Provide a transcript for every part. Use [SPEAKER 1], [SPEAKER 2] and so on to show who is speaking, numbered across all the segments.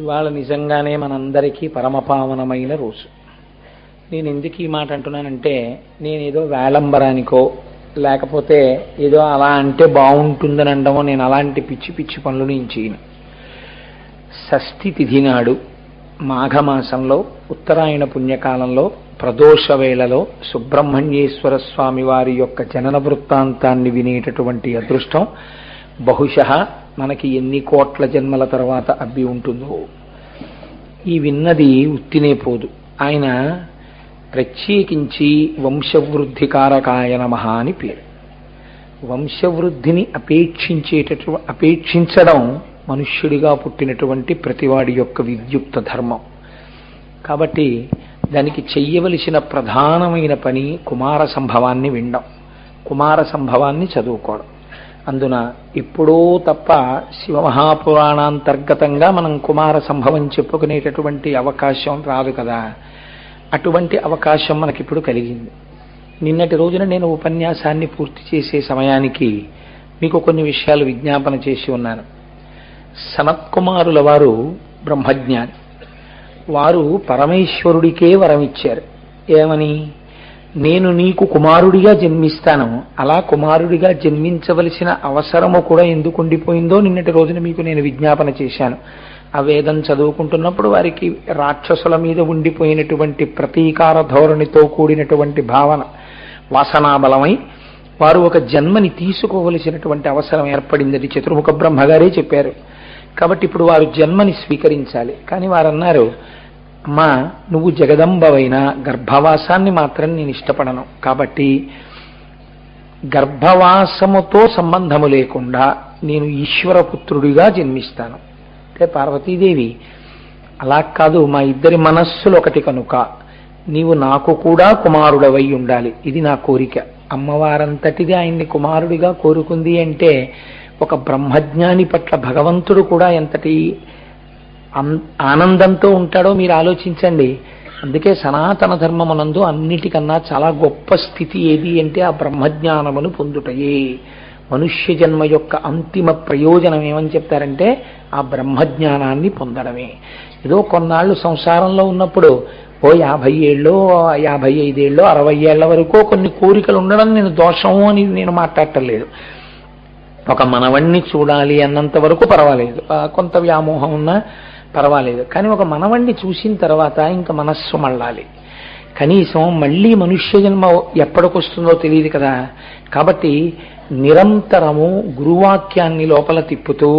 [SPEAKER 1] ఇవాళ నిజంగానే మనందరికీ పరమపావనమైన రోజు. నేను ఎందుకు ఈ మాట అంటున్నానంటే, నేనేదో వేళంబరానికో లేకపోతే ఏదో అలా అంటే బాగుంటుందని అనడమో నేను అలాంటి పిచ్చి పిచ్చి పనులు నేను చేయను. షష్ఠి తిథి నాడు మాఘమాసంలో ఉత్తరాయణ పుణ్యకాలంలో ప్రదోష వేళలో సుబ్రహ్మణ్యేశ్వర స్వామి వారి యొక్క జనన వృత్తాంతాన్ని వినేటటువంటి అదృష్టం బహుశः మనకి ఎన్ని కోట్ల జన్మల తర్వాత అబ్బి ఉంటుందో. ఈ విన్నది ఉత్తినే పోదు. ఆయన ప్రత్యేకించి వంశవృద్ధికారకాయ నమః అని పేరు. వంశవృద్ధిని అపేక్షించడం మనుష్యుడిగా పుట్టినటువంటి ప్రతివాడి యొక్క విద్యుక్త ధర్మం. కాబట్టి దానికి చెయ్యవలసిన ప్రధానమైన పని కుమార సంభవాన్ని వినడం, కుమార సంభవాన్ని చదువుకోవడం. అందున ఎప్పుడో తప్ప శివమహాపురాణాంతర్గతంగా మనం కుమార సంభవం చెప్పుకునేటటువంటి అవకాశం రాదు కదా. అటువంటి అవకాశం మనకిప్పుడు కలిగింది. నిన్నటి రోజున నేను ఉపన్యాసాన్ని పూర్తి చేసే సమయానికి మీకు కొన్ని విషయాలు విజ్ఞాపన చేసి ఉన్నాను. సనత్కుమారుల వారు బ్రహ్మజ్ఞాని. వారు పరమేశ్వరుడికే వరం ఇచ్చారు. ఏమని? నేను నీకు కుమారుడిగా జన్మిస్తాను. అలా కుమారుడిగా జన్మించవలసిన అవసరము కూడా ఎందుకు ఉండిపోయిందో నిన్నటి రోజున మీకు నేను విజ్ఞాపన చేశాను. ఆ వేదం చదువుకుంటున్నప్పుడు వారికి రాక్షసుల మీద ఉండిపోయినటువంటి ప్రతీకార ధోరణితో కూడినటువంటి భావన వాసనాబలమై వారు ఒక జన్మని తీసుకోవలసినటువంటి అవసరం ఏర్పడింది. అది చతుర్ముఖ బ్రహ్మగారే చెప్పారు. కాబట్టి ఇప్పుడు వారు జన్మని స్వీకరించాలి. కానీ వారు అన్నారు, అమ్మా నువ్వు జగదంబవైన గర్భవాసాన్ని మాత్రం నేను ఇష్టపడను. కాబట్టి గర్భవాసముతో సంబంధము లేకుండా నేను ఈశ్వరపుత్రుడిగా జన్మిస్తాను. అంటే పార్వతీదేవి అలా కాదు, మా ఇద్దరి మనస్సులు ఒకటి కనుక నీవు నాకు కూడా కుమారుడవై ఉండాలి, ఇది నా కోరిక. అమ్మవారంతటిది ఆయన్ని కుమారుడిగా కోరుకుంది అంటే ఒక బ్రహ్మజ్ఞాని పట్ల భగవంతుడు కూడా ఎంతటి ఆనందంతో ఉంటాడో మీరు ఆలోచించండి. అందుకే సనాతన ధర్మమునందు అన్నిటికన్నా చాలా గొప్ప స్థితి ఏది అంటే ఆ బ్రహ్మజ్ఞానమును పొందుటయే. మనుష్య జన్మ యొక్క అంతిమ ప్రయోజనం ఏమని చెప్తారంటే ఆ బ్రహ్మజ్ఞానాన్ని పొందడమే. ఏదో కొన్నాళ్ళు సంసారంలో ఉన్నప్పుడు ఓ 50 ఏళ్ళో 55 ఏళ్ళో 60 ఏళ్ల వరకు కొన్ని కోరికలు ఉండడం నేను దోషము అని నేను మాట్లాడటం లేదు. ఒక మనవణ్ణి చూడాలి అన్నంత వరకు పర్వాలేదు, కొంత వ్యామోహం ఉన్నా పర్వాలేదు. కానీ ఒక మనవణ్ణి చూసిన తర్వాత ఇంకా మనస్సు మళ్ళాలి. కనీసం మళ్ళీ మనుష్య జన్మ ఎప్పటికొస్తుందో తెలియదు కదా. కాబట్టి నిరంతరము గురువాక్యాన్ని లోపల తిప్పుతూ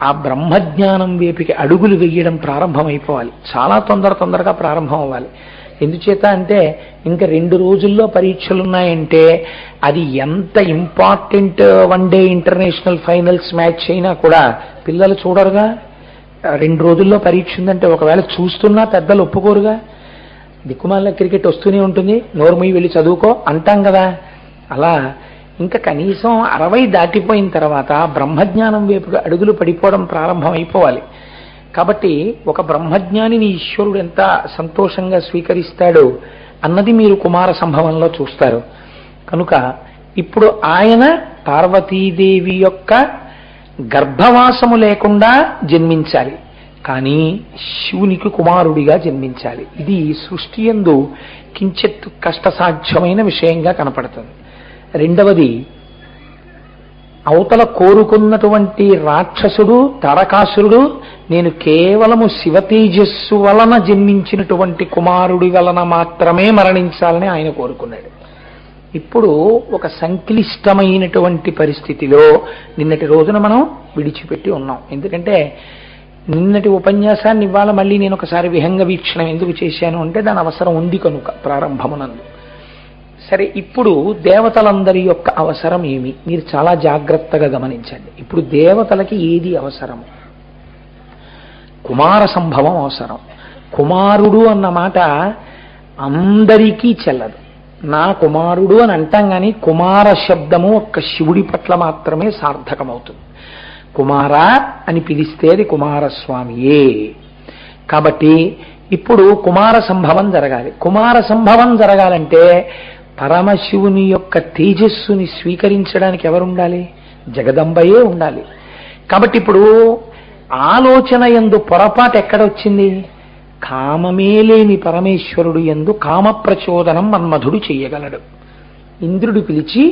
[SPEAKER 1] ఆ బ్రహ్మజ్ఞానం వైపుకి అడుగులు వేయడం ప్రారంభమైపోవాలి. చాలా తొందరగా ప్రారంభం అవ్వాలి. ఎందుచేత అంటే ఇంకా 2 రోజుల్లో పరీక్షలున్నాయంటే అది ఎంత important one day international finals match అయినా కూడా పిల్లలు చూడరుగా. 2 రోజుల్లో పరీక్ష ఉందంటే ఒకవేళ చూస్తున్నా పెద్దలు ఒప్పుకోరుగా. దిక్కుమాల క్రికెట్ వస్తూనే ఉంటుంది, నోరుమొయ్యి వెళ్ళి చదువుకో అంటాం కదా. అలా ఇంకా కనీసం 60 దాటిపోయిన తర్వాత బ్రహ్మజ్ఞానం వైపుగా అడుగులు పడిపోవడం ప్రారంభం అయిపోవాలి. కాబట్టి ఒక బ్రహ్మజ్ఞానిని ఈశ్వరుడు ఎంత సంతోషంగా స్వీకరిస్తాడు అన్నది మీరు కుమార సంభవంలో చూస్తారు. కనుక ఇప్పుడు ఆయన పార్వతీదేవి యొక్క గర్భవాసము లేకుండా జన్మించాలి, కానీ శివునికి కుమారుడిగా జన్మించాలి. ఇది సృష్టి యందు కించిత్ కష్టసాధ్యమైన విషయంగా కనపడుతుంది. రెండవది, అవతల కోరుకున్నటువంటి రాక్షసుడు తారకాసురుడు నేను కేవలము శివతేజస్సు వలన జన్మించినటువంటి కుమారుడి వలన మాత్రమే మరణించాలని ఆయన కోరుకున్నాడు. ఇప్పుడు ఒక సంక్లిష్టమైనటువంటి పరిస్థితిలో నిన్నటి రోజున మనం విడిచిపెట్టి ఉన్నాం. ఎందుకంటే నిన్నటి ఉపన్యాసాన్ని ఇవాళ మళ్ళీ నేను ఒకసారి విహంగ వీక్షణం ఎందుకు చేశాను అంటే దాని అవసరం ఉంది కనుక ప్రారంభమునందు. సరే, ఇప్పుడు దేవతలందరి యొక్క అవసరం ఏమి మీరు చాలా జాగ్రత్తగా గమనించండి. ఇప్పుడు దేవతలకి ఏది అవసరము? కుమార సంభవం అవసరం. కుమారుడు అన్న మాట అందరికీ చెల్లదు. నా కుమారుడు అని అంటాం కానీ కుమార శబ్దము ఒక్క శివుడి పట్ల మాత్రమే సార్థకమవుతుంది. కుమార అని పిలిస్తే అది కుమారస్వామియే. కాబట్టి ఇప్పుడు కుమార సంభవం జరగాలి. కుమార సంభవం జరగాలంటే పరమశివుని యొక్క తేజస్సుని స్వీకరించడానికి ఎవరుండాలి? జగదంబయే ఉండాలి. కాబట్టి ఇప్పుడు ఆలోచన యందు పొరపాటు ఎక్కడొచ్చింది? కామమే లేని పరమేశ్వరుడు యందు కామ ప్రచోదనం మన్మధుడు చెయ్యగలడు. ఇంద్రుడు పిలిచి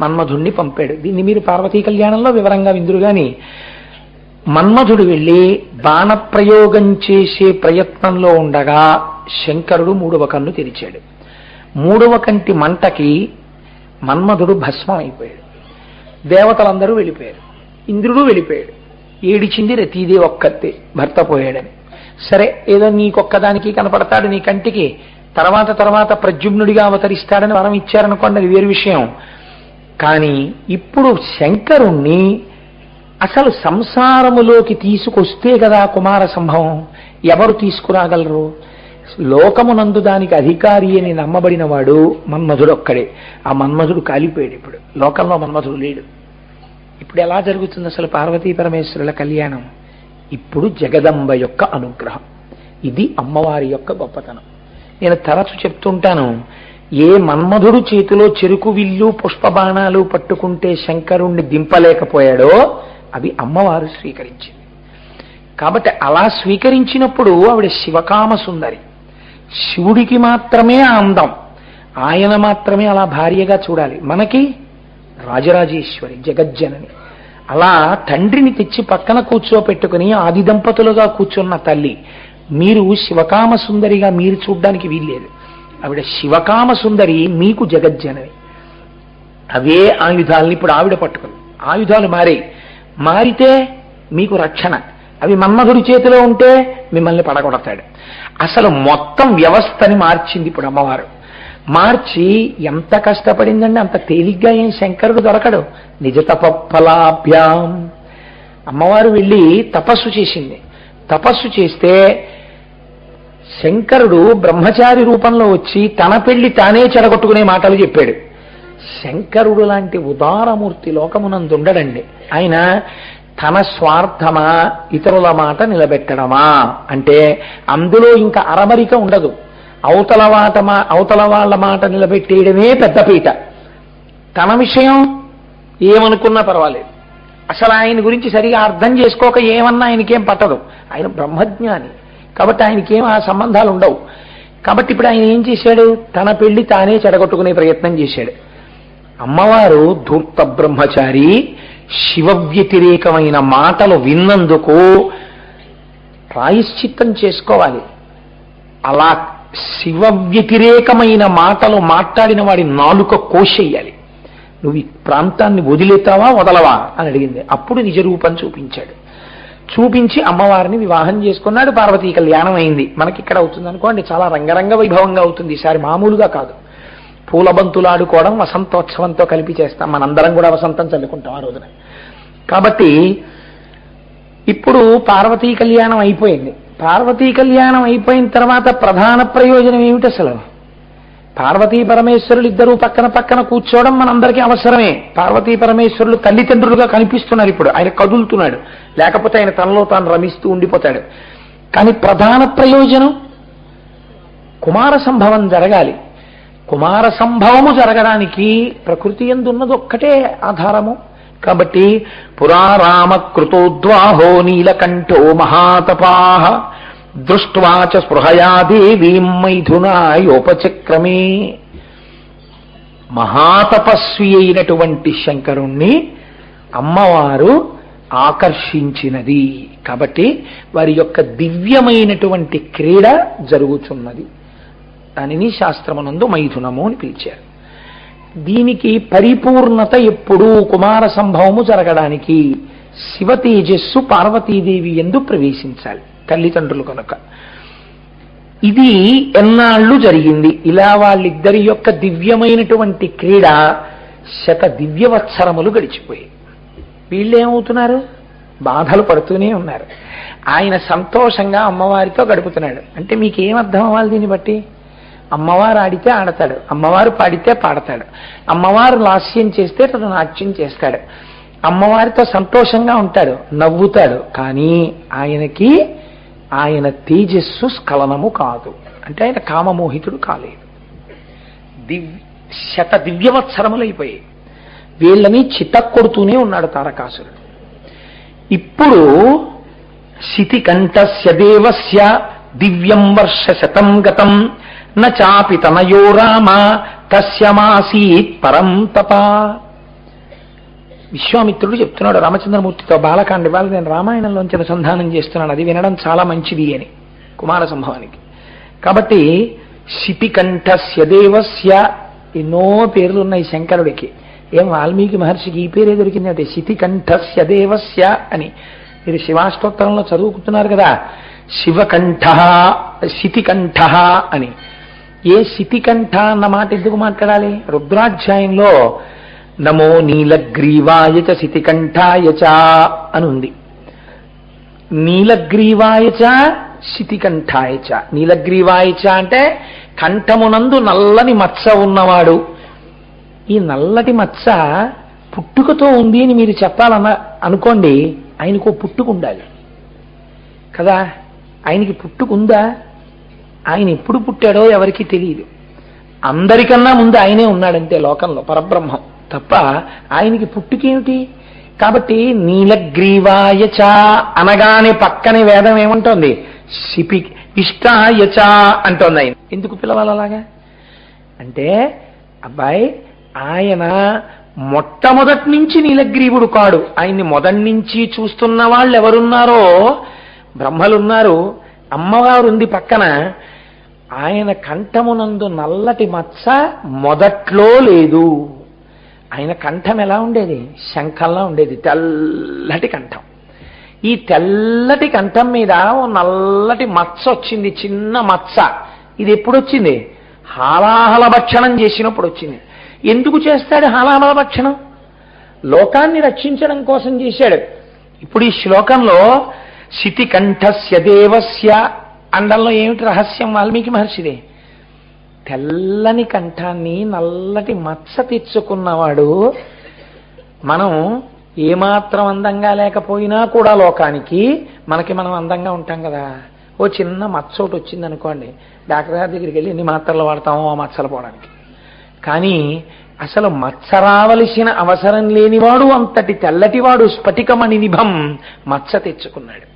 [SPEAKER 1] మన్మధుణ్ణి పంపాడు. దీన్ని మీరు పార్వతీ కళ్యాణంలో వివరంగా విందురు గాని, మన్మధుడు వెళ్ళి బాణప్రయోగం చేసే ప్రయత్నంలో ఉండగా శంకరుడు 3వ కన్ను తెరిచాడు. 3వ కంటి మంటకి మన్మధుడు భస్మం అయిపోయాడు. దేవతలందరూ వెళ్ళిపోయారు, ఇంద్రుడు వెళ్ళిపోయాడు. ఏడిచింది రతీదేవి ఒక్కతే, భర్త పోయాడని. సరే, ఏదో నీకొక్కదానికి కనపడతాడు నీ కంటికి, తర్వాత ప్రద్యుమ్నుడిగా అవతరిస్తాడని వరం ఇచ్చారనుకోండి, అది వేరు విషయం. కానీ ఇప్పుడు శంకరుణ్ణి అసలు సంసారములోకి తీసుకొస్తే కదా కుమార సంభవం. ఎవరు తీసుకురాగలరు? లోకమునందు దానికి అధికారి అని నమ్మబడిన వాడు మన్మధుడు ఒక్కడే. ఆ మన్మధుడు కాలిపోయాడు. ఇప్పుడు లోకంలో మన్మధుడు లేడు. ఇప్పుడు ఎలా జరుగుతుంది అసలు పార్వతీ పరమేశ్వరుల కళ్యాణం? ఇప్పుడు జగదంబ యొక్క అనుగ్రహం. ఇది అమ్మవారి యొక్క గొప్పతనం. నేను తరచు చెప్తుంటాను, ఏ మన్మధుడు చేతిలో చెరుకు విల్లు పుష్పబాణాలు పట్టుకుంటే శంకరుణ్ణి దింపలేకపోయాడో అవి అమ్మవారు స్వీకరించింది. కాబట్టి అలా స్వీకరించినప్పుడు ఆవిడ శివకామ సుందరి. శివుడికి మాత్రమే ఆ అందం, ఆయన మాత్రమే అలా భార్యగా చూడాలి. మనకి రాజరాజేశ్వరి, జగజ్జనని. అలా తండ్రిని తెచ్చి పక్కన కూర్చోపెట్టుకుని ఆది దంపతులుగా కూర్చున్న తల్లి. మీరు శివకామ సుందరిగా మీరు చూడ్డానికి వీల్లేదు. ఆవిడ శివకామ సుందరి, మీకు జగజ్జనని. అవే ఆయుధాలని ఇప్పుడు ఆవిడ పట్టుకుంది. ఆయుధాలు మారితే మీకు రక్షణ. అవి మన్మధుడి చేతిలో ఉంటే మిమ్మల్ని పడగొడతాడు. అసలు మొత్తం వ్యవస్థని మార్చింది ఇప్పుడు అమ్మవారు. మార్చి ఎంత కష్టపడిందండి. అంత తేలిగ్గా ఏం శంకరుడు దొరకడు. నిజ తపఫలాభ్యాం. అమ్మవారు వెళ్ళి తపస్సు చేసింది. తపస్సు చేస్తే శంకరుడు బ్రహ్మచారి రూపంలో వచ్చి తన పెళ్లి తానే చెడగొట్టుకునే మాటలు చెప్పాడు. శంకరుడు లాంటి ఉదారమూర్తి లోకమునందు ఉండడండి. ఆయన తన స్వార్థమా ఇతరుల మాట నిలబెట్టడమా అంటే అందులో ఇంకా అరమరిక ఉండదు. అవతల వాళ్ళ మాట నిలబెట్టేయడమే పెద్దపీట. తన విషయం ఏమనుకున్నా పర్వాలేదు. అసలు ఆయన గురించి సరిగా అర్థం చేసుకోక ఏమన్నా ఆయనకేం పట్టదు. ఆయన బ్రహ్మజ్ఞాని కాబట్టి ఆయనకేం ఆ సంబంధాలు ఉండవు. కాబట్టి ఇప్పుడు ఆయన ఏం చేశాడు? తన పెళ్లి తానే చెడగొట్టుకునే ప్రయత్నం చేశాడు. అమ్మవారు ధూర్త బ్రహ్మచారి, శివ వ్యతిరేకమైన మాటలు విన్నందుకు ప్రాయశ్చిత్తం చేసుకోవాలి. అలా శివ వ్యతిరేకమైన మాటలు మాట్లాడిన వాడి నాలుక కోసేయాలి. నువ్వు ఈ ప్రాంతాన్ని వదిలేతావా వదలవా అని అడిగింది. అప్పుడు నిజ రూపం చూపించాడు. చూపించి అమ్మవారిని వివాహం చేసుకున్నాడు. పార్వతీ కళ్యాణం అయింది. మనకి ఇక్కడ అవుతుంది అనుకోండి, చాలా రంగరంగ వైభవంగా అవుతుంది. ఈసారి మామూలుగా కాదు. పూలబంతులాడుకోవడం వసంతోత్సవంతో కలిపి చేస్తాం. మనందరం కూడా వసంతం చల్లుకుంటాం ఆ రోజున. కాబట్టి ఇప్పుడు పార్వతీ కళ్యాణం అయిపోయింది. పార్వతీ కళ్యాణం అయిపోయిన తర్వాత ప్రధాన ప్రయోజనం ఏమిటి అసలు? పార్వతీ పరమేశ్వరులు ఇద్దరూ పక్కన కూర్చోవడం మనందరికీ అవసరమే. పార్వతీ పరమేశ్వరులు తల్లిదండ్రులుగా కనిపిస్తున్నారు. ఇప్పుడు ఆయన కదులుతున్నాడు, లేకపోతే ఆయన తనలో తాను రమిస్తూ ఉండిపోతాడు. కానీ ప్రధాన ప్రయోజనం కుమార సంభవం జరగాలి. కుమార సంభవము జరగడానికి ప్రకృతి యందు ఉన్నది ఒక్కటే ఆధారము. కాబట్టి పురారామకృతోద్వాహో నీలకంఠో మహాతపాః దృష్ట్వాచ స్పృహయా దేవీం మైథునాయోపచక్రమే. మహాతపస్వి అయినటువంటి శంకరుణ్ణి అమ్మవారు ఆకర్షించినది. కాబట్టి వారి యొక్క దివ్యమైనటువంటి క్రీడ జరుగుతున్నది. దానిని శాస్త్రమునందు మైథునము అని పిలిచారు. దీనికి పరిపూర్ణత ఎప్పుడూ కుమార సంభవము జరగడానికి శివ తేజస్సు పార్వతీదేవి యందు ప్రవేశించాలి తల్లిదండ్రులు కనుక. ఇది ఎన్నాళ్ళు జరిగింది. ఇలా వాళ్ళిద్దరి యొక్క దివ్యమైనటువంటి క్రీడ దివ్యవత్సరములు గడిచిపోయి వీళ్ళేమవుతున్నారు? బాధలు పడుతూనే ఉన్నారు. ఆయన సంతోషంగా అమ్మవారితో గడుపుతున్నాడు. అంటే మీకేమర్థం అవ్వాలి దీన్ని బట్టి? అమ్మవారు ఆడితే ఆడతాడు, అమ్మవారు పాడితే పాడతాడు, అమ్మవారు లాస్యం చేస్తే తను నాట్యం చేస్తాడు, అమ్మవారితో సంతోషంగా ఉంటాడు, నవ్వుతాడు. కానీ ఆయనకి ఆయన తేజస్సు స్ఖలనము కాదు. అంటే ఆయన కామమోహితుడు కాలేదు. దివ్యవత్సరములైపోయాయి. వీళ్ళని చితక్కొడుతూనే ఉన్నాడు తారకాసురుడు. ఇప్పుడు శితికంఠస్య దేవస్య దివ్యం వర్షశతం గతం న చాపి తనయో రామ కస్యమాసీత్ పరం తప. విశ్వామిత్రుడు చెప్తున్నాడు రామచంద్రమూర్తితో బాలకాండ. ఇవాళ నేను రామాయణంలోంచి అనుసంధానం చేస్తున్నాను, అది వినడం చాలా మంచిది అని కుమార సంభవానికి. కాబట్టి శితికంఠస్య దేవస్య ఎన్నో పేర్లు ఉన్నాయి శంకరుడికి. ఏం వాల్మీకి మహర్షికి ఈ పేరే దొరికిందంటే శితికంఠస్య దేవస్య అని. మీరు శివాష్టోత్తరంలో చదువుకుంటున్నారు కదా, శివకంఠ శితికంఠ అని. ఏ శితికంఠ అన్న మాట ఎందుకు మాట్లాడాలి? రుద్రాధ్యాయంలో నమో నీలగ్రీవాయచ శితికంఠాయచ అని ఉంది. నీలగ్రీవాయచ శితికంఠాయచ. నీలగ్రీవాయచ అంటే కంఠమునందు నల్లని మచ్చ ఉన్నవాడు. ఈ నల్లటి మచ్చ పుట్టుకతో ఉంది అని మీరు చెప్పాలన్న అనుకోండి, ఆయనకు పుట్టుక ఉండాలి కదా. ఆయనకి పుట్టుకుందా? ఆయన ఎప్పుడు పుట్టాడో ఎవరికి తెలియదు. అందరికన్నా ముందు ఆయనే ఉన్నాడంతే లోకంలో, పరబ్రహ్మం తప్ప ఆయనకి పుట్టుకేమిటి? కాబట్టి నీలగ్రీవాయచ అనగానే పక్కనే వేదం ఏమంటోంది? శిపి ఇష్టాయచ అంటోంది. ఆయన ఎందుకు పిలవాలి అలాగా అంటే, అబ్బాయి ఆయన మొట్టమొదటి నుంచి నీలగ్రీవుడు కాడు. ఆయన్ని మొదటి నుంచి చూస్తున్న వాళ్ళు ఎవరున్నారో బ్రహ్మలున్నారు, అమ్మవారు ఉంది పక్కన. ఆయన కంఠమునందు నల్లటి మచ్చ మొదట్లో లేదు. ఆయన కంఠం ఎలా ఉండేది? శంఖంలా ఉండేది, తెల్లటి కంఠం. ఈ తెల్లటి కంఠం మీద ఓ నల్లటి మచ్చ వచ్చింది, చిన్న మచ్చ. ఇది ఎప్పుడు వచ్చింది? హాలాహల భక్షణం చేసినప్పుడు వచ్చింది. ఎందుకు చేస్తాడు హాలాహల భక్షణం? లోకాన్ని రక్షించడం కోసం చేశాడు. ఇప్పుడు ఈ శ్లోకంలో శితికంఠస్య దేవస్య అండంలో ఏమిటి రహస్యం? వాల్మీకి మహర్షిదే. తెల్లని కంఠాన్ని నల్లటి మచ్చ తెచ్చుకున్నవాడు. మనం ఏమాత్రం అందంగా లేకపోయినా కూడా లోకానికి మనం అందంగా ఉంటాం కదా. ఓ చిన్న మచ్చ ఒకటి వచ్చింది అనుకోండి, డాక్టర్ గారి దగ్గరికి వెళ్ళి ఎన్ని మాత్రలు వాడతామో ఆ మచ్చలు పోవడానికి. కానీ అసలు మచ్చ రావలసిన అవసరం లేనివాడు, అంతటి తెల్లటివాడు స్ఫటికమణి నిభం మచ్చ తెచ్చుకున్నాడు.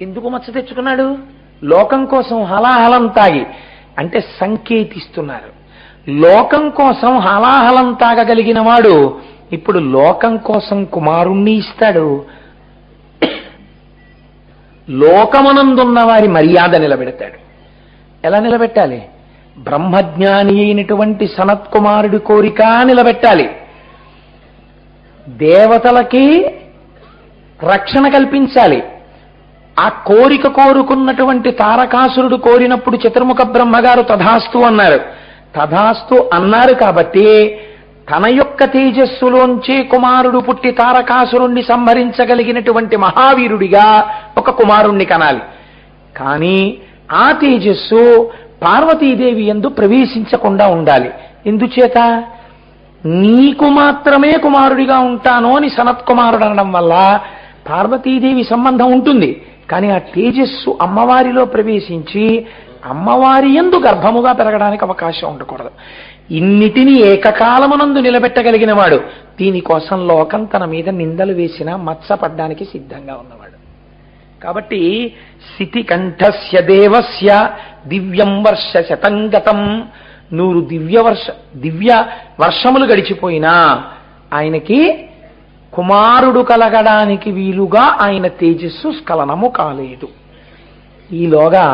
[SPEAKER 1] ఎందుకు మచ్చ తెచ్చుకున్నాడు? లోకం కోసం హలాహలం తాగి, అంటే సంకేతిస్తున్నారు. లోకం కోసం హలాహలం తాగగలిగిన వాడు ఇప్పుడు లోకం కోసం కుమారుణ్ణి ఇస్తాడు. లోకమనందున్న వారి మర్యాద నిలబెడతాడు. ఎలా నిలబెట్టాలి? బ్రహ్మజ్ఞాని అయినటువంటి సనత్కుమారుడి కోరిక నిలబెట్టాలి. దేవతలకి రక్షణ కల్పించాలి. ఆ కోరిక కోరుకున్నటువంటి తారకాసురుడు కోరినప్పుడు చతుర్ముఖ బ్రహ్మగారు తథాస్తు అన్నారు. తథాస్తు అన్నారు కాబట్టి తన యొక్క తేజస్సులోంచే కుమారుడు పుట్టి తారకాసురుణ్ణి సంహరించగలిగినటువంటి మహావీరుడిగా ఒక కుమారుణ్ణి కనాలి. కానీ ఆ తేజస్సు పార్వతీదేవి యందు ప్రవేశించకుండా ఉండాలి. ఎందుచేత? నీకు మాత్రమే కుమారుడిగా ఉంటాను అని సనత్కుమారుడు అనడం వల్ల పార్వతీదేవి సంబంధం ఉంటుంది. కానీ ఆ తేజస్సు అమ్మవారిలో ప్రవేశించి అమ్మవారి యందు గర్భముగా పెరగడానికి అవకాశం ఉండకూడదు. ఇన్నిటినీ ఏకకాలమునందు నిలబెట్టగలిగిన వాడు. దీనికోసం లోకం తన మీద నిందలు వేసినా మత్సపడ్డానికి సిద్ధంగా ఉన్నవాడు. కాబట్టి శితికంఠస్య దేవస్య దివ్యం వర్ష శతంగతం. 100 దివ్య వర్షములు గడిచిపోయినా ఆయనకి కుమారుడు కలగడానికి వీలుగా ఆయన తేజస్సు స్ఖలనము కాలేదు. ఈలోగా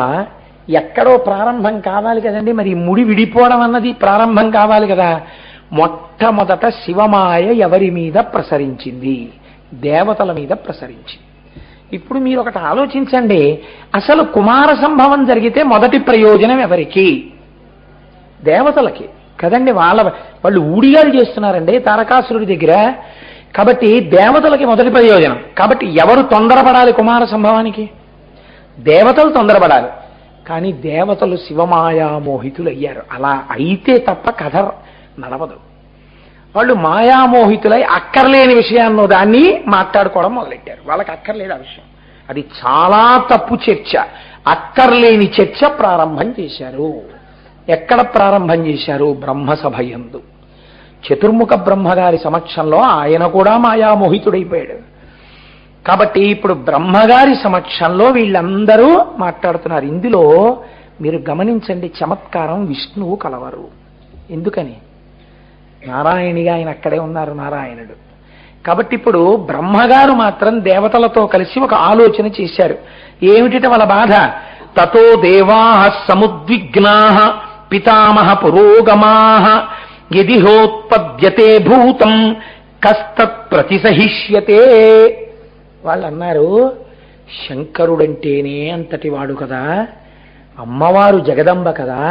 [SPEAKER 1] ఎక్కడో ప్రారంభం కావాలి కదండి. మరి ముడి విడిపోవడం అన్నది ప్రారంభం కావాలి కదా. మొట్టమొదట శివమాయ ఎవరి మీద ప్రసరించింది? దేవతల మీద ప్రసరించింది. ఇప్పుడు మీరు ఒకటి ఆలోచించండి, అసలు కుమార సంభవం జరిగితే మొదటి ప్రయోజనం ఎవరికి? దేవతలకి కదండి. వాళ్ళు ఊడిగాలు చేస్తున్నారండి తారకాసురుడి దగ్గర. కాబట్టి దేవతలకి మొదటి ప్రయోజనం. కాబట్టి ఎవరు తొందరపడాలి కుమార సంభవానికి? దేవతలు తొందరపడాలి. కానీ దేవతలు శివమాయామోహితులు అయ్యారు. అలా అయితే తప్ప కథ నడవదు. వాళ్ళు మాయామోహితులై అక్కర్లేని విషయాన్నో దాన్ని మాట్లాడుకోవడం మొదలెట్టారు. వాళ్ళకి అక్కర్లేదు ఆ విషయం. అది చాలా తప్పు చర్చ. అక్కర్లేని చర్చ ప్రారంభం చేశారు. ఎక్కడ ప్రారంభం చేశారు? బ్రహ్మసభ యందు. చతుర్ముఖ బ్రహ్మగారి సమక్షంలో ఆయన కూడా మాయామోహితుడైపోయాడు. కాబట్టి ఇప్పుడు బ్రహ్మగారి సమక్షంలో వీళ్ళందరూ మాట్లాడుతున్నారు. ఇందులో మీరు గమనించండి, చమత్కారం, విష్ణువు కలవరు. ఎందుకని? నారాయణిగా ఆయన అక్కడే ఉన్నారు, నారాయణుడు. కాబట్టి ఇప్పుడు బ్రహ్మగారు మాత్రం దేవతలతో కలిసి ఒక ఆలోచన చేశారు. ఏమిటి వాళ్ళ బాధ? తతో దేవా సముద్విగ్నా పితామహ పురోగమా యదిహోత్పద్యతే భూతం కస్తత్ ప్రతిసహిష్యతే. వాళ్ళు అన్నారు, శంకరుడంటేనే అంతటి వాడు కదా, అమ్మవారు జగదంబ కదా,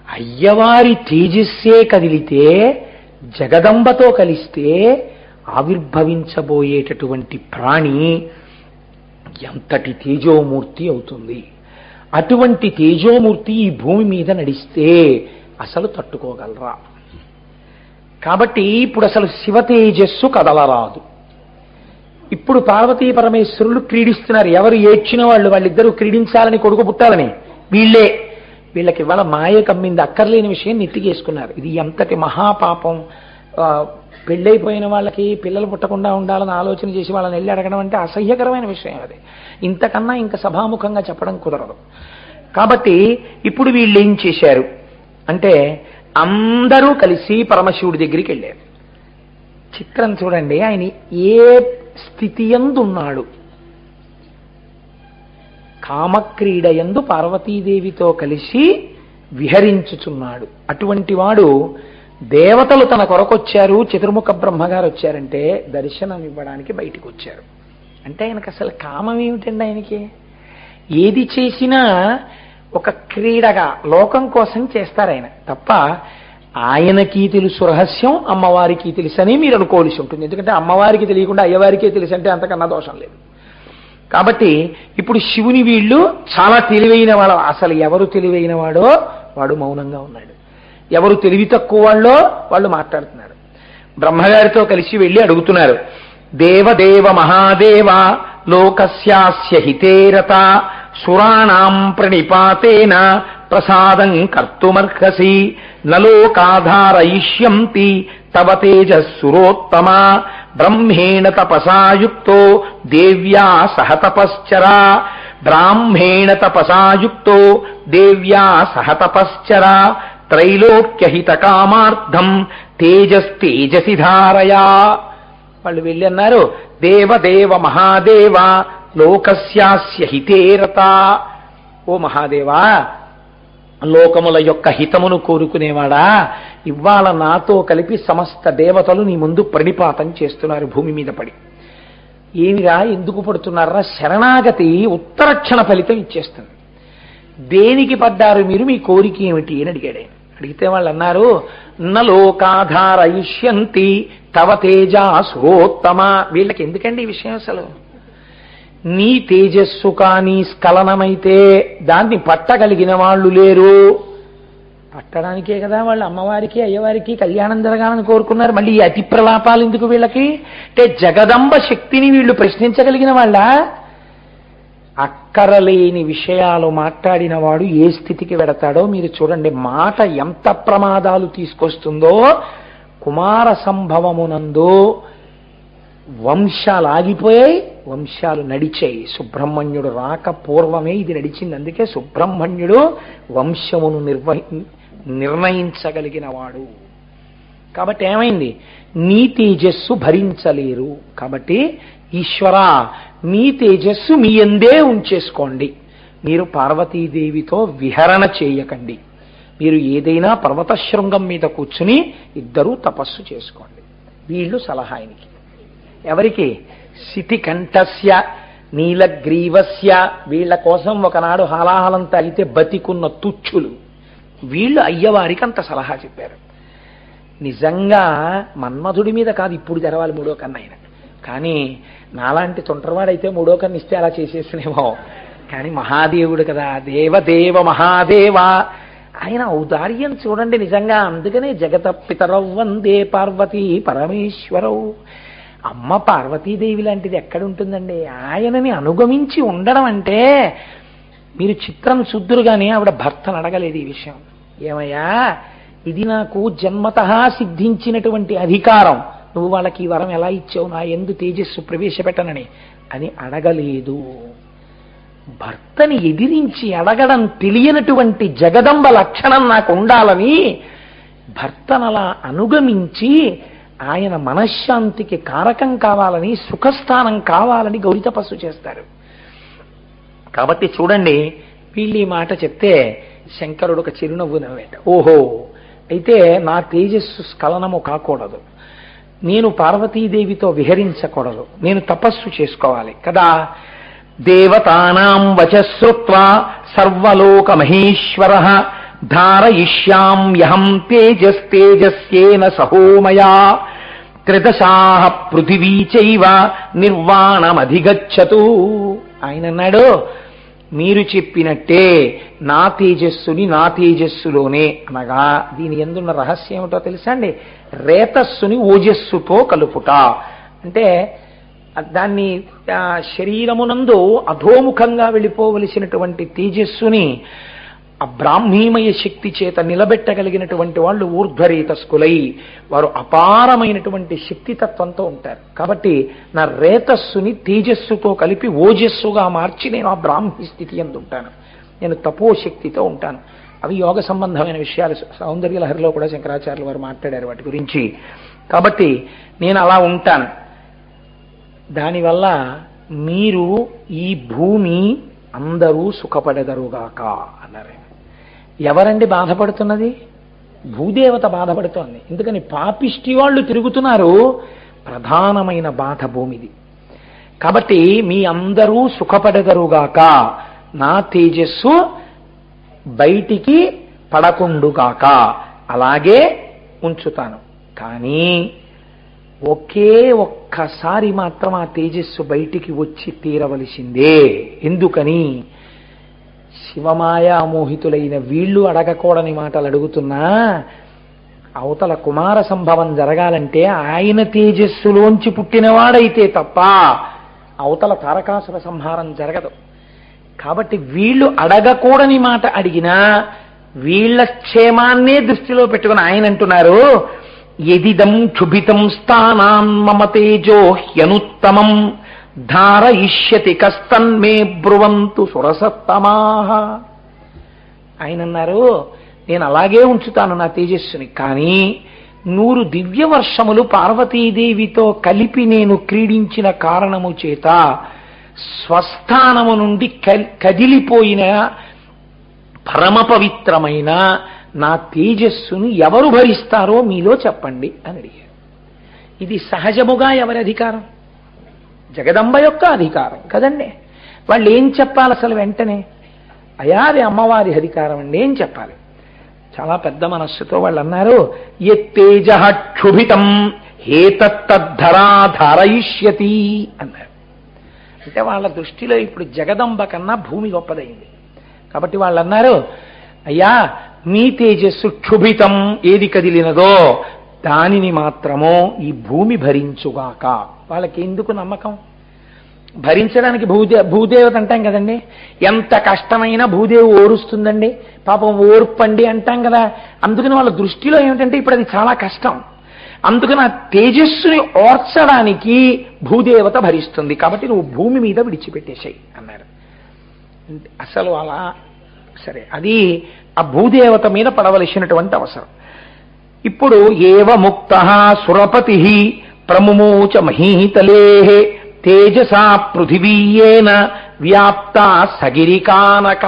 [SPEAKER 1] అయ్యవారి తేజస్సే కదిలితే జగదంబతో కలిస్తే ఆవిర్భవించబోయేటటువంటి ప్రాణి ఎంతటి తేజోమూర్తి అవుతుంది. అటువంటి తేజోమూర్తి ఈ భూమి మీద నడిస్తే అసలు తట్టుకోగలరా? కాబట్టి ఇప్పుడు అసలు శివ తేజస్సు కదలరాదు. ఇప్పుడు పార్వతీ పరమేశ్వరులు క్రీడిస్తున్నారు. ఎవరు ఏడ్చిన వాళ్ళిద్దరూ క్రీడించాలని, కొడుకు పుట్టాలని. వీళ్ళకి ఇవాళ మాయ కమ్మింది, అక్కర్లేని విషయం నెత్తికేసుకున్నారు. ఇది ఎంతటి మహాపాపం. పెళ్ళైపోయిన వాళ్ళకి పిల్లలు పుట్టకుండా ఉండాలని ఆలోచన చేసి వాళ్ళని వెళ్ళి అడగడం అంటే అసహ్యకరమైన విషయం. అది ఇంతకన్నా ఇంకా సభాముఖంగా చెప్పడం కుదరదు. కాబట్టి ఇప్పుడు వీళ్ళు ఏం చేశారు అంటే అందరూ కలిసి పరమశివుడి దగ్గరికి వెళ్ళారు. చిత్రం చూడండి, ఆయన ఏ స్థితి యందున్నాడు. కామక్రీడ యందు పార్వతీదేవితో కలిసి విహరించుచున్నాడు. అటువంటి వాడు దేవతలు తన కొరకొచ్చారు, చతుర్ముఖ బ్రహ్మగారు వచ్చారంటే దర్శనం ఇవ్వడానికి బయటికి వచ్చారు. అంటే ఆయనకు అసలు కామం ఏమిటండి? ఆయనకి ఏది చేసినా ఒక క్రీడగా లోకం కోసం చేస్తారు ఆయన తప్ప, ఆయనకి తెలుసు రహస్యం, అమ్మవారికి తెలుసని మీరు అనుకోవాల్సి ఉంటుంది. ఎందుకంటే అమ్మవారికి తెలియకుండా అయ్యవారికే తెలుసు అంటే అంతకన్నా దోషం లేదు. కాబట్టి ఇప్పుడు శివుని వీళ్ళు చాలా తెలివైన వాడు. అసలు ఎవరు తెలివైన వాడో వాడు మౌనంగా ఉన్నాడు, ఎవరు తెలివి తక్కువ వాళ్ళో వాళ్ళు మాట్లాడుతున్నారు. బ్రహ్మగారితో కలిసి వెళ్ళి అడుగుతున్నారు, దేవదేవ మహాదేవ లోకస్యాస్య హితేరత సురాణాం ప్రణిపాతేన ప్రసాదం కర్తుమర్హసి నలోకాధారయిష్యంతి తవ తేజస్సురోత్తమ బ్రహ్మేణ తపసాయుక్తో దేవ్యా సహ తపశ్చరా బ్రాహ్మేణ తపసాయుక్తో దేవ్యా సహ తపశ్చరా త్రైలోక్యహిత కామార్థం తేజస్తేజసి ధారయా. వాళ్ళు వెళ్ళి అన్నారు, దేవదేవ మహాదేవ లోకస్యాస్య హితేరత. ఓ మహాదేవా, లోకముల యొక్క హితమును కోరుకునేవాడా, ఇవాళ నాతో కలిపి సమస్త దేవతలు నీ ముందు ప్రణిపాతం చేస్తున్నారు భూమి మీద పడి. ఏమిరా, ఎందుకు పడుతున్నారా? శరణాగతి ఉత్తరక్షణ ఫలితం ఇచ్చేస్తుంది. దేనికి పడ్డారు మీరు? మీ కోరిక ఏమిటి అని అడిగాడు. అడిగితే వాళ్ళు అన్నారు, నలోకాధారయిష్యంతి తవ తేజస్సురోత్తమ. వీళ్ళకి ఎందుకండి ఈ విషయం? అసలు నీ తేజస్సు కానీ స్ఖలనమైతే దాన్ని పట్టగలిగిన వాళ్ళు లేరు. పట్టడానికే కదా వాళ్ళు అమ్మవారికి అయ్యవారికి కళ్యాణం జరగాలని కోరుకున్నారు. మళ్ళీ ఈ అతి ప్రలాపాలు ఎందుకు వీళ్ళకి? అంటే జగదంబ శక్తిని వీళ్ళు ప్రశ్నించగలిగిన వాళ్ళ? అక్కరలేని విషయాలు మాట్లాడిన వాడు ఏ స్థితికి వెడతాడో మీరు చూడండి. మాట ఎంత ప్రమాదాలు తీసుకొస్తుందో. కుమార సంభవమునందు వంశాలు ఆగిపోయాయి, వంశాలు నడిచాయి. సుబ్రహ్మణ్యుడు రాక పూర్వమే ఇది నడిచింది. అందుకే సుబ్రహ్మణ్యుడు వంశమును నిర్ణయించగలిగిన వాడు. కాబట్టి ఏమైంది? నీ తేజస్సు భరించలేరు. కాబట్టి ఈశ్వర, మీ తేజస్సు మీ యందే ఉంచేసుకోండి. మీరు పార్వతీదేవితో విహరణ చేయకండి. మీరు ఏదైనా పర్వత శృంగం మీద కూర్చుని ఇద్దరూ తపస్సు చేసుకోండి. వీళ్ళు సలహా ఆయనకి. ఎవరికి? శితికంఠస్య నీలగ్రీవస్య. వీళ్ల కోసం ఒకనాడు హాలాహలం తాగితే బతికున్న తుచ్చులు వీళ్ళు అయ్యవారికి అంత సలహా చెప్పారు. నిజంగా మన్మధుడి మీద కాదు ఇప్పుడు తెరవాలి మూడో కన్ను ఆయన. కానీ నాలాంటి తొంటరవాడైతే మూడో కన్ను ఇస్తే అలా చేసేసినేమో. కానీ మహాదేవుడు కదా, దేవదేవ మహాదేవ. ఆయన ఔదార్యం చూడండి నిజంగా. అందుకనే జగత పితరౌ వందే పార్వతీ పరమేశ్వరౌ. అమ్మ పార్వతీదేవి లాంటిది ఎక్కడుంటుందండి? ఆయనని అనుగమించి ఉండడం అంటే మీరు చిత్రం చూద్దురు కానీ ఆవిడ భర్తను అడగలేదు ఈ విషయం. ఏమయ్యా, ఇది నాకు జన్మతః సిద్ధించినటువంటి అధికారం, నువ్వు వాళ్ళకి ఈ వరం ఎలా ఇచ్చావు, నా యందు తేజస్సు ప్రవేశపెట్టనని అని అడగలేదు. భర్తని ఎదిరించి అడగడం తెలియనటువంటి జగదంబ లక్షణం నాకు ఉండాలని భర్తనలా అనుగమించి ఆయన మనశ్శాంతికి కారకం కావాలని, సుఖస్థానం కావాలని గౌరీ తపస్సు చేస్తారు. కాబట్టి చూడండి, వీళ్ళు ఈ మాట చెప్తే శంకరుడు ఒక చిరునవ్వు నవ్వేట. ఓహో, అయితే నా తేజస్సు స్ఖలనము కాకూడదు, నేను పార్వతీదేవితో విహరించకూడదు, నేను తపస్సు చేసుకోవాలి కదా. దేవతానాం వచశ్రుత్వా సర్వలోక మహేశ్వరః ధారయిష్యామ్యహం తేజస్తేజస్యేన సహోమయా త్రిదశాః పృథివీ చైవ నిర్వాణమధిగచ్చతు. ఆయన అన్నాడు, మీరు చెప్పినట్టే నా తేజస్సుని నా తేజస్సులోనే, అనగా దీని ఎందున్న రహస్యం ఏమిటో తెలుసా అండి? రేతస్సుని ఓజస్సుతో కలుపుట అంటే దాన్ని శరీరమునందు అధోముఖంగా వెళ్ళిపోవలసినటువంటి తేజస్సుని ఆ బ్రాహ్మీమయ శక్తి చేత నిలబెట్టగలిగినటువంటి వాళ్ళు ఊర్ధ్వరేతస్కులై వారు అపారమైనటువంటి శక్తితత్వంతో ఉంటారు. కాబట్టి నా రేతస్సుని తేజస్సుతో కలిపి ఓజస్సుగా మార్చి నేను ఆ బ్రాహ్మీ స్థితి యందు ఉంటాను, నేను తపోశక్తితో ఉంటాను. అవి యోగ సంబంధమైన విషయాలు. సౌందర్యలహరిలో కూడా శంకరాచార్యులు వారు మాట్లాడారు వాటి గురించి. కాబట్టి నేను అలా ఉంటాను. దానివల్ల మీరు ఈ భూమి అందరూ సుఖపడెదరుగాక అన్నారు. ఎవరండి బాధపడుతున్నది? భూదేవత బాధపడుతోంది. ఎందుకని పాపిష్టి వాళ్ళు తిరుగుతున్నారు, ప్రధానమైన బాధ భూమిది. కాబట్టి మీ అందరూ సుఖపడెదరుగాక, నా తేజస్సు బయటికి పడకుండుగాక అలాగే ఉంచుతాను. కానీ ఒకే ఒక్కసారి మాత్రం ఆ తేజస్సు బయటికి వచ్చి తీరవలసిందే. ఎందుకని? శివమాయ మోహితులైన వీళ్ళు అడగకూడని మాటలు అడుగుతున్నా, అవతల కుమార సంభవం జరగాలంటే ఆయన తేజస్సులోంచి పుట్టినవాడైతే తప్ప అవతల తారకాసుర సంహారం జరగదు. కాబట్టి వీళ్ళు అడగకూడని మాట అడిగినా వీళ్ళ క్షేమాన్నే దృష్టిలో పెట్టుకుని ఆయన అంటున్నారు, యదిదం క్షుభితం స్థానాన్ మమ తేజో హ్యనుత్తమం ధారయిష్యతి కస్తన్మే బ్రువంతు సురసత్తమాః. ఆయన అన్నారు, నేను అలాగే ఉంచుతాను నా తేజస్సుని, కానీ 100 దివ్య వర్షములు పార్వతీదేవితో కలిపి నేను క్రీడించిన కారణము చేత స్వస్థానము నుండి కదిలిపోయిన పరమ పవిత్రమైన నా తేజస్సును ఎవరు భరిస్తారో మీలో చెప్పండి అని అడిగారు. ఇది సహజముగా ఎవరి అధికారం? జగదంబ యొక్క అధికారం కదండి. వాళ్ళు ఏం చెప్పాలి అసలు? వెంటనే అయా అది అమ్మవారి అధికారం అండి ఏం చెప్పాలి? చాలా పెద్ద మనస్సుతో వాళ్ళు అన్నారు, యత్తేజ క్షుభితం హేతత్తద్ధరా ధారయిష్యతి అన్నారు. అంటే వాళ్ళ దృష్టిలో ఇప్పుడు జగదంబ కన్నా భూమి గొప్పదైంది. కాబట్టి వాళ్ళు అన్నారు, అయ్యా మీ తేజస్సు క్షుభితం, ఏది కదిలినదో దానిని మాత్రమో ఈ భూమి భరించుగాక. వాళ్ళకి ఎందుకు నమ్మకం? భరించడానికి భూదేవత అంటాం కదండి, ఎంత కష్టమైనా భూదేవి ఓరుస్తుందండి, పాపం ఓర్పండి అంటాం కదా. అందుకని వాళ్ళ దృష్టిలో ఏమిటంటే ఇప్పుడు అది చాలా కష్టం, అందుకని ఆ తేజస్సుని ఓర్చడానికి భూదేవత భరిస్తుంది, కాబట్టి నువ్వు భూమి మీద విడిచిపెట్టేశాయి అన్నారు. అసలు అలా సరే, అది ఆ భూదేవత మీద పడవలసినటువంటి అవసరం. ఇప్పుడు ఏవ ముక్తః సురపతి ప్రముమోచ మహీతలే తేజసా పృథివీయేన వ్యాప్త సగిరికానక.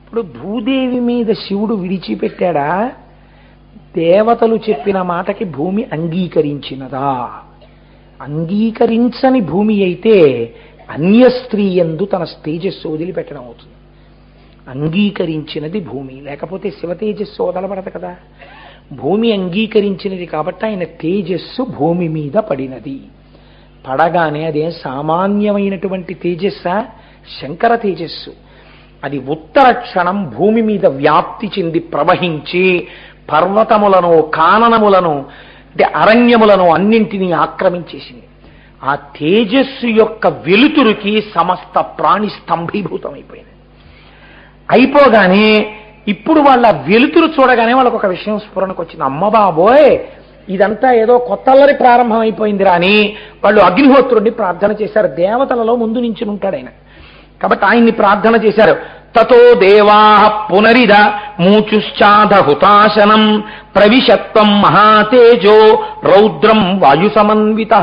[SPEAKER 1] ఇప్పుడు భూదేవి మీద శివుడు విడిచిపెట్టాడా? దేవతలు చెప్పిన మాటకి భూమి అంగీకరించినదా? అంగీకరించని భూమి అయితే అన్య స్త్రీ యందు తన తేజస్సు వదిలిపెట్టడం అవుతుంది. అంగీకరించినది భూమి, లేకపోతే శివ తేజస్సు వదలబడదు కదా. భూమి అంగీకరించినది కాబట్టి ఆయన తేజస్సు భూమి మీద పడినది. పడగానే అదేం సామాన్యమైనటువంటి తేజస్సా? శంకర తేజస్సు. అది ఉత్తర క్షణం భూమి మీద వ్యాప్తి చెంది ప్రవహించి పర్వతములను, కాననములను, అంటే అరణ్యములను అన్నింటినీ ఆక్రమించేసింది. ఆ తేజస్సు యొక్క వెలుతురుకి సమస్త ప్రాణి స్తంభీభూతమైపోయింది. అయిపోగానే ఇప్పుడు వాళ్ళ వెలుతురు చూడగానే వాళ్ళకు ఒక విషయం స్ఫురణకు వచ్చింది, అమ్మ బాబోయ్ ఇదంతా ఏదో కొత్తల్లరి ప్రారంభం అయిపోయిందిరా అని వాళ్ళు అగ్నిహోత్రుడిని ప్రార్థన చేశారు. దేవతలలో ముందు నించుని ఉంటాడు ఆయన, కాబట్టి ఆయన్ని ప్రార్థన చేశారు. తతో దేవా పునరిద మూచుశ్చాధ హుతాశనం ప్రవిశత్వం మహాతేజో రౌద్రం వాయు సమన్విత.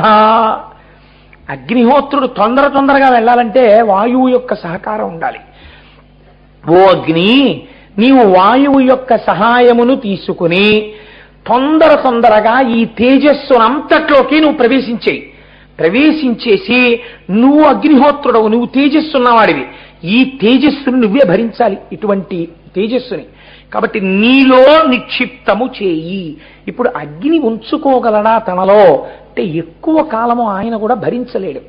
[SPEAKER 1] అగ్నిహోత్రుడు తొందరగా వెళ్ళాలంటే వాయువు యొక్క సహకారం ఉండాలి. ఓ అగ్ని, నీవు వాయువు యొక్క సహాయమును తీసుకుని తొందరగా ఈ తేజస్సునంతట్లోకి నువ్వు ప్రవేశించేసి నువ్వు అగ్నిహోత్రుడవు, నువ్వు తేజస్సున్నవాడివి, ఈ తేజస్సును నువ్వే భరించాలి, ఇటువంటి తేజస్సుని. కాబట్టి నీలో నిక్షిప్తము చేయి. ఇప్పుడు అగ్ని ఉంచుకోగలడా తనలో అంటే ఎక్కువ కాలము ఆయన కూడా భరించలేడు.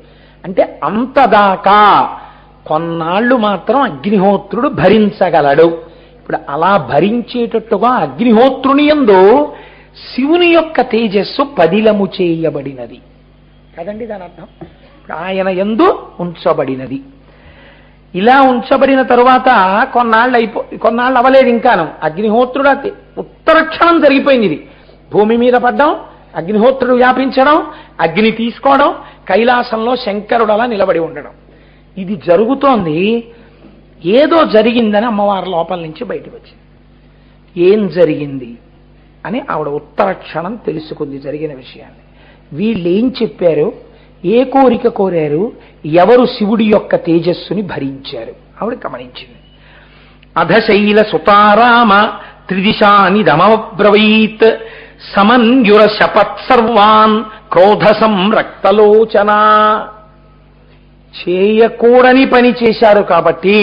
[SPEAKER 1] అంటే అంతదాకా కొన్నాళ్ళు మాత్రం అగ్నిహోత్రుడు భరించగలడు. ఇప్పుడు అలా భరించేటట్టుగా అగ్నిహోత్రుని యందు శివుని యొక్క తేజస్సు పదిలము చేయబడినది కదండి దాని అర్థం. ఇప్పుడు ఆయన యందు ఉంచబడినది. ఇలా ఉంచబడిన తరువాత కొన్నాళ్ళు అవ్వలేదు ఇంకాను. అగ్నిహోత్రుడు ఉత్తరక్షణం జరిగిపోయింది. ఇది భూమి మీద పడ్డం, అగ్నిహోత్రుడు వ్యాపించడం, అగ్ని తీసుకోవడం, కైలాసంలో శంకరుడు అలా నిలబడి ఉండడం, ఇది జరుగుతోంది. ఏదో జరిగిందని అమ్మవారి లోపల నుంచి బయటకు వచ్చింది. ఏం జరిగింది అని ఆవిడ ఉత్తరక్షణం తెలుసుకుంది జరిగిన విషయాన్ని. వీళ్ళు ఏం చెప్పారు, ఏ కోరిక కోరారు, ఎవరు శివుడి యొక్క తేజస్సుని భరించారు ఆవిడ గమనించింది. అధశైల సుతారామ త్రిదిశాని దమబ్రవీత్ సమన్యుర శపత్ సర్వాన్ క్రోధ సంరక్తలోచన. చేయకూడని పని చేశారు కాబట్టి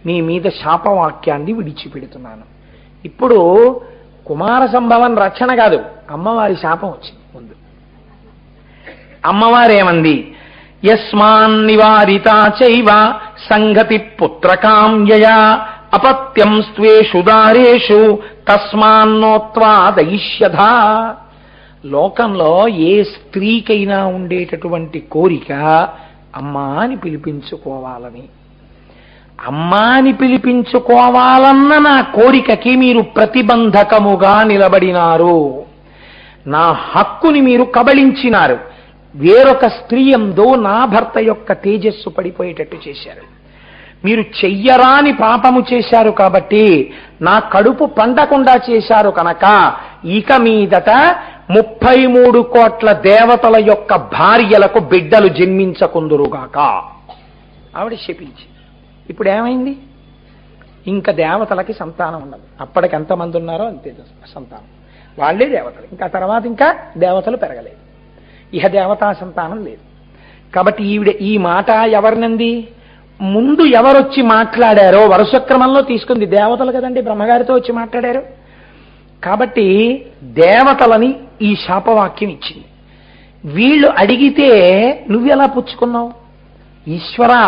[SPEAKER 1] మీ మీద శాపవాక్యాన్ని విడిచిపెడుతున్నాను. ఇప్పుడు కుమార సంభవం రక్షణ కాదు, అమ్మవారి శాపం వచ్చింది. ముందు అమ్మవారేమంది, యస్మాన్ నివారితా చైవ సంగతి పుత్రకామ్యయా అపత్యం స్వేషు దారేషు తస్మాన్నోత్వా దయిష్యధా. లోకంలో ఏ స్త్రీకైనా ఉండేటటువంటి కోరిక అమ్మా అని పిలిపించుకోవాలని. అమ్మా అని పిలిపించుకోవాలన్న నా కోరికకి మీరు ప్రతిబంధకముగా నిలబడినారు, నా హక్కుని మీరు కబళించినారు. వేరొక స్త్రీ యందు నా భర్త యొక్క తేజస్సు పడిపోయేటట్టు చేశారు. మీరు చెయ్యరాని పాపము చేశారు కాబట్టి నా కడుపు పండకుండా చేశారు కనుక ఇక మీదట 33 కోట్ల దేవతల యొక్క భార్యలకు బిడ్డలు జన్మించకుందురుగాక ఆవిడ శపించి. ఇప్పుడు ఏమైంది, ఇంకా దేవతలకి సంతానం ఉండదు. అప్పటికి ఎంతమంది ఉన్నారో అంతే సంతానం, వాళ్ళే దేవతలు. ఇంకా తర్వాత ఇంకా దేవతలు పెరగలేదు, ఇహ దేవతా సంతానం లేదు. కాబట్టి ఈవిడ ఈ మాట ఎవరినంది, ముందు ఎవరొచ్చి మాట్లాడారో వరుస క్రమంలో తీసుకుంది. దేవతలు కదండి, బ్రహ్మగారితో వచ్చి మాట్లాడారు కాబట్టి దేవతలని ఈ శాపవాక్యం ఇచ్చింది. వీళ్ళు అడిగితే నువ్వెలా పుచ్చుకున్నావు, ఈశ్వరా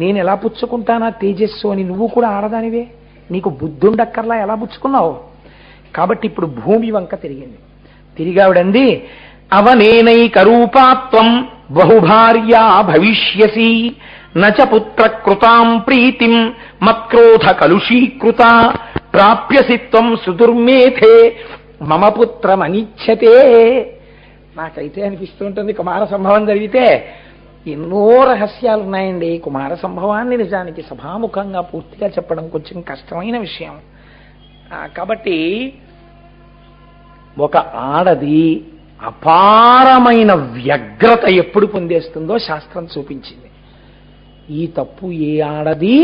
[SPEAKER 1] నేను ఎలా పుచ్చుకుంటానా తేజస్సు అని, నువ్వు కూడా ఆడదానివే, నీకు బుద్ధుండక్కర్లా ఎలా పుచ్చుకున్నావు. కాబట్టి ఇప్పుడు భూమి వంక తిరిగావిడంది, అవనేనైక రూపాత్వం బహుభార్యా భవిష్యసి నచ పుత్ర కృతాం ప్రీతిం మత్క్రోధ కలుషీకృత ప్రాప్యసి త్వం సుదుర్మేధే మమ పుత్రమనిచ్చతే. నాకైతే అనిపిస్తుంటుంది కుమార సంభవం జరిగితే ఎన్నో రహస్యాలు ఉన్నాయండి. కుమార సంభవాన్ని నిజానికి సభాముఖంగా పూర్తిగా చెప్పడం కొంచెం కష్టమైన విషయం. కాబట్టి ఒక ఆడది అపారమైన వ్యగ్రత ఎప్పుడు పొందేస్తుందో శాస్త్రం చూపించింది. ఈ తప్పు ఏ ఆడది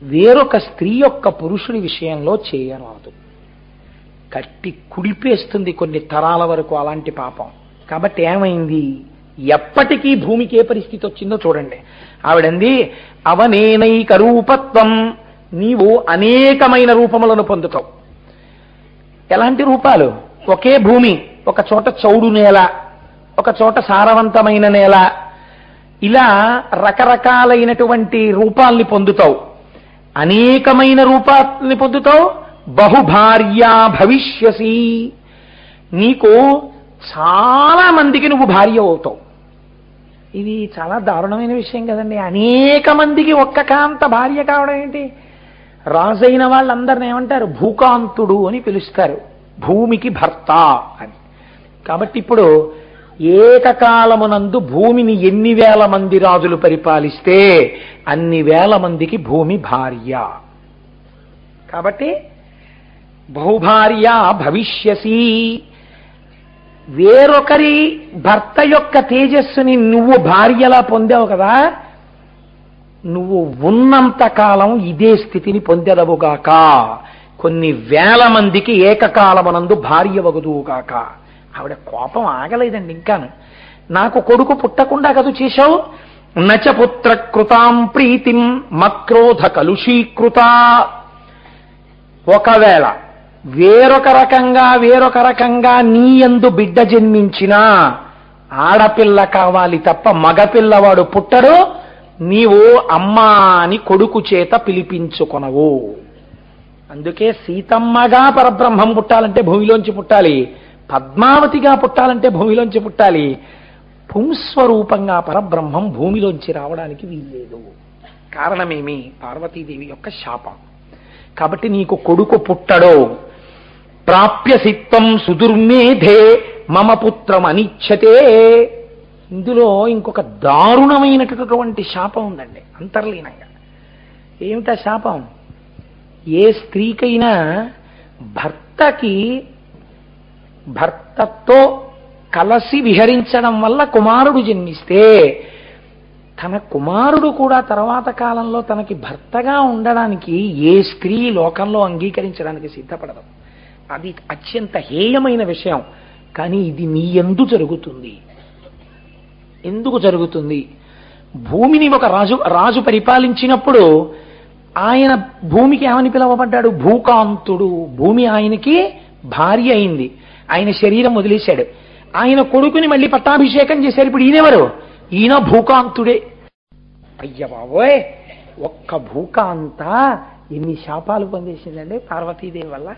[SPEAKER 1] వేరొక స్త్రీ యొక్క పురుషుడి విషయంలో చేయరాదు. కట్టి కుడిపేస్తుంది కొన్ని తరాల వరకు అలాంటి పాపం. కాబట్టి ఏమైంది, ఎప్పటికీ భూమికి ఏ పరిస్థితి వచ్చిందో చూడండి. ఆవిడంది, అవనేనైక రూపత్వం, నీవు అనేకమైన రూపములను పొందుతావు. ఎలాంటి రూపాలు, ఒకే భూమి, ఒక చోట చౌడు నేల, ఒక చోట సారవంతమైన నేల, ఇలా రకరకాలైనటువంటి రూపాల్ని పొందుతావు, అనేకమైన రూపాల్ని పొందుతావు. బహుభార్యా భవిష్యసి, నీకు చాలా మందికి నువ్వు భార్య అవుతావు. ఇది చాలా దారుణమైన విషయం కదండి. అనేక మందికి ఒక్క కాంత భార్య కావడం ఏంటి. రాజైన వాళ్ళందరిని ఏమంటారు, భూకాంతుడు అని పిలుస్తారు. భూమికి భర్త అని. కాబట్టి ఇప్పుడు ఏకకాలమునందు భూమిని ఎన్ని వేల మంది రాజులు పరిపాలిస్తే అన్ని వేల మందికి భూమి భార్య. కాబట్టి బహుభార్య భవిష్యసి. వేరొకరి భర్త యొక్క తేజస్సుని నువ్వు భార్యలా పొందావు కదా, నువ్వు ఉన్నంత కాలం ఇదే స్థితిని పొందెదవుగాక. కొన్ని వేల మందికి ఏకకాలమునందు భార్య వగుదువుగాక. ఆవిడ కోపం ఆగలేదండి ఇంకాను. నాకు కొడుకు పుట్టకుండా కదు చేశావు. నచ పుత్ర కృతాం ప్రీతిం మక్రోధ కలుషీకృత. ఒకవేళ వేరొక రకంగా నీ యందు బిడ్డ జన్మించినా ఆడపిల్ల కావాలి తప్ప మగపిల్లవాడు పుట్టడు. నీవు అమ్మా అని కొడుకు చేత పిలిపించుకొనవు. అందుకే సీతమ్మగా పరబ్రహ్మం పుట్టాలంటే భూమిలోంచి పుట్టాలి, పద్మావతిగా పుట్టాలంటే భూమిలోంచి పుట్టాలి. పుంస్వరూపంగా పరబ్రహ్మం భూమిలోంచి రావడానికి వీల్లేదు. కారణమేమి? పార్వతీదేవి యొక్క శాపం. కాబట్టి నీకు కొడుకు పుట్టడో. ప్రాప్యసిత్వం సుదుర్మేధే మమ పుత్రం అనిచ్చతే. ఇందులో ఇంకొక దారుణమైనటువంటి శాపం ఉందండి అంతర్లీనంగా. ఏమిటా శాపం? ఏ స్త్రీకైనా భర్తతో కలసి విహరించడం వల్ల కుమారుడు జన్మిస్తే తన కుమారుడు కూడా తర్వాత కాలంలో తనకి భర్తగా ఉండడానికి ఏ స్త్రీ లోకంలో అంగీకరించడానికి సిద్ధపడదు. అది అత్యంత హేయమైన విషయం. కానీ ఇది నీ యందు జరుగుతుంది. ఎందుకు జరుగుతుంది? భూమిని ఒక రాజు పరిపాలించినప్పుడు ఆయన భూమికి ఏమని పిలవబడ్డాడు? భూకాంతుడు. భూమి ఆయనకి భార్య అయింది. ఆయన శరీరం వదిలేశాడు. ఆయన కొడుకుని మళ్ళీ పట్టాభిషేకం చేశారు. ఇప్పుడు ఈయనెవరు? ఈయన భూకాంతుడే. అయ్య బాబోయ్, ఒక్క భూకాంత ఎన్ని శాపాలు పొందేసిందండి పార్వతీదేవి వల్ల.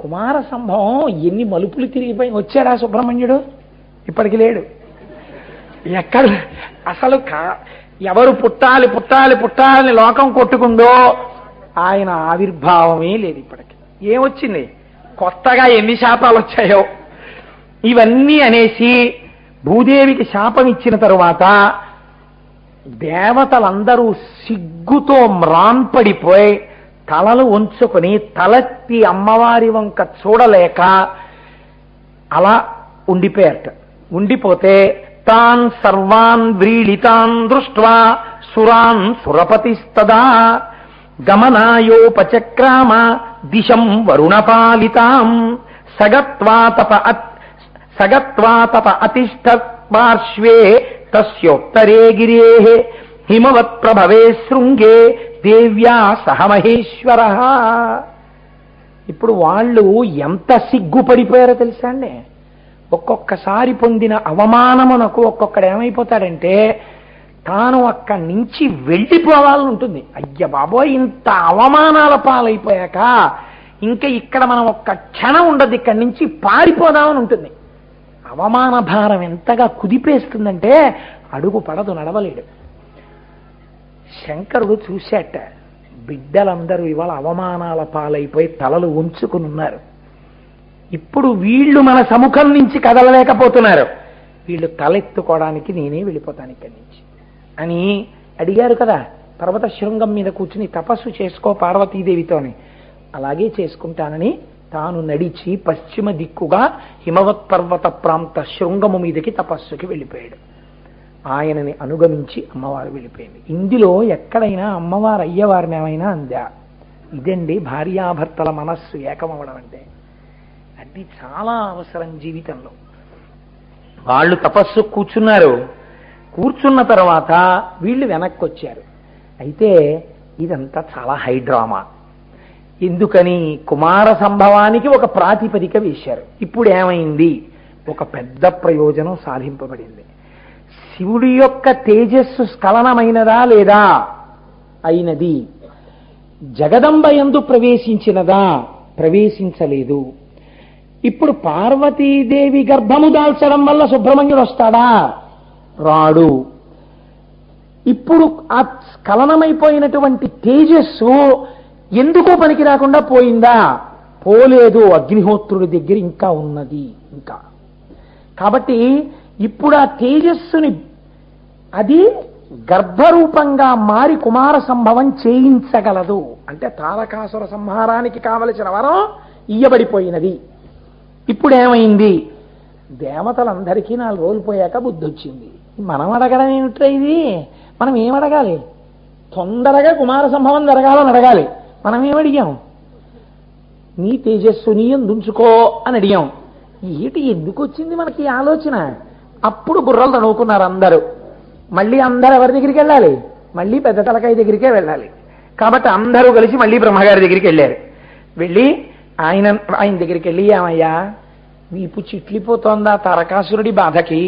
[SPEAKER 1] కుమార సంభవం ఎన్ని మలుపులు తిరిగిపోయి. వచ్చాడా సుబ్రహ్మణ్యుడు? ఇప్పటికి లేడు. ఎక్కడ అసలు ఎవరు పుట్టాలి పుట్టాలి పుట్టాలని లోకం కొట్టుకుందో ఆయన ఆవిర్భావమే లేదు ఇప్పటికి. ఏమొచ్చింది? కొత్తగా ఎన్ని శాపాలు వచ్చాయో ఇవన్నీ అనేసి భూదేవికి శాపం ఇచ్చిన తరువాత దేవతలందరూ సిగ్గుతో మ్రాన్పడిపోయి తలలు ఉంచుకొని తలెత్తి అమ్మవారి వంక చూడలేక అలా ఉండిపోయారట. ఉండిపోతే తాన్ సర్వాన్ వ్రీళితాన్ దృష్ట్వా సురాన్ సురపతిస్తదా గమనాయోపచక్రామ దిశం వరుణపాలితాం సగత్వా తప అతిష్ఠ పార్శ్వే తస్యోత్తరే గిరేః హిమవత్ ప్రభవే శృంగే దేవ్యా సహ మహేశ్వర. ఇప్పుడు వాళ్ళు ఎంత సిగ్గుపడిపోయారో తెలుసా అండి? ఒక్కొక్కసారి పొందిన అవమానమునకు ఒక్కొక్కడు ఏమైపోతాడంటే తాను అక్కడి నుంచి వెళ్ళిపోవాలని ఉంటుంది. అయ్య బాబోయ్, ఇంత అవమానాల పాలైపోయాక ఇంకా ఇక్కడ మనం ఒక్క క్షణం ఉండదు, ఇక్కడి నుంచి పారిపోదామని ఉంటుంది. అవమాన భారం ఎంతగా కుదిపేస్తుందంటే అడుగు పడదు, నడవలేడు. శంకరుడు చూశాట, బిడ్డలందరూ ఇవాళ అవమానాల పాలైపోయి తలలు ఉంచుకుని ఉన్నారు. ఇప్పుడు వీళ్ళు మన సముఖం నుంచి కదలలేకపోతున్నారు. వీళ్ళు తలెత్తుకోవడానికి నేనే వెళ్ళిపోతాను ఇక్కడి నుంచి అని అడిగారు కదా. పర్వత శృంగం మీద కూర్చుని తపస్సు చేసుకో పార్వతీదేవితోని. అలాగే చేసుకుంటానని తాను నడిచి పశ్చిమ దిక్కుగా హిమవత్ పర్వత ప్రాంత శృంగము మీదకి తపస్సుకి వెళ్ళిపోయాడు. ఆయనని అనుగమించి అమ్మవారు వెళ్ళిపోయింది. ఇందులో ఎక్కడైనా అమ్మవారు అయ్యవారిని ఏమైనా అందా? ఇదండి భార్యాభర్తల మనస్సు ఏకమవడం అంటే. అది చాలా అవసరం జీవితంలో. వాళ్ళు తపస్సు కూర్చున్నారు. కూర్చున్న తర్వాత వీళ్ళు వెనక్కి వచ్చారు. అయితే ఇదంతా చాలా హై డ్రామా. ఎందుకని? కుమార సంభవానికి ఒక ప్రాతిపదిక వేశారు. ఇప్పుడు ఏమైంది? ఒక పెద్ద ప్రయోజనం సాధింపబడింది. శివుడి యొక్క తేజస్సు స్ఖలనమైనదా లేదా? అయినది. జగదంబ యందు ప్రవేశించినదా? ప్రవేశించలేదు. ఇప్పుడు పార్వతీదేవి గర్భము దాల్చడం వల్ల సుబ్రహ్మణ్యుడు వస్తాడా? రాడు. ఇప్పుడు ఆ స్ఖలనమైపోయినటువంటి తేజస్సు ఎందుకో పనికి రాకుండా పోయిందా? పోలేదు, అగ్నిహోత్రుడి దగ్గర ఇంకా ఉన్నది. ఇంకా కాబట్టి ఇప్పుడు ఆ తేజస్సుని అది గర్భరూపంగా మారి కుమార సంభవం చేయించగలదు. అంటే తారకాసుర సంహారానికి కావలసిన వరం ఇయ్యబడిపోయినది. ఇప్పుడు ఏమైంది? దేవతలందరికీ 4 రోజులు పోయాక బుద్ధి వచ్చింది. మనం అడగడం ఏమిట్రా ఇది? మనం ఏమడగాలి? తొందరగా కుమార సంభవం జరగాలని అడగాలి. మనం ఏమడిగాం? నీ తేజస్సు నీ యందుంచుకో అని అడిగాం. ఏటి ఎందుకు వచ్చింది మనకి ఆలోచన? అప్పుడు బుర్రలు తడువుకున్నారు అందరూ. మళ్ళీ అందరూ ఎవరి దగ్గరికి వెళ్ళాలి? మళ్ళీ పెద్ద తలకాయ దగ్గరికే వెళ్ళాలి. కాబట్టి అందరూ కలిసి మళ్ళీ బ్రహ్మగారి దగ్గరికి వెళ్ళారు. వెళ్ళి ఆయన దగ్గరికి వెళ్ళి, ఏమయ్యా వీపు చిట్లిపోతోందా తారకాసురుడి బాధకి?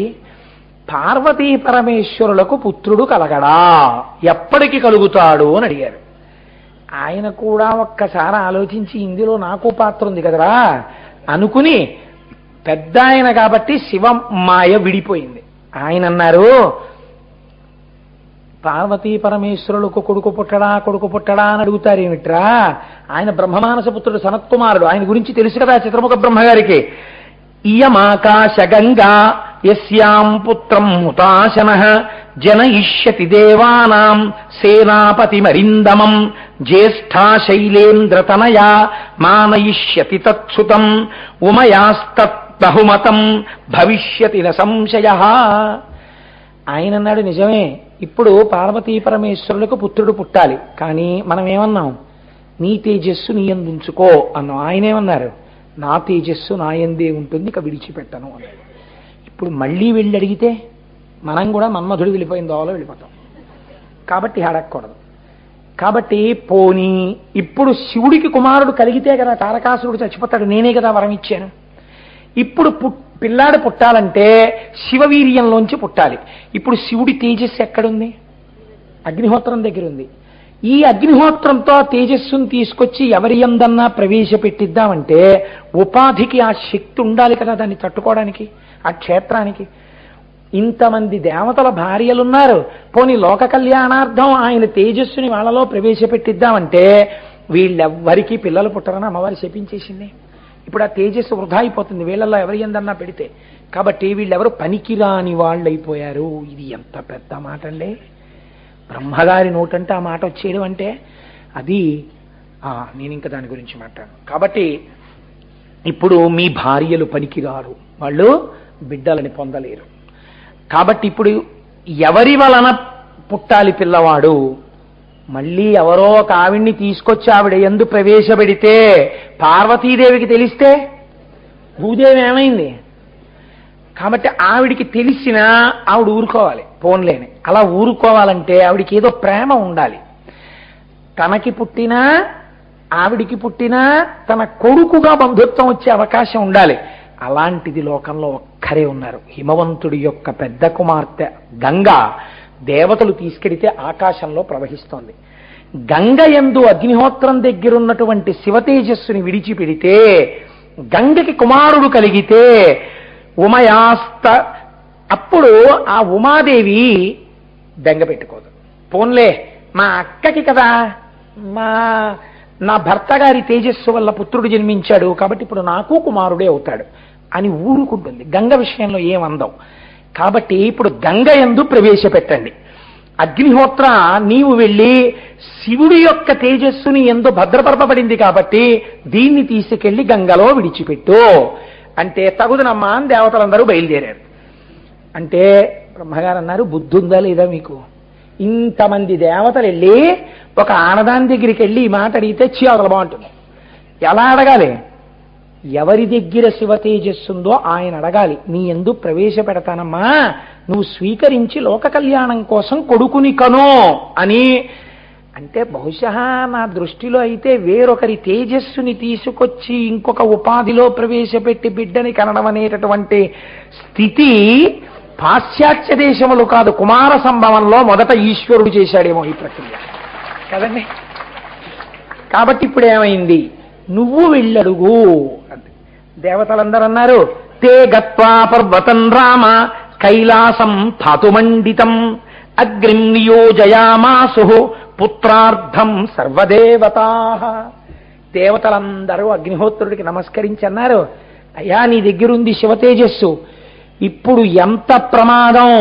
[SPEAKER 1] పార్వతీ పరమేశ్వరులకు పుత్రుడు కలగడా? ఎప్పటికి కలుగుతాడు అని అడిగారు. ఆయన కూడా ఒక్కసారి ఆలోచించి, ఇందులో నాకు పాత్ర ఉంది కదరా అనుకుని, పెద్ద ఆయన కాబట్టి శివమాయ విడిపోయింది. ఆయన అన్నారు, పార్వతీ పరమేశ్వరులకు కొడుకు పుట్టడా అని అడుగుతారు ఏమిట్రా? ఆయన బ్రహ్మమానస పుత్రుడు సనత్కుమారుడు. ఆయన గురించి తెలుసు కదా చిత్రముఖ బ్రహ్మగారికి. ఇయమాకాశ గంగా యస్యాం పుత్రం హుతాశనః జనయిష్యతి దేవానాం సేనాపతిమరిందమం జ్యేష్ఠా శైలేంద్రతనయా మానయిష్యతి తత్సుతం ఉమయాస్తత్ బహుమతం భవిష్యతి న సంశయః. ఆయన అన్నాడు, నిజమే, ఇప్పుడు పార్వతీ పరమేశ్వరులకు పుత్రుడు పుట్టాలి. కానీ మనం ఏమన్నాం? నీ తేజస్సు నీ యందుంచుకో అన్నాం. ఆయనేమన్నారు? నా తేజస్సు నా యందే ఉంటుంది, ఇక విడిచిపెట్టను అన్నాడు. ఇప్పుడు మళ్ళీ వెళ్ళి అడిగితే మనం కూడా మన్మధుడు వెళ్ళిపోయిన దోవలో వెళ్ళిపోతాం. కాబట్టి అడగకూడదు. కాబట్టి పోనీ ఇప్పుడు శివుడికి కుమారుడు కలిగితే కదా తారకాసురుడు చచ్చిపోతాడు. నేనే కదా వరం ఇచ్చాను. ఇప్పుడు పిల్లాడు పుట్టాలంటే శివవీర్యంలోంచి పుట్టాలి. ఇప్పుడు శివుడి తేజస్సు ఎక్కడుంది? అగ్నిహోత్రం దగ్గర ఉంది. ఈ అగ్నిహోత్రంతో ఆ తేజస్సును తీసుకొచ్చి ఎవరి యందన్నా ప్రవేశపెట్టిద్దామంటే ఉపాధికి ఆ శక్తి ఉండాలి కదా దాన్ని తట్టుకోవడానికి, ఆ క్షేత్రానికి. ఇంతమంది దేవతల భార్యలున్నారు. పోనీ లోక కళ్యాణార్థం ఆయన తేజస్సుని వాళ్ళలో ప్రవేశపెట్టిద్దామంటే వీళ్ళెవ్వరికీ పిల్లలు పుట్టరని అమ్మవారి శపించేసింది. ఇప్పుడు ఆ తేజస్సు వృధా అయిపోతుంది వీళ్ళల్లో ఎవరి యందన్నా పెడితే. కాబట్టి వీళ్ళెవరు పనికిరాని వాళ్ళు అయిపోయారు. ఇది ఎంత పెద్ద మాట అండి! బ్రహ్మగారి నోటంటే ఆ మాట వచ్చేయడం అంటే అది నేను ఇంకా దాని గురించి మాట్లాడను. కాబట్టి ఇప్పుడు మీ భార్యలు పనికిరారు, వాళ్ళు బిడ్డలని పొందలేరు. కాబట్టి ఇప్పుడు ఎవరి వలన పుట్టాలి పిల్లవాడు? మళ్ళీ ఎవరో ఒక ఆవిడ్ని తీసుకొచ్చి ఆవిడ యందు ప్రవేశపెడితే పార్వతీదేవికి తెలిస్తే భూదేవి ఏమైంది? కాబట్టి ఆవిడికి తెలిసినా ఆవిడ ఊరుకోవాలి, పోన్లేని. అలా ఊరుకోవాలంటే ఆవిడికి ఏదో ప్రేమ ఉండాలి. తనకి పుట్టినా ఆవిడికి పుట్టినా తన కొడుకుగా బంధుత్వం వచ్చే అవకాశం ఉండాలి. అలాంటిది లోకంలో ఒక్కరే ఉన్నారు. హిమవంతుడి యొక్క పెద్ద కుమార్తె గంగా దేవతలు తీసుకెడితే ఆకాశంలో ప్రవహిస్తోంది. గంగ యందు అగ్నిహోత్రం దగ్గరున్నటువంటి శివతేజస్సుని విడిచిపెడితే గంగకి కుమారుడు కలిగితే ఉమయాస్త, అప్పుడు ఆ ఉమాదేవి బెంగ పెట్టుకోదు. పోన్లే మా అక్కకి కదా నా భర్త గారి తేజస్సు వల్ల పుత్రుడు జన్మించాడు కాబట్టి ఇప్పుడు నాకు కుమారుడే అవుతాడు అని ఊరుకుంటుంది. గంగ విషయంలో ఏమందాం. కాబట్టి ఇప్పుడు గంగ యందు ప్రవేశపెట్టండి. అగ్నిహోత్ర నీవు వెళ్ళి శివుడి యొక్క తేజస్సుని ఎందు భద్రపరపబడింది కాబట్టి దీన్ని తీసుకెళ్లి గంగలో విడిచిపెట్టు అంటే తగుదనమ్మా అని దేవతలందరూ బయలుదేరారు. అంటే బ్రహ్మగారు అన్నారు, బుద్ధి ఉందా లేదా మీకు? ఇంతమంది దేవతలు వెళ్ళి ఒక ఆడదాని దగ్గరికి వెళ్ళి ఈ మాట అడిగితే చీవతలు బాగుంటుంది. ఎలా అడగాలి? ఎవరి దగ్గర శివ తేజస్సుందో ఆయన అడగాలి. నీ యందు ప్రవేశపెడతానమ్మా, నువ్వు స్వీకరించి లోక కళ్యాణం కోసం కొడుకుని కనో అని. అంటే బహుశా నా దృష్టిలో అయితే వేరొకరి తేజస్సుని తీసుకొచ్చి ఇంకొక ఉపాధిలో ప్రవేశపెట్టి బిడ్డని కనడం అనేటటువంటి స్థితి పాశ్చాత్య దేశములు కాదు, కుమార సంభవంలో మొదట ఈశ్వరుడు చేశాడేమో ఈ ప్రక్రియ కదండి. కాబట్టి ఇప్పుడు ఏమైంది? నువ్వు వెళ్ళడుగు. దేవతలందరూ అన్నారు, తే గత్వా పర్వతం రామ కైలాసం ధాతుమండితం అగ్నిం నియోజయామాసు పుత్రార్థం సర్వదేవతా. దేవతలందరూ అగ్నిహోత్రుడికి నమస్కరించి అన్నారు, అయ్యా నీ దగ్గరుంది శివ తేజస్సు, ఇప్పుడు ఎంత ప్రమాదం,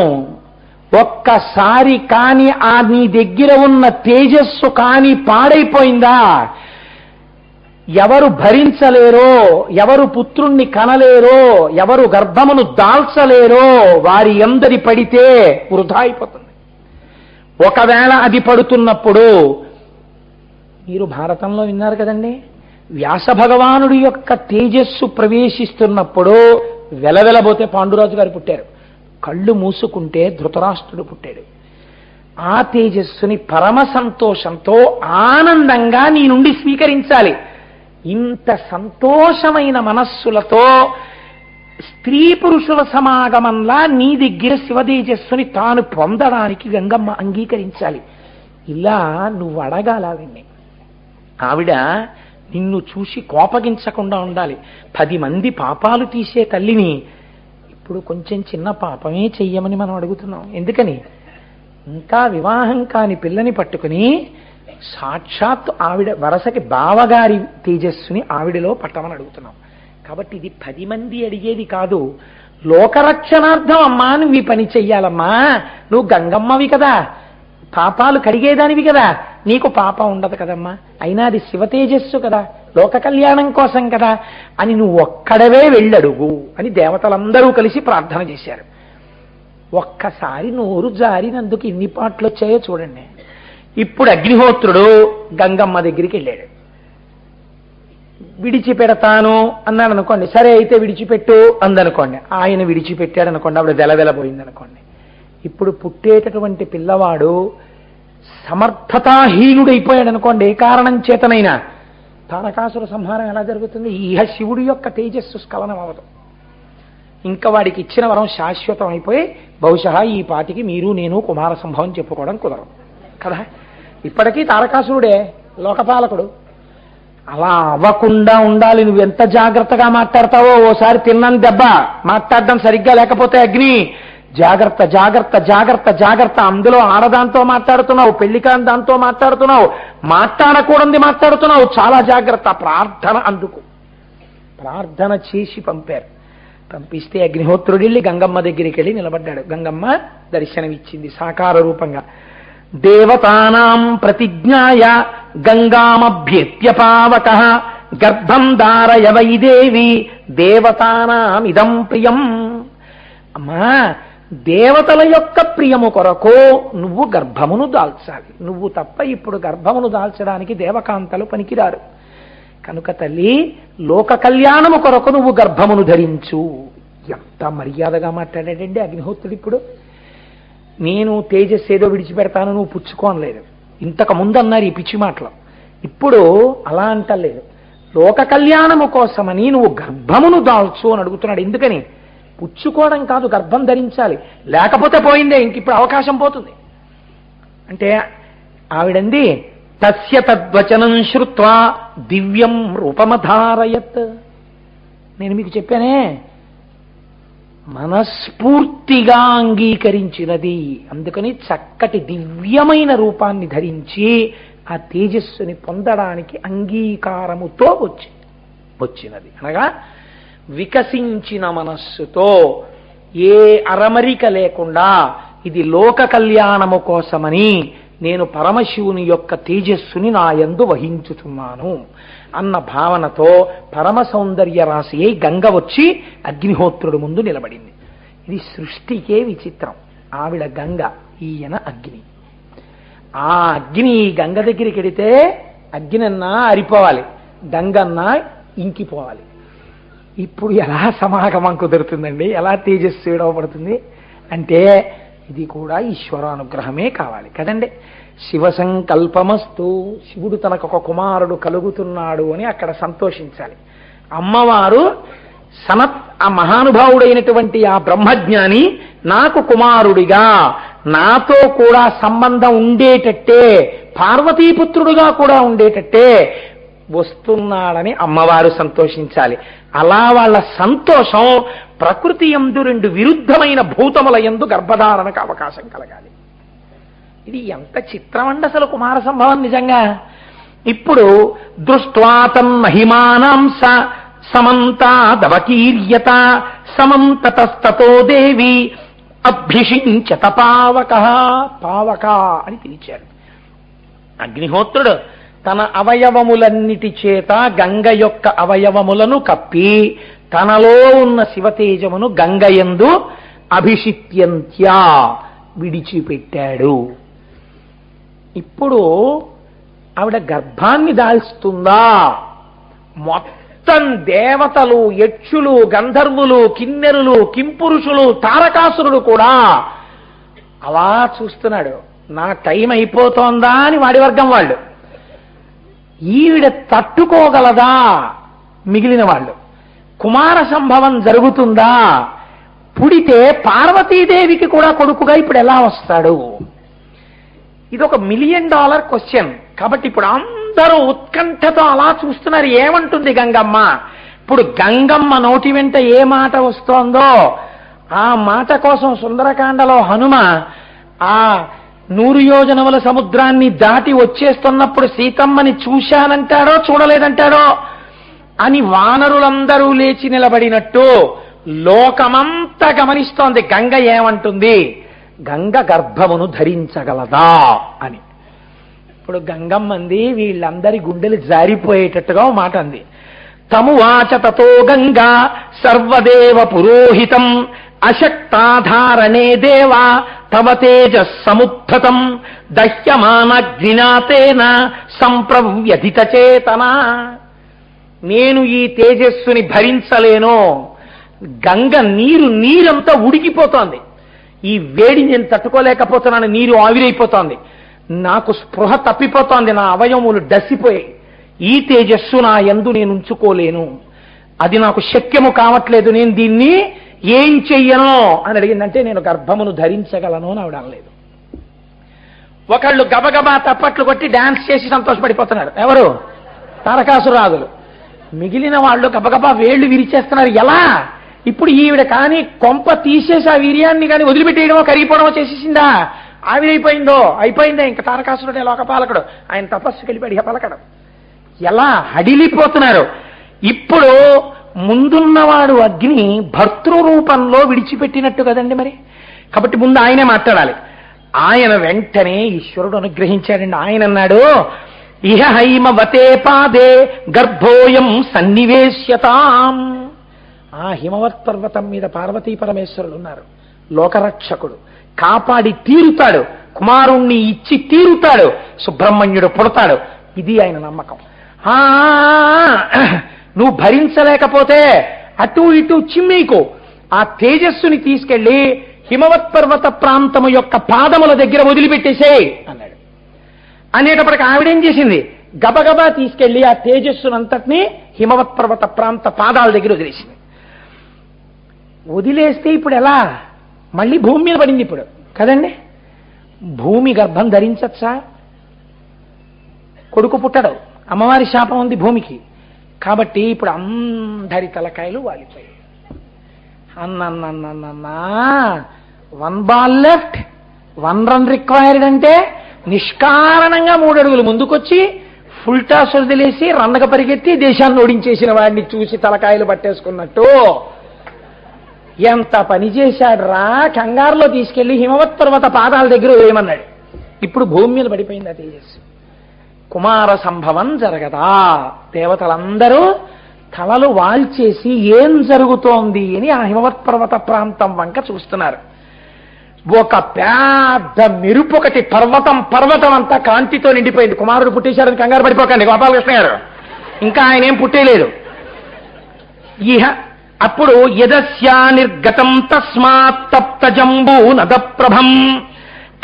[SPEAKER 1] ఒక్కసారి కాని ఆ నీ దగ్గర ఉన్న తేజస్సు కాని పాడైపోయిందా, ఎవరు భరించలేరో, ఎవరు పుత్రుణ్ణి కనలేరో, ఎవరు గర్భమును దాల్చలేరో వారి ఎందరి పడితే వృధా అయిపోతుంది. ఒకవేళ అది పడుతున్నప్పుడు మీరు భారతంలో విన్నారు కదండి, వ్యాస భగవానుడి యొక్క తేజస్సు ప్రవేశిస్తున్నప్పుడు వెలవెలబోతే పాండురాజు గారు పుట్టారు, కళ్ళు మూసుకుంటే ధృతరాష్ట్రుడు పుట్టాడు. ఆ తేజస్సుని పరమ సంతోషంతో ఆనందంగా నీ నుండి స్వీకరించాలి. ఇంత సంతోషమైన మనస్సులతో స్త్రీ పురుషుల సమాగమంలా నీ దగ్గర శివతేజస్సుని తాను పొందడానికి గంగమ్మ అంగీకరించాలి. ఇలా నువ్వు అడగాల ఆవిడ్ని. ఆవిడ నిన్ను చూసి కోపగించకుండా ఉండాలి. 10 మంది పాపాలు తీసే తల్లిని ఇప్పుడు కొంచెం చిన్న పాపమే చెయ్యమని మనం అడుగుతున్నాం. ఎందుకని? ఇంకా వివాహం కాని పిల్లని పట్టుకుని సాక్షాత్ ఆవిడ వరసకి బావగారి తేజస్సుని ఆవిడలో పట్టమని అడుగుతున్నాం. కాబట్టి ఇది 10 మంది అడిగేది కాదు, లోకరక్షణార్థం అమ్మా నువ్వు ఈ పని చెయ్యాలమ్మా, నువ్వు గంగమ్మవి కదా, పాపాలు కడిగేదానివి కదా, నీకు పాపం ఉండదు కదమ్మా, అయినా అది శివ తేజస్సు కదా, లోక కళ్యాణం కోసం కదా అని నువ్వు ఒక్కడవే వెళ్ళడుగు అని దేవతలందరూ కలిసి ప్రార్థన చేశారు. ఒక్కసారి నోరు జారినందుకు ఇన్ని పాటలు వచ్చాయో చూడండి. ఇప్పుడు అగ్నిహోత్రుడు గంగమ్మ దగ్గరికి వెళ్ళాడు. విడిచిపెడతాను అన్నాడు అనుకోండి, సరే అయితే విడిచిపెట్టు అందనుకోండి, ఆయన విడిచిపెట్టాడు అనుకోండి, ఆవిడ వెలవెలబోయింది అనుకోండి. ఇప్పుడు పుట్టేటటువంటి పిల్లవాడు సమర్థతాహీనుడైపోయాడు అనుకోండి, ఏ కారణం చేతనైనా, తారకాసుర సంహారం ఎలా జరుగుతుంది? ఇహ శివుడి యొక్క తేజస్సు స్ఖలనం అవ్వదు. ఇంకా వాడికి ఇచ్చిన వరం శాశ్వతం అయిపోయి బహుశా ఈ పాటికి మీరు నేను కుమార సంభవం చెప్పుకోవడం కుదరదు కదా. ఇప్పటికీ తారకాసురుడే లోకపాలకుడు. అలా అవ్వకుండా ఉండాలి. నువ్వు ఎంత జాగ్రత్తగా మాట్లాడతావో, ఓసారి తిన్నాను దెబ్బ, మాట్లాడడం సరిగ్గా లేకపోతే అగ్ని, జాగ్రత్త జాగ్రత్త జాగ్రత్త జాగ్రత్త. అందులో ఆడదాంతో మాట్లాడుతున్నావు, పెళ్లికాని దాంతో మాట్లాడుతున్నావు, మాట్లాడకూడదు మాట్లాడుతున్నావు, చాలా జాగ్రత్త. ప్రార్థన అందుకు ప్రార్థన చేసి పంపారు. పంపిస్తే అగ్నిహోత్రుడు వెళ్ళి గంగమ్మ దగ్గరికి వెళ్ళి నిలబడ్డాడు. గంగమ్మ దర్శనమిచ్చింది సాకార రూపంగా. దేవతానాం ప్రతిజ్ఞాయ గంగామభ్యేత్య పావక గర్భం ధారయ వై దేవి దేవతానాం ఇదం ప్రియం. అమ్మా, దేవతల యొక్క ప్రియము కొరకు నువ్వు గర్భమును దాల్చాలి. నువ్వు తప్ప ఇప్పుడు గర్భమును దాల్చడానికి దేవకాంతలు పనికిరారు. కనుక తల్లి, లోక కళ్యాణము కొరకు నువ్వు గర్భమును ధరించు. ఎంత మర్యాదగా మాట్లాడాడండి అగ్నిహోత్రుడు. ఇప్పుడు నేను తేజస్సు ఏదో విడిచిపెడతాను నువ్వు పుచ్చుకోనలేదు. ఇంతకు ముందు అన్నారు ఈ పిచ్చి మాటలు, ఇప్పుడు అలా అంటలేదు. లోక కళ్యాణము కోసమని నువ్వు గర్భమును దాల్చు అని అడుగుతున్నాడు. ఎందుకని? పుచ్చుకోవడం కాదు, గర్భం ధరించాలి, లేకపోతే పోయిందే, ఇంక ఇప్పుడు అవకాశం పోతుంది. అంటే ఆవిడంది తస్య తద్వచనం శ్రుత్వా దివ్యం రూపమధారయత్. నేను మీకు చెప్పానే, మనస్ఫూర్తిగా అంగీకరించినది. అందుకని చక్కటి దివ్యమైన రూపాన్ని ధరించి ఆ తేజస్సుని పొందడానికి అంగీకారముతో వచ్చినది. అనగా వికసించిన మనస్సుతో, ఏ అరమరిక లేకుండా, ఇది లోక కళ్యాణము కోసమని నేను పరమశివుని యొక్క తేజస్సుని నా యందు వహించుతున్నాను అన్న భావనతో పరమ సౌందర్య రాశి అయి గంగ వచ్చి అగ్నిహోత్రుడు ముందు నిలబడింది. ఇది సృష్టికే విచిత్రం. ఆవిడ గంగ, ఈయన అగ్ని. ఆ అగ్ని ఈ గంగ దగ్గరికి వెడితే అగ్నిన్నా అరిపోవాలి, గంగన్నా ఇంకిపోవాలి. ఇప్పుడు ఎలా సమాగమం కుదురుతుందండి? ఎలా తేజస్సు విడవబడుతుంది? అంటే ఇది కూడా ఈశ్వరానుగ్రహమే కావాలి కదండి. శివ సంకల్పమస్తు, శివుడు తనకు ఒక కుమారుడు కలుగుతున్నాడు అని అక్కడ సంతోషించాలి. అమ్మవారు ఆ మహానుభావుడైనటువంటి ఆ బ్రహ్మజ్ఞాని నాకు కుమారుడిగా, నాతో కూడా సంబంధం ఉండేటట్టే, పార్వతీపుత్రుడుగా కూడా ఉండేటట్టే వస్తున్నాడని అమ్మవారు సంతోషించాలి. అలా వాళ్ళ సంతోషం ప్రకృతి యందు 2 విరుద్ధమైన భూతముల యందు గర్భధారణకు అవకాశం కలగాలి. ఇది ఎంత చిత్రమండి అసలు కుమార సంభవం. నిజంగా ఇప్పుడు దృష్ట్వాతం మహిమానాంస సమంతాదవకీర్యత సమంతతస్తతో దేవి అభ్యుషించత పావక పావక అని పిలిచారు. అగ్నిహోత్రుడు తన అవయవములన్నిటి చేత గంగ యొక్క అవయవములను కప్పి తనలో ఉన్న శివతేజమును గంగయందు అభిషిత్యంత్యా విడిచిపెట్టాడు. ఇప్పుడు ఆవిడ గర్భాన్ని దాల్స్తుందా? మొత్తం దేవతలు, యక్షులు, గంధర్వులు, కిన్నెరులు, కింపురుషులు, తారకాసురుడు కూడా అలా చూస్తున్నాడు. నా టైం అయిపోతోందా అని వాడి వర్గం వాళ్ళు. ఈవిడ తట్టుకోగలదా? మిగిలిన వాళ్ళు. కుమార సంభవం జరుగుతుందా? పుడితే పార్వతీదేవికి కూడా కొడుకుగా ఇప్పుడు ఎలా వస్తాడు? ఇదొక $1 మిలియన్ క్వశ్చన్. కాబట్టి ఇప్పుడు అందరూ ఉత్కంఠతో అలా చూస్తున్నారు, ఏమంటుంది గంగమ్మ. ఇప్పుడు గంగమ్మ నోటి వెంట ఏ మాట వస్తోందో ఆ మాట కోసం సుందరకాండలో హనుమ ఆ 100 యోజనముల సముద్రాన్ని దాటి వచ్చేస్తున్నప్పుడు సీతమ్మని చూశానంటాడో చూడలేదంటాడో అని వానరులందరూ లేచి నిలబడినట్టు లోకమంతా గమనిస్తోంది గంగ ఏమంటుంది. గంగ గర్భమును ధరించగలదా అని. ఇప్పుడు గంగమ్మంది వీళ్ళందరి గుండెలు జారిపోయేటట్టుగా మాట అంది. తమువాచ తతో గంగా సర్వదేవ పురోహితం అశక్తాధారణే దేవా తవ తేజస్సముద్ధతం దహ్యమానగ్నినాతేన సంప్రవ్యధిత చేతన. నేను ఈ తేజస్సుని భరించలేను. గంగ నీరంతా ఉడికిపోతోంది. ఈ వేడి నేను తట్టుకోలేకపోతున్నాను. నీరు ఆవిరైపోతోంది. నాకు స్పృహ తప్పిపోతోంది. నా అవయవములు డసిపోయాయి. ఈ తేజస్సు నా యందు నేను ఉంచుకోలేను. అది నాకు శక్యము కావట్లేదు. నేను దీన్ని ఏం చెయ్యను అని అడిగిందంటే నేను గర్భమును ధరించగలను అని ఆవిడ అనలేదు. ఒకళ్ళు గబగబా తప్పట్లు కొట్టి డాన్స్ చేసి సంతోషపడిపోతున్నారు. ఎవరు? తారకాసురాదులు. మిగిలిన వాళ్ళు గబగబా వేళ్లు విరిచేస్తున్నారు. ఎలా? ఇప్పుడు ఈవిడ కానీ కొంప తీసేసి ఆ వీర్యాన్ని కానీ వదిలిపెట్టేయడమో కరిగిపోవడమో చేసేసిందా? ఆవిరైపోయిందో అయిపోయిందా? ఇంకా తారకాసురుడే లోకపాలకుడు. ఆయన తపస్సుకి వెళ్ళిపోయి పలకడం. ఎలా హడిలిపోతున్నారు. ఇప్పుడు ముందున్నవాడు అగ్ని భర్తృ రూపంలో విడిచిపెట్టినట్టు కదండి మరి. కాబట్టి ముందు ఆయనే మాట్లాడాలి. ఆయన వెంటనే ఈశ్వరుడు అనుగ్రహించాడండి. ఆయన అన్నాడు, ఇహ హైమవతే పాదే గర్భోయం సన్నివేశ్యతాం. ఆ హిమవత్ పర్వతం మీద పార్వతీ పరమేశ్వరుడు ఉన్నారు. లోకరక్షకుడు. కాపాడి తీరుతాడు. కుమారుణ్ణి ఇచ్చి తీరుతాడు. సుబ్రహ్మణ్యుడు పుడతాడు. ఇది ఆయన నమ్మకం. నువ్వు భరించలేకపోతే అటు ఇటు చిమ్మీకు ఆ తేజస్సుని తీసుకెళ్లి హిమవత్ పర్వత ప్రాంతము యొక్క పాదముల దగ్గర వదిలిపెట్టేసేయ్ అన్నాడు. అనేటప్పటికి ఆవిడేం చేసింది? గబగబా తీసుకెళ్లి ఆ తేజస్సునంతటినీ హిమవత్ పర్వత ప్రాంత పాదాల దగ్గర వదిలేసింది. వదిలేస్తే ఇప్పుడు ఎలా? మళ్ళీ భూమి మీద పడింది ఇప్పుడు కదండి. భూమి గర్భం ధరించచ్చా? కొడుకు పుట్టడు. అమ్మవారి శాపం ఉంది భూమికి. కాబట్టి ఇప్పుడు అందరి తలకాయలు వాలిపోయాయి. అన్నన్నా 1 బాల్ లెఫ్ట్ 1 రన్ రిక్వైర్డ్ అంటే నిష్కారణంగా 3 అడుగులు ముందుకొచ్చి ఫుల్ టాస్ వదిలేసి రన్నగ పరిగెత్తి దేశాన్ని ఓడించేసిన వాడిని చూసి తలకాయలు పట్టేసుకున్నట్టు ఎంత పని చేశాడు రా. కంగారులో తీసుకెళ్లి హిమవత్ పర్వత పాదాల దగ్గర వేయమన్నాడు. ఇప్పుడు భూమి మీద పడిపోయింది ఆ తేజస్సు. కుమార సంభవం జరగదా? దేవతలందరూ తలలు వాల్చేసి ఏం జరుగుతోంది అని ఆ హిమవత్ పర్వత ప్రాంతం వంక చూస్తున్నారు. ఒక పెద్ద మెరుపొకటి పర్వతం అంతా కాంతితో నిండిపోయింది. కుమారుడు పుట్టేశారని కంగారు పడిపోకండి గోపాలకృష్ణ గారు. ఇంకా ఆయన ఏం పుట్టేలేదు. అప్పుడు యదస్యా నిర్గతం తస్మాత్ తప్త జంబూ నదప్రభం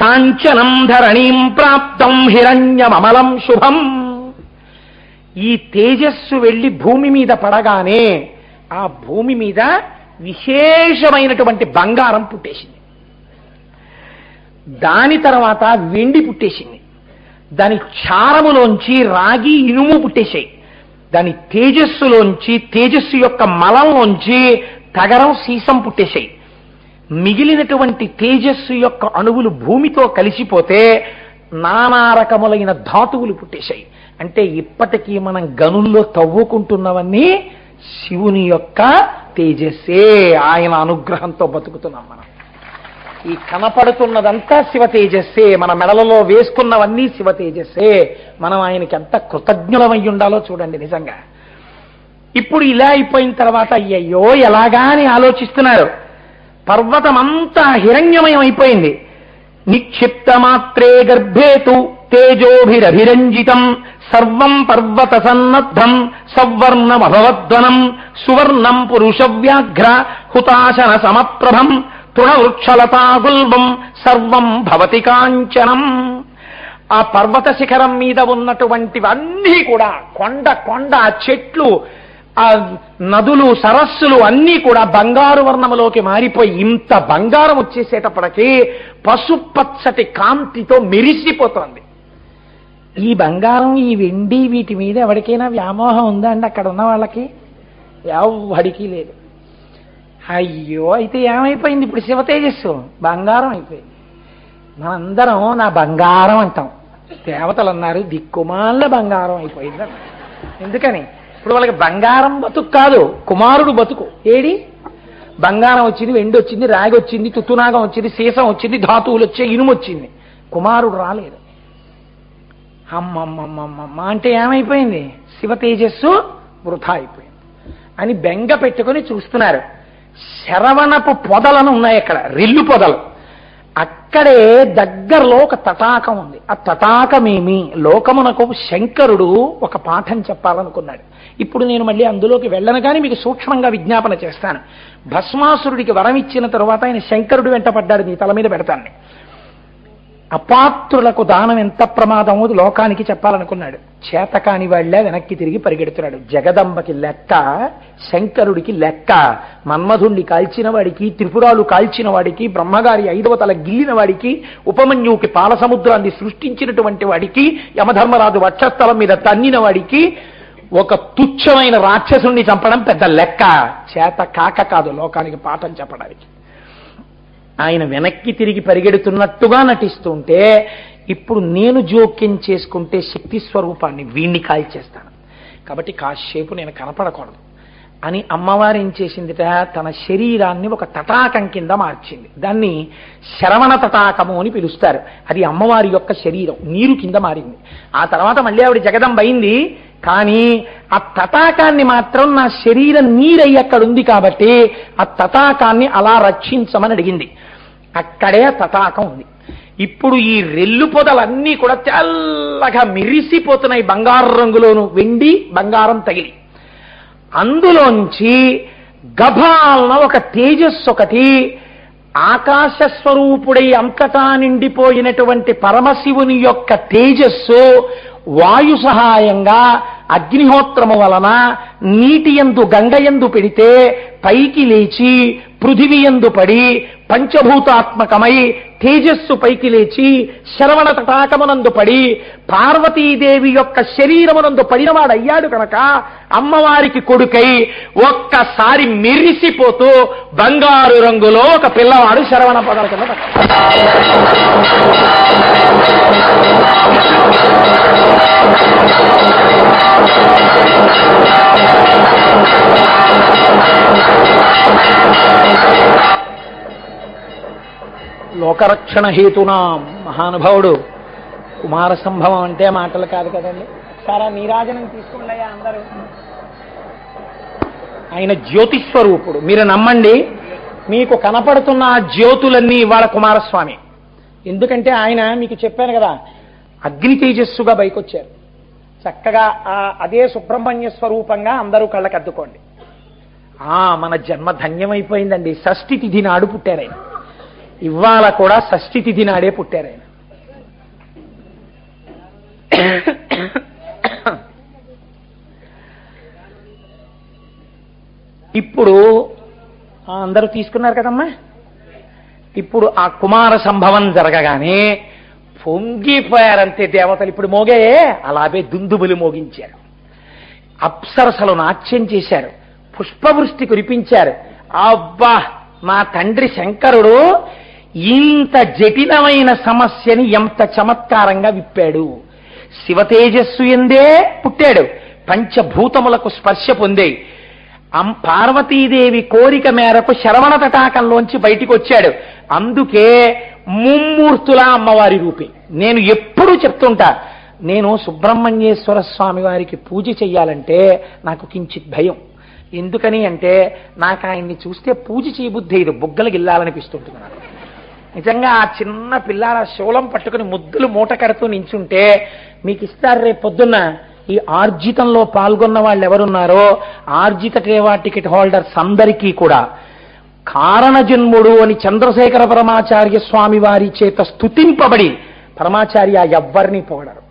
[SPEAKER 1] కాంచనం ధరణీం ప్రాప్తం హిరణ్యమమలం శుభం. ఈ తేజస్సు వెళ్లి భూమి మీద పడగానే ఆ భూమి మీద విశేషమైనటువంటి బంగారం పుట్టేసింది. దాని తర్వాత వెండి పుట్టేసింది. దాని క్షారములోంచి రాగి ఇనుము పుట్టేశాయి. దాని తేజస్సులోంచి తేజస్సు యొక్క మలంలోంచి తగరం సీసం పుట్టేశాయి. మిగిలినటువంటి తేజస్సు యొక్క అణువులు భూమితో కలిసిపోతే నానా రకములైన ధాతువులు పుట్టేశాయి. అంటే ఇప్పటికీ మనం గనుల్లో తవ్వుకుంటున్నవన్నీ శివుని యొక్క తేజస్సే. ఆయన అనుగ్రహంతో బతుకుతున్నాం మనం. ఈ కనపడుతున్నదంతా శివ తేజస్సే, మన మెడలలో వేసుకున్నవన్నీ శివ తేజస్సే. మనం ఆయనకి ఎంత కృతజ్ఞులమై ఉండాలో చూడండి నిజంగా. ఇప్పుడు ఇలా అయిపోయిన తర్వాత అయ్యయ్యో ఎలాగా అని ఆలోచిస్తున్నారు. పర్వతమంతా హిరణ్యమయం అయిపోయింది. నిక్షిప్త మాత్రే గర్భేతు తేజోభిరభిరంజితం సర్వం పర్వత సన్నద్ధం సవర్ణమభవద్వనం సువర్ణం పురుషవ్యాఘ్ర హుతాశన సమప్రభం తృణవృక్షలతాగుల్బం సర్వం భవతి కాంచనం. ఆ పర్వత శిఖరం మీద ఉన్నటువంటివన్నీ కూడా కొండ కొండ చెట్లు, ఆ నదులు, సరస్సులు అన్నీ కూడా బంగారు వర్ణములోకి మారిపోయి ఇంత బంగారం వచ్చేసేటప్పటికీ పసుపచ్చటి కాంతితో మెరిసిపోతోంది. ఈ బంగారం, ఈ వెండి, వీటి మీద ఎవరికైనా వ్యామోహం ఉందా అండి? అక్కడ ఉన్న వాళ్ళకి ఎవడికి లేదు. అయ్యో, అయితే ఏమైపోయింది ఇప్పుడు? శివ తేజస్సు బంగారం అయిపోయింది. మనందరం నా బంగారం అంటాం. దేవతలు అన్నారు దిక్కుమాల బంగారం అయిపోయింది. ఎందుకని? ఇప్పుడు వాళ్ళకి బంగారం బతుకు కాదు, కుమారుడు బతుకు. ఏడి బంగారం వచ్చింది, వెండి వచ్చింది, రాగి వచ్చింది, తుత్తునాగం వచ్చింది, సీసం వచ్చింది, ధాతువులు వచ్చాయి, ఇనుము వచ్చింది, కుమారుడు రాలేదు. అమ్మమ్మమ్మమ్మ అంటే ఏమైపోయింది? శివ తేజస్సు వృధా అయిపోయింది అని బెంగ పెట్టుకుని చూస్తున్నారు. శరవణపు పొదలను ఉన్నాయి అక్కడ, రెల్లు పొదలు. అక్కడే దగ్గరలో ఒక తటాకం ఉంది. ఆ తటాకమేమి? లోకమునకు శంకరుడు ఒక పాఠం చెప్పాలనుకున్నాడు. ఇప్పుడు నేను మళ్ళీ అందులోకి వెళ్ళను, కానీ మీకు సూక్ష్మంగా విజ్ఞాపన చేస్తాను. భస్మాసురుడికి వరం ఇచ్చిన తరువాత ఆయన శంకరుడు వెంట పడ్డాడు. నీ తల మీద పెడతాను. అపాత్రులకు దానం ఎంత ప్రమాదమో లోకానికి చెప్పాలనుకున్నాడు. చేతకాని వాళ్లే వెనక్కి తిరిగి పరిగెడుతున్నాడు. జగదంబకి లెక్క, శంకరుడికి లెక్క. మన్మధుణ్ణి కాల్చిన వాడికి, త్రిపురాలు కాల్చిన వాడికి, బ్రహ్మగారి 5వ తల గిల్లిన వాడికి, ఉపమన్యువుకి పాల సముద్రాన్ని సృష్టించినటువంటి వాడికి, యమధర్మరాజు వక్షస్థలం మీద తన్నిన వాడికి ఒక తుచ్చమైన రాక్షసుణ్ణి చంపడం పెద్ద లెక్క. చేత కాక కాదు లోకానికి పాఠం చెప్పడానికి. ఆయన వెనక్కి తిరిగి పరిగెడుతున్నట్టుగా నటిస్తుంటే, ఇప్పుడు నేను జోక్యం చేసుకుంటే శక్తి స్వరూపాన్ని వీణ్ణి కాల్చేస్తాను, కాబట్టి కాసేపు నేను కనపడకూడదు అని అమ్మవారు ఏం చేసిందిట? తన శరీరాన్ని ఒక తటాకం కింద మార్చింది. దాన్ని శరవణ తటాకము అని పిలుస్తారు. అది అమ్మవారి యొక్క శరీరం నీరు కింద మారింది. ఆ తర్వాత మళ్ళీ ఆవిడ జగదంబ అయింది. కానీ ఆ తటాకాన్ని మాత్రం నా శరీరం నీరయ్యి అక్కడ ఉంది కాబట్టి ఆ తటాకాన్ని అలా రక్షించమని అడిగింది. అక్కడే తటాకం ఉంది. ఇప్పుడు ఈ రెల్లు పొదలన్నీ కూడా తెల్లగా మెరిసిపోతున్నాయి బంగారు రంగులోను, వెండి బంగారం తగిలి. అందులోంచి గభాలన ఒక తేజస్సు ఒకటి, ఆకాశ స్వరూపుడై అంతటా నిండిపోయినటువంటి పరమశివుని యొక్క తేజస్సు వాయు సహాయంగా అగ్నిహోత్రము వలన నీటి యందు గంగయందు పెడితే పైకి లేచి పృథివీ యందు పడి పంచభూతాత్మకమై తేజస్సు పైకి లేచి శరవణ తటాకమునందు పడి పార్వతీదేవి యొక్క శరీరమునందు పడినవాడయ్యాడు కనుక అమ్మవారికి కొడుకై ఒక్కసారి మెరిసిపోతూ బంగారు రంగులో ఒక పిల్లవాడు శరవణ పదాల కింద లోకరక్షణ హేతునా మహానుభావుడు. కుమార సంభవం అంటే మాటలు కాదు కదండి. సారా నీరాజనం తీసుకుంటాయా అందరూ? ఆయన జ్యోతిస్వరూపుడు. మీరు నమ్మండి, మీకు కనపడుతున్న ఆ జ్యోతులన్నీ ఇవాళ కుమారస్వామి. ఎందుకంటే ఆయన మీకు చెప్పాను కదా, అగ్ని తేజస్సుగా బయకొచ్చారు. చక్కగా అదే సుబ్రహ్మణ్య స్వరూపంగా అందరూ కళ్ళకద్దుకోండి. మన జన్మ ధన్యమైపోయిందండి. షష్ఠి తిథి నాడు పుట్టారాయన. ఇవాళ కూడా షష్ఠి తిథి నాడే పుట్టారాయన. ఇప్పుడు అందరూ తీసుకున్నారు కదమ్మా. ఇప్పుడు ఆ కుమార సంభవం జరగగానే పొంగిపోయారంతే దేవతలు. ఇప్పుడు మోగాయే అలాగే దుందుబులు మోగించారు. అప్సరసలు నాట్యం చేశారు, పుష్పవృష్టి కురిపించారు. అబ్బా, మా తండ్రి శంకరుడు ఇంత జటిలమైన సమస్యని ఎంత చమత్కారంగా విప్పాడు. శివతేజస్సు ఎందే పుట్టాడు, పంచభూతములకు స్పర్శ పొందే. పార్వతీదేవి కోరిక మేరకు శరవణ తటాకంలోంచి బయటికి వచ్చాడు. అందుకే ముమ్మూర్తుల అమ్మవారి రూపే. నేను ఎప్పుడూ చెప్తుంటా, నేను సుబ్రహ్మణ్యేశ్వర స్వామి వారికి పూజ చెయ్యాలంటే నాకు కించిత్ భయం. ఎందుకని అంటే నాకు ఆయన్ని చూస్తే పూజ చేయబుద్ధి ఇది, బుగ్గలు గిల్లాలనిపిస్తుంటుంది నాకు. నిజంగా ఆ చిన్న పిల్లాల శూలం పట్టుకుని ముద్దులు మూట కడుతూ నించుంటే మీకు ఇస్తారు రేపు పొద్దున్న. ఈ ఆర్జితంలో పాల్గొన్న వాళ్ళు ఎవరున్నారో ఆర్జిత ట్రేవా టికెట్ హోల్డర్స్ అందరికీ కూడా కారణజన్ముడు అని చంద్రశేఖర పరమాచార్య స్వామి వారి చేత స్తుతింపబడి, పరమాచార్య ఎవ్వరిని పొగడరు,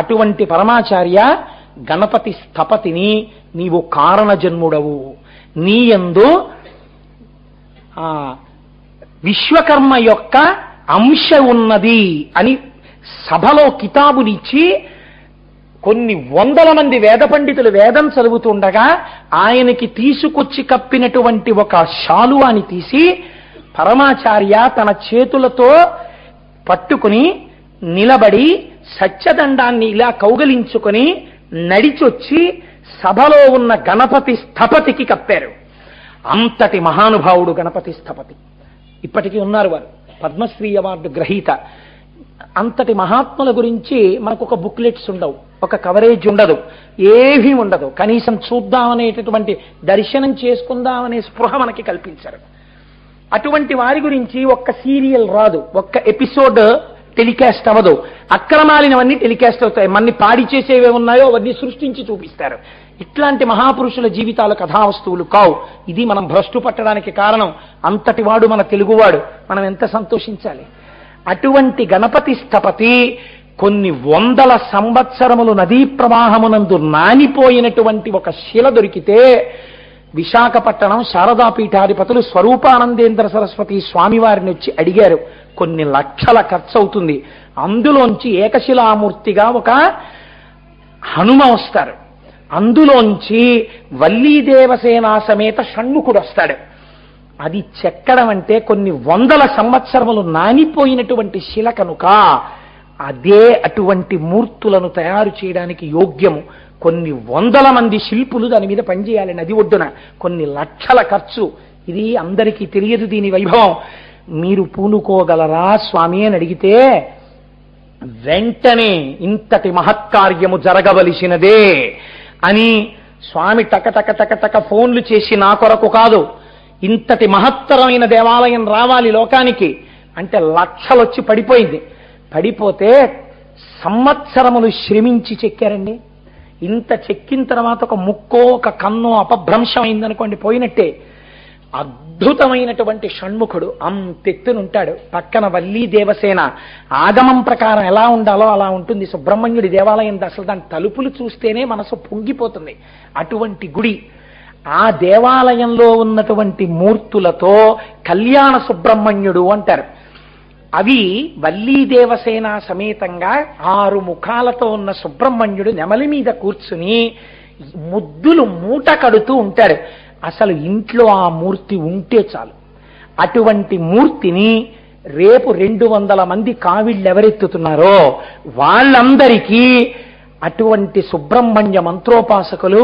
[SPEAKER 1] అటువంటి పరమాచార్య గణపతి స్థపతిని, నీవు కారణజన్ముడవు, నీయందు విశ్వకర్మ యొక్క అంశ ఉన్నది అని సభలో కితాబునిచ్చి కొన్ని వందల మంది వేద పండితులు వేదం చదువుతుండగా ఆయనకి తీసుకొచ్చి కప్పినటువంటి ఒక శాలువాని తీసి పరమాచార్య తన చేతులతో పట్టుకుని నిలబడి సత్యదండాన్ని ఇలా కౌగలించుకొని నడిచొచ్చి సభలో ఉన్న గణపతి స్థపతికి కప్పారు. అంతటి మహానుభావుడు గణపతి స్థపతి. ఇప్పటికీ ఉన్నారు వారు, పద్మశ్రీ అవార్డు గ్రహీత. అంతటి మహాత్ముల గురించి మనకు ఒక బుక్లెట్స్ ఉండవు, ఒక కవరేజ్ ఉండదు, ఏమీ ఉండదు. కనీసం చూద్దామనేటటువంటి, దర్శనం చేసుకుందామనే స్పృహ మనకి కల్పించారు. అటువంటి వారి గురించి ఒక్క సీరియల్ రాదు, ఒక్క ఎపిసోడ్ టెలికాస్ట్ అవ్వదు. అక్రమాలినవన్నీ టెలికాస్ట్ అవుతాయి, మన్ని పాడి చేసేవే ఉన్నాయో అవన్నీ సృష్టించి చూపిస్తారు. ఇట్లాంటి మహాపురుషుల జీవితాలు కథావస్తువులు కావు. ఇది మనం భ్రష్టు పట్టడానికి కారణం. అంతటి వాడు మన తెలుగువాడు, మనం ఎంత సంతోషించాలి. అటువంటి గణపతి స్థపతి కొన్ని వందల సంవత్సరములు నదీ ప్రవాహమునందు నానిపోయినటువంటి ఒక శిల దొరికితే విశాఖపట్నం శారదాపీఠాధిపతులు స్వరూపానందేంద్ర సరస్వతి స్వామివారిని వచ్చి అడిగారు. కొన్ని లక్షల ఖర్చు అవుతుంది, అందులోంచి ఏకశిలామూర్తిగా ఒక హనుమ వస్తారు, అందులోంచి వల్లీదేవసేనా సమేత షణ్ముఖుడు వస్తాడు. అది చెక్కడం అంటే కొన్ని వందల సంవత్సరములు నానిపోయినటువంటి శిల కనుక అదే అటువంటి మూర్తులను తయారు చేయడానికి యోగ్యము. కొన్ని వందల మంది శిల్పులు దాని మీద పనిచేయాలి. నది ఒడ్డున కొన్ని లక్షల ఖర్చు. ఇది అందరికీ తెలియదు దీని వైభవం. మీరు పూనుకోగలరా స్వామి అని అడిగితే వెంటనే ఇంతటి మహత్కార్యము జరగవలసినదే అని స్వామి టక ఫోన్లు చేసి, నా కొరకు కాదు, ఇంతటి మహత్తరమైన దేవాలయం రావాలి లోకానికి అంటే లక్షలొచ్చి పడిపోయింది. పడిపోతే సంవత్సరములు శ్రమించి చెక్కారండి. ఇంత చెక్కిన తర్వాత ఒక ముక్కో ఒక కన్నో అపభ్రంశం అయిందనుకోండి, పోయినట్టే. అద్భుతమైనటువంటి షణ్ముఖుడు అంతెత్తునుంటాడు. పక్కన వల్లీ దేవసేన. ఆగమం ప్రకారం ఎలా ఉండాలో అలా ఉంటుంది సుబ్రహ్మణ్యుడి దేవాలయం. అసలు దాని తలుపులు చూస్తేనే మనసు పొంగిపోతుంది. అటువంటి గుడి. ఆ దేవాలయంలో ఉన్నటువంటి మూర్తులతో కళ్యాణ సుబ్రహ్మణ్యుడు అంటారు. అవి వల్లీ దేవసేన సమేతంగా 6 ముఖాలతో ఉన్న సుబ్రహ్మణ్యుడు నెమలి మీద కూర్చుని ముద్దులు మూట కడుతూ ఉంటాడు. అసలు ఇంట్లో ఆ మూర్తి ఉంటే చాలు. అటువంటి మూర్తిని రేపు 200 మంది కావిళ్ళెవరెత్తుతున్నారో వాళ్ళందరికీ అటువంటి సుబ్రహ్మణ్య మంత్రోపాసకులు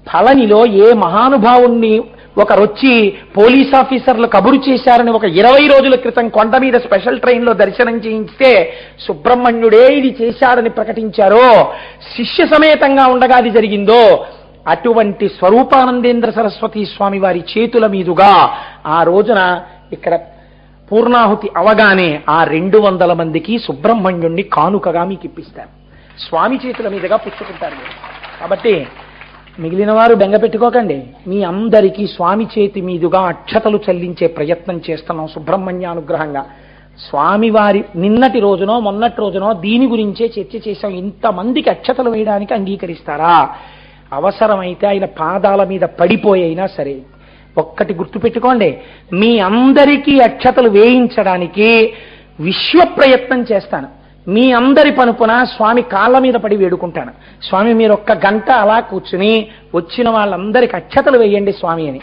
[SPEAKER 1] ఫలనిలో ఏ మహానుభావుణ్ణి ఒకరొచ్చి పోలీస్ ఆఫీసర్లు కబురు చేశారని ఒక 20 రోజుల క్రితం కొండ మీద స్పెషల్ ట్రైన్లో దర్శనం చేయిస్తే సుబ్రహ్మణ్యుడే ఇది చేశాడని ప్రకటించారో, శిష్య సమేతంగా ఉండగా అది జరిగిందో, అటువంటి స్వరూపానందేంద్ర సరస్వతి స్వామి వారి చేతుల మీదుగా ఆ రోజున ఇక్కడ పూర్ణాహుతి అవగానే ఆ 200 మందికి సుబ్రహ్మణ్యుణ్ణి కానుకగా మీకు ఇప్పిస్తారు. స్వామి చేతుల మీదుగా పుచ్చుకుంటారు. కాబట్టి మిగిలిన వారు బెంగ పెట్టుకోకండి. మీ అందరికీ స్వామి చేతి మీదుగా అక్షతలు చెల్లించే ప్రయత్నం చేస్తున్నాం సుబ్రహ్మణ్యానుగ్రహంగా. స్వామివారి నిన్నటి రోజునో మొన్నటి రోజునో దీని గురించే చర్చ చేశాం. ఇంతమందికి అక్షతలు వేయడానికి అంగీకరిస్తారా? అవసరమైతే ఆయన పాదాల మీద పడిపోయినా సరే. ఒక్కటి గుర్తుపెట్టుకోండి, మీ అందరికీ అక్షతలు వేయించడానికి విశ్వ ప్రయత్నం చేస్తాను. మీ అందరి పనుపున స్వామి కాళ్ళ మీద పడి వేడుకుంటాను. స్వామి మీరు 1 గంట అలా కూర్చుని వచ్చిన వాళ్ళందరికీ అక్షతలు వేయండి స్వామి అని.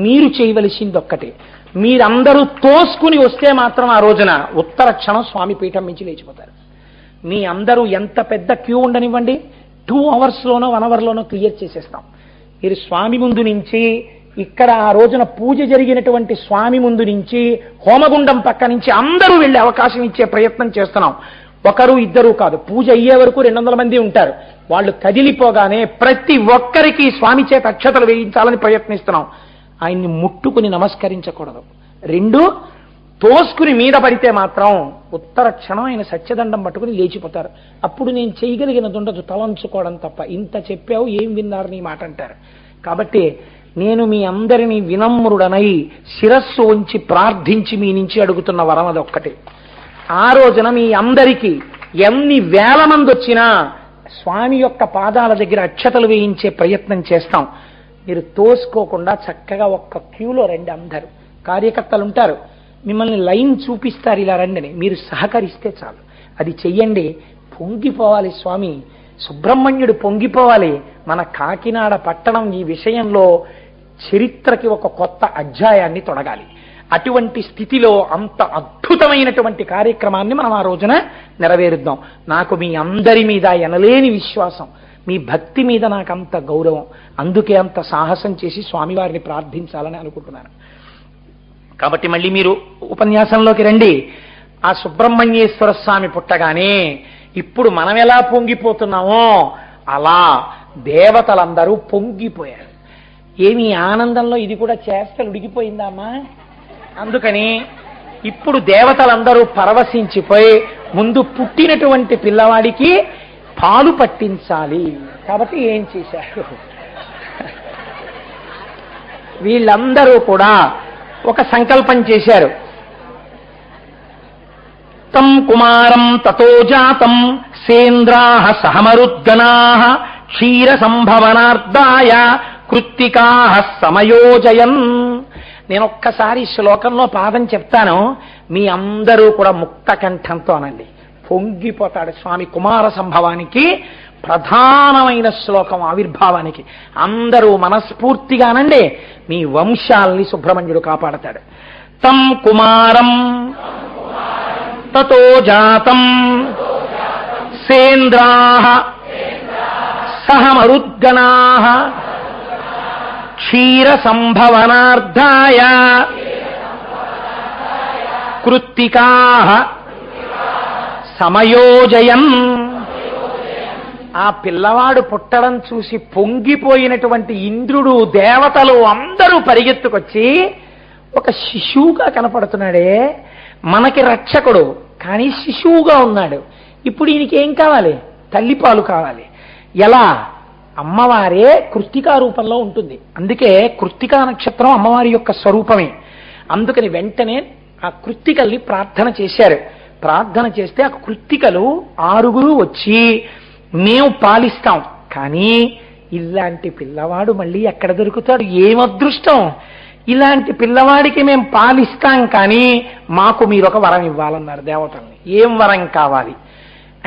[SPEAKER 1] మీరు చేయవలసింది ఒక్కటే, మీరందరూ తోసుకుని వస్తే మాత్రం ఆ రోజున ఉత్తర క్షణం స్వామి పీఠం నుంచి లేచిపోతారు. మీ అందరూ ఎంత పెద్ద క్యూ ఉండనివ్వండి, 2 అవర్స్లోనో 1 అవర్లోనో క్లియర్ చేసేస్తాం. మీరు స్వామి ముందు నుంచి, ఇక్కడ ఆ రోజున పూజ జరిగినటువంటి స్వామి ముందు నుంచి, హోమగుండం పక్క నుంచి అందరూ వెళ్ళే అవకాశం ఇచ్చే ప్రయత్నం చేస్తున్నాం. ఒకరు ఇద్దరు కాదు, పూజ అయ్యే వరకు 200 మంది ఉంటారు. వాళ్ళు కదిలిపోగానే ప్రతి ఒక్కరికి స్వామి చేత అక్షతలు వేయించాలని ప్రయత్నిస్తున్నాం. ఆయన్ని ముట్టుకుని నమస్కరించకూడదు. 2 తోసుకుని మీద పడితే మాత్రం ఉత్తర క్షణం ఆయన సత్యదండం పట్టుకుని లేచిపోతారు. అప్పుడు నేను చేయగలిగినది ఉండదు, తలంచుకోవడం తప్ప. ఇంత చెప్పావు, ఏం విన్నారు నీ మాట అంటారు. కాబట్టి నేను మీ అందరినీ వినమ్రుడనై శిరస్సు ఉంచి ప్రార్థించి మీ నుంచి అడుగుతున్న వరం అదొక్కటే. ఆ రోజున మీ అందరికీ ఎన్ని వేల మంది వచ్చినా స్వామి యొక్క పాదాల దగ్గర అక్షతలు వేయించే ప్రయత్నం చేస్తాం. మీరు తోసుకోకుండా చక్కగా ఒక్క క్యూలో రండి. అందరూ కార్యకర్తలు ఉంటారు, మిమ్మల్ని లైన్ చూపిస్తారు, ఇలా రండి. మీరు సహకరిస్తే చాలు, అది చెయ్యండి. పొంగిపోవాలి స్వామి, సుబ్రహ్మణ్యుడు పొంగిపోవాలి. మన కాకినాడ పట్టణం ఈ విషయంలో చరిత్రకి ఒక కొత్త అధ్యాయాన్ని తొడగాలి. అటువంటి స్థితిలో అంత అద్భుతమైనటువంటి కార్యక్రమాన్ని మనం ఆ రోజున నెరవేరుద్దాం. నాకు మీ అందరి మీద ఎనలేని విశ్వాసం, మీ భక్తి మీద నాకు అంత గౌరవం, అందుకే అంత సాహసం చేసి స్వామివారిని ప్రార్థించాలని అనుకుంటున్నాను. కాబట్టి మళ్ళీ మీరు ఉపన్యాసంలోకి రండి. ఆ సుబ్రహ్మణ్యేశ్వర స్వామి పుట్టగానే ఇప్పుడు మనం ఎలా పొంగిపోతున్నామో అలా దేవతలందరూ పొంగిపోయారు. ఏమి ఆనందంలో ఇది కూడా చేష్టలు ఉడికిపోయిందమ్మా. అందుకని ఇప్పుడు దేవతలందరూ పరవశించిపోయి ముందు పుట్టినటువంటి పిల్లవాడికి పాలు పట్టించాలి. కాబట్టి ఏం చేశారు, వీళ్ళందరూ కూడా ఒక సంకల్పం చేశారు. తం కుమారం తతో జాతం సేంద్రాః సహమరుద్గణాః క్షీర సంభవనార్థాయ కృత్తికాః సమయోజయన్. నేను ఒక్కసారి శ్లోకంలో పాదం చెప్తాను, మీ అందరూ కూడా ముక్త కంఠంతో అనండి. పొంగిపోతాడు స్వామి. కుమార సంభవానికి ప్రధానమైన శ్లోకం ఆవిర్భావానికి. అందరూ మనస్ఫూర్తిగా అనండి, మీ వంశాల్ని సుబ్రహ్మణ్యుడు కాపాడతాడు. తం కుమారం తతో జాతం సేంద్రాః సహమరుద్గణాః క్షీర సంభవనార్థాయ కృత్తికాః సమయోజయన్. ఆ పిల్లవాడు పుట్టడం చూసి పొంగిపోయినటువంటి ఇంద్రుడు, దేవతలు అందరూ పరిగెత్తుకొచ్చి, ఒక శిశువుగా కనపడుతున్నాడే, మనకి రక్షకుడు కానీ శిశువుగా ఉన్నాడు. ఇప్పుడు ఈయనకి ఏం కావాలి? తల్లిపాలు కావాలి. ఎలా? అమ్మవారే కృత్తికా రూపంలో ఉంటుంది. అందుకే కృత్తికా నక్షత్రం అమ్మవారి యొక్క స్వరూపమే. అందుకని వెంటనే ఆ కృత్తికల్ని ప్రార్థన చేశారు. ప్రార్థన చేస్తే ఆ కృత్తికలు 6 వచ్చి, మేము పాలిస్తాం, కానీ ఇలాంటి పిల్లవాడు మళ్ళీ ఎక్కడ దొరుకుతాడు? ఏం అదృష్టం! ఇలాంటి పిల్లవాడికి మేము పాలిస్తాం, కానీ మాకు మీరు ఒక వరం ఇవ్వాలన్నారు దేవతల్ని. ఏం వరం కావాలి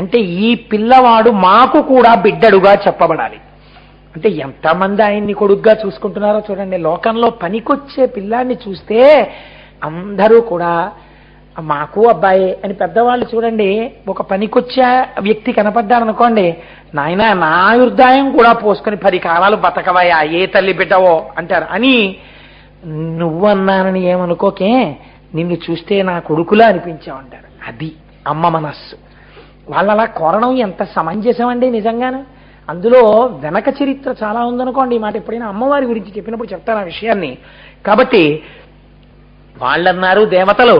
[SPEAKER 1] అంటే, ఈ పిల్లవాడు మాకు కూడా బిడ్డడుగా చెప్పబడాలి. అంటే ఎంతమంది ఆయన్ని కొడుగ్గా చూసుకుంటున్నారో చూడండి. లోకంలో పనికొచ్చే పిల్లాన్ని చూస్తే అందరూ కూడా మాకు అబ్బాయి అని, పెద్దవాళ్ళు చూడండి, ఒక పనికొచ్చే వ్యక్తి కనపడ్డారనుకోండి, నాయన నా ఆయుర్దాయం కూడా పోసుకొని 10 కాలాలు బతకవయా, ఏ తల్లి బిడ్డవో అంటారు. అని నువ్వన్నానని ఏమనుకోకే, నిన్ను చూస్తే నా కొడుకులా అనిపించావంటారు. అది అమ్మ మనస్సు. వాళ్ళలా కోరడం ఎంత సమంజసం అండి నిజంగాను. అందులో వెనక చరిత్ర చాలా ఉందనుకోండి. ఈ మాట ఎప్పుడైనా అమ్మవారి గురించి చెప్పినప్పుడు చెప్తాను ఆ విషయాన్ని. కాబట్టి వాళ్ళన్నారు దేవతలు,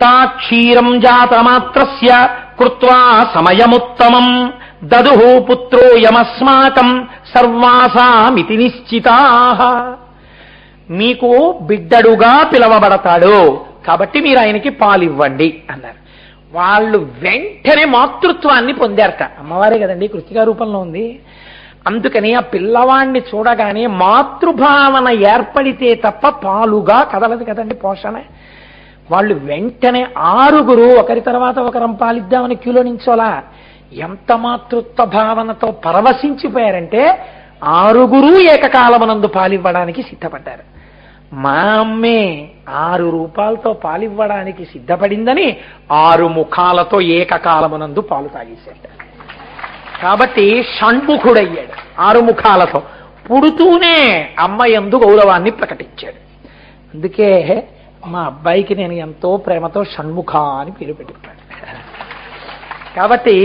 [SPEAKER 1] తా క్షీరం జాతమాత్రస్య కృత్వా సమయముత్తమం దదుః పుత్రోయమస్మాకం సర్వాసామితి నిశ్చితాః. మీకు బిడ్డడుగా పిలవబడతాడు, కాబట్టి మీరు ఆయనకి పాలివ్వండి అన్నారు. వాళ్ళు వెంటనే మాతృత్వాన్ని పొందారట. అమ్మవారే కదండి, కృత్తికా రూపంలో ఉంది. అందుకని ఆ పిల్లవాడిని చూడగానే మాతృభావన ఏర్పడితే తప్ప పాలుగా కదలదు కదండి పోషణ. వాళ్ళు వెంటనే 6 ఒకరి తర్వాత ఒకరం పాలిద్దామని క్యూలో నించోలా. ఎంత మాతృత్వ భావనతో పరవశించిపోయారంటే 6 ఏకకాలమునందు పాలివ్వడానికి సిద్ధపడ్డారు. మా అమ్మే 6 రూపాయలతో పాలివ్వడానికి సిద్ధపడిందని 6 ముఖాలతో ఏకకాలమునందు పాలు తాగేశాడు. కాబట్టి షణ్ముఖుడయ్యాడు 6 ముఖాలతో. పుడుతూనే అమ్మ యందు గౌరవాన్ని ప్రకటించాడు. అందుకే మా అబ్బాయికి నేను ఎంతో ప్రేమతో షణ్ముఖ అని పేరు పెట్టుకున్నాను. కాబట్టి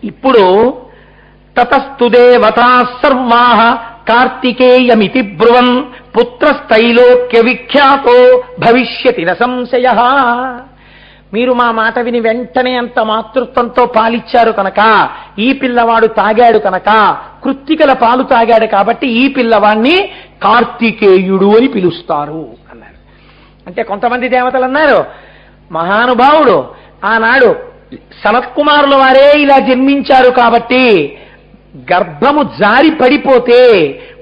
[SPEAKER 1] ఇప్పుడు తతస్తు దేవతా సర్వా కార్తికేయమితి బ్రువన్ పుత్రస్థైలోక్య విఖ్యాతో భవిష్యతి న సంశయ. మీరు మా మాట విని వెంటనే అంత మాతృత్వంతో పాలిచ్చారు కనుక, ఈ పిల్లవాడు తాగాడు కనుక, కృత్తికల పాలు తాగాడు కాబట్టి ఈ పిల్లవాడిని కార్తికేయుడు అని పిలుస్తారు అన్నారు. అంటే కొంతమంది దేవతలు అన్నారు, మహానుభావుడు ఆనాడు సనత్కుమారుల వారే ఇలా జన్మించారు కాబట్టి గర్భము జారి పడిపోతే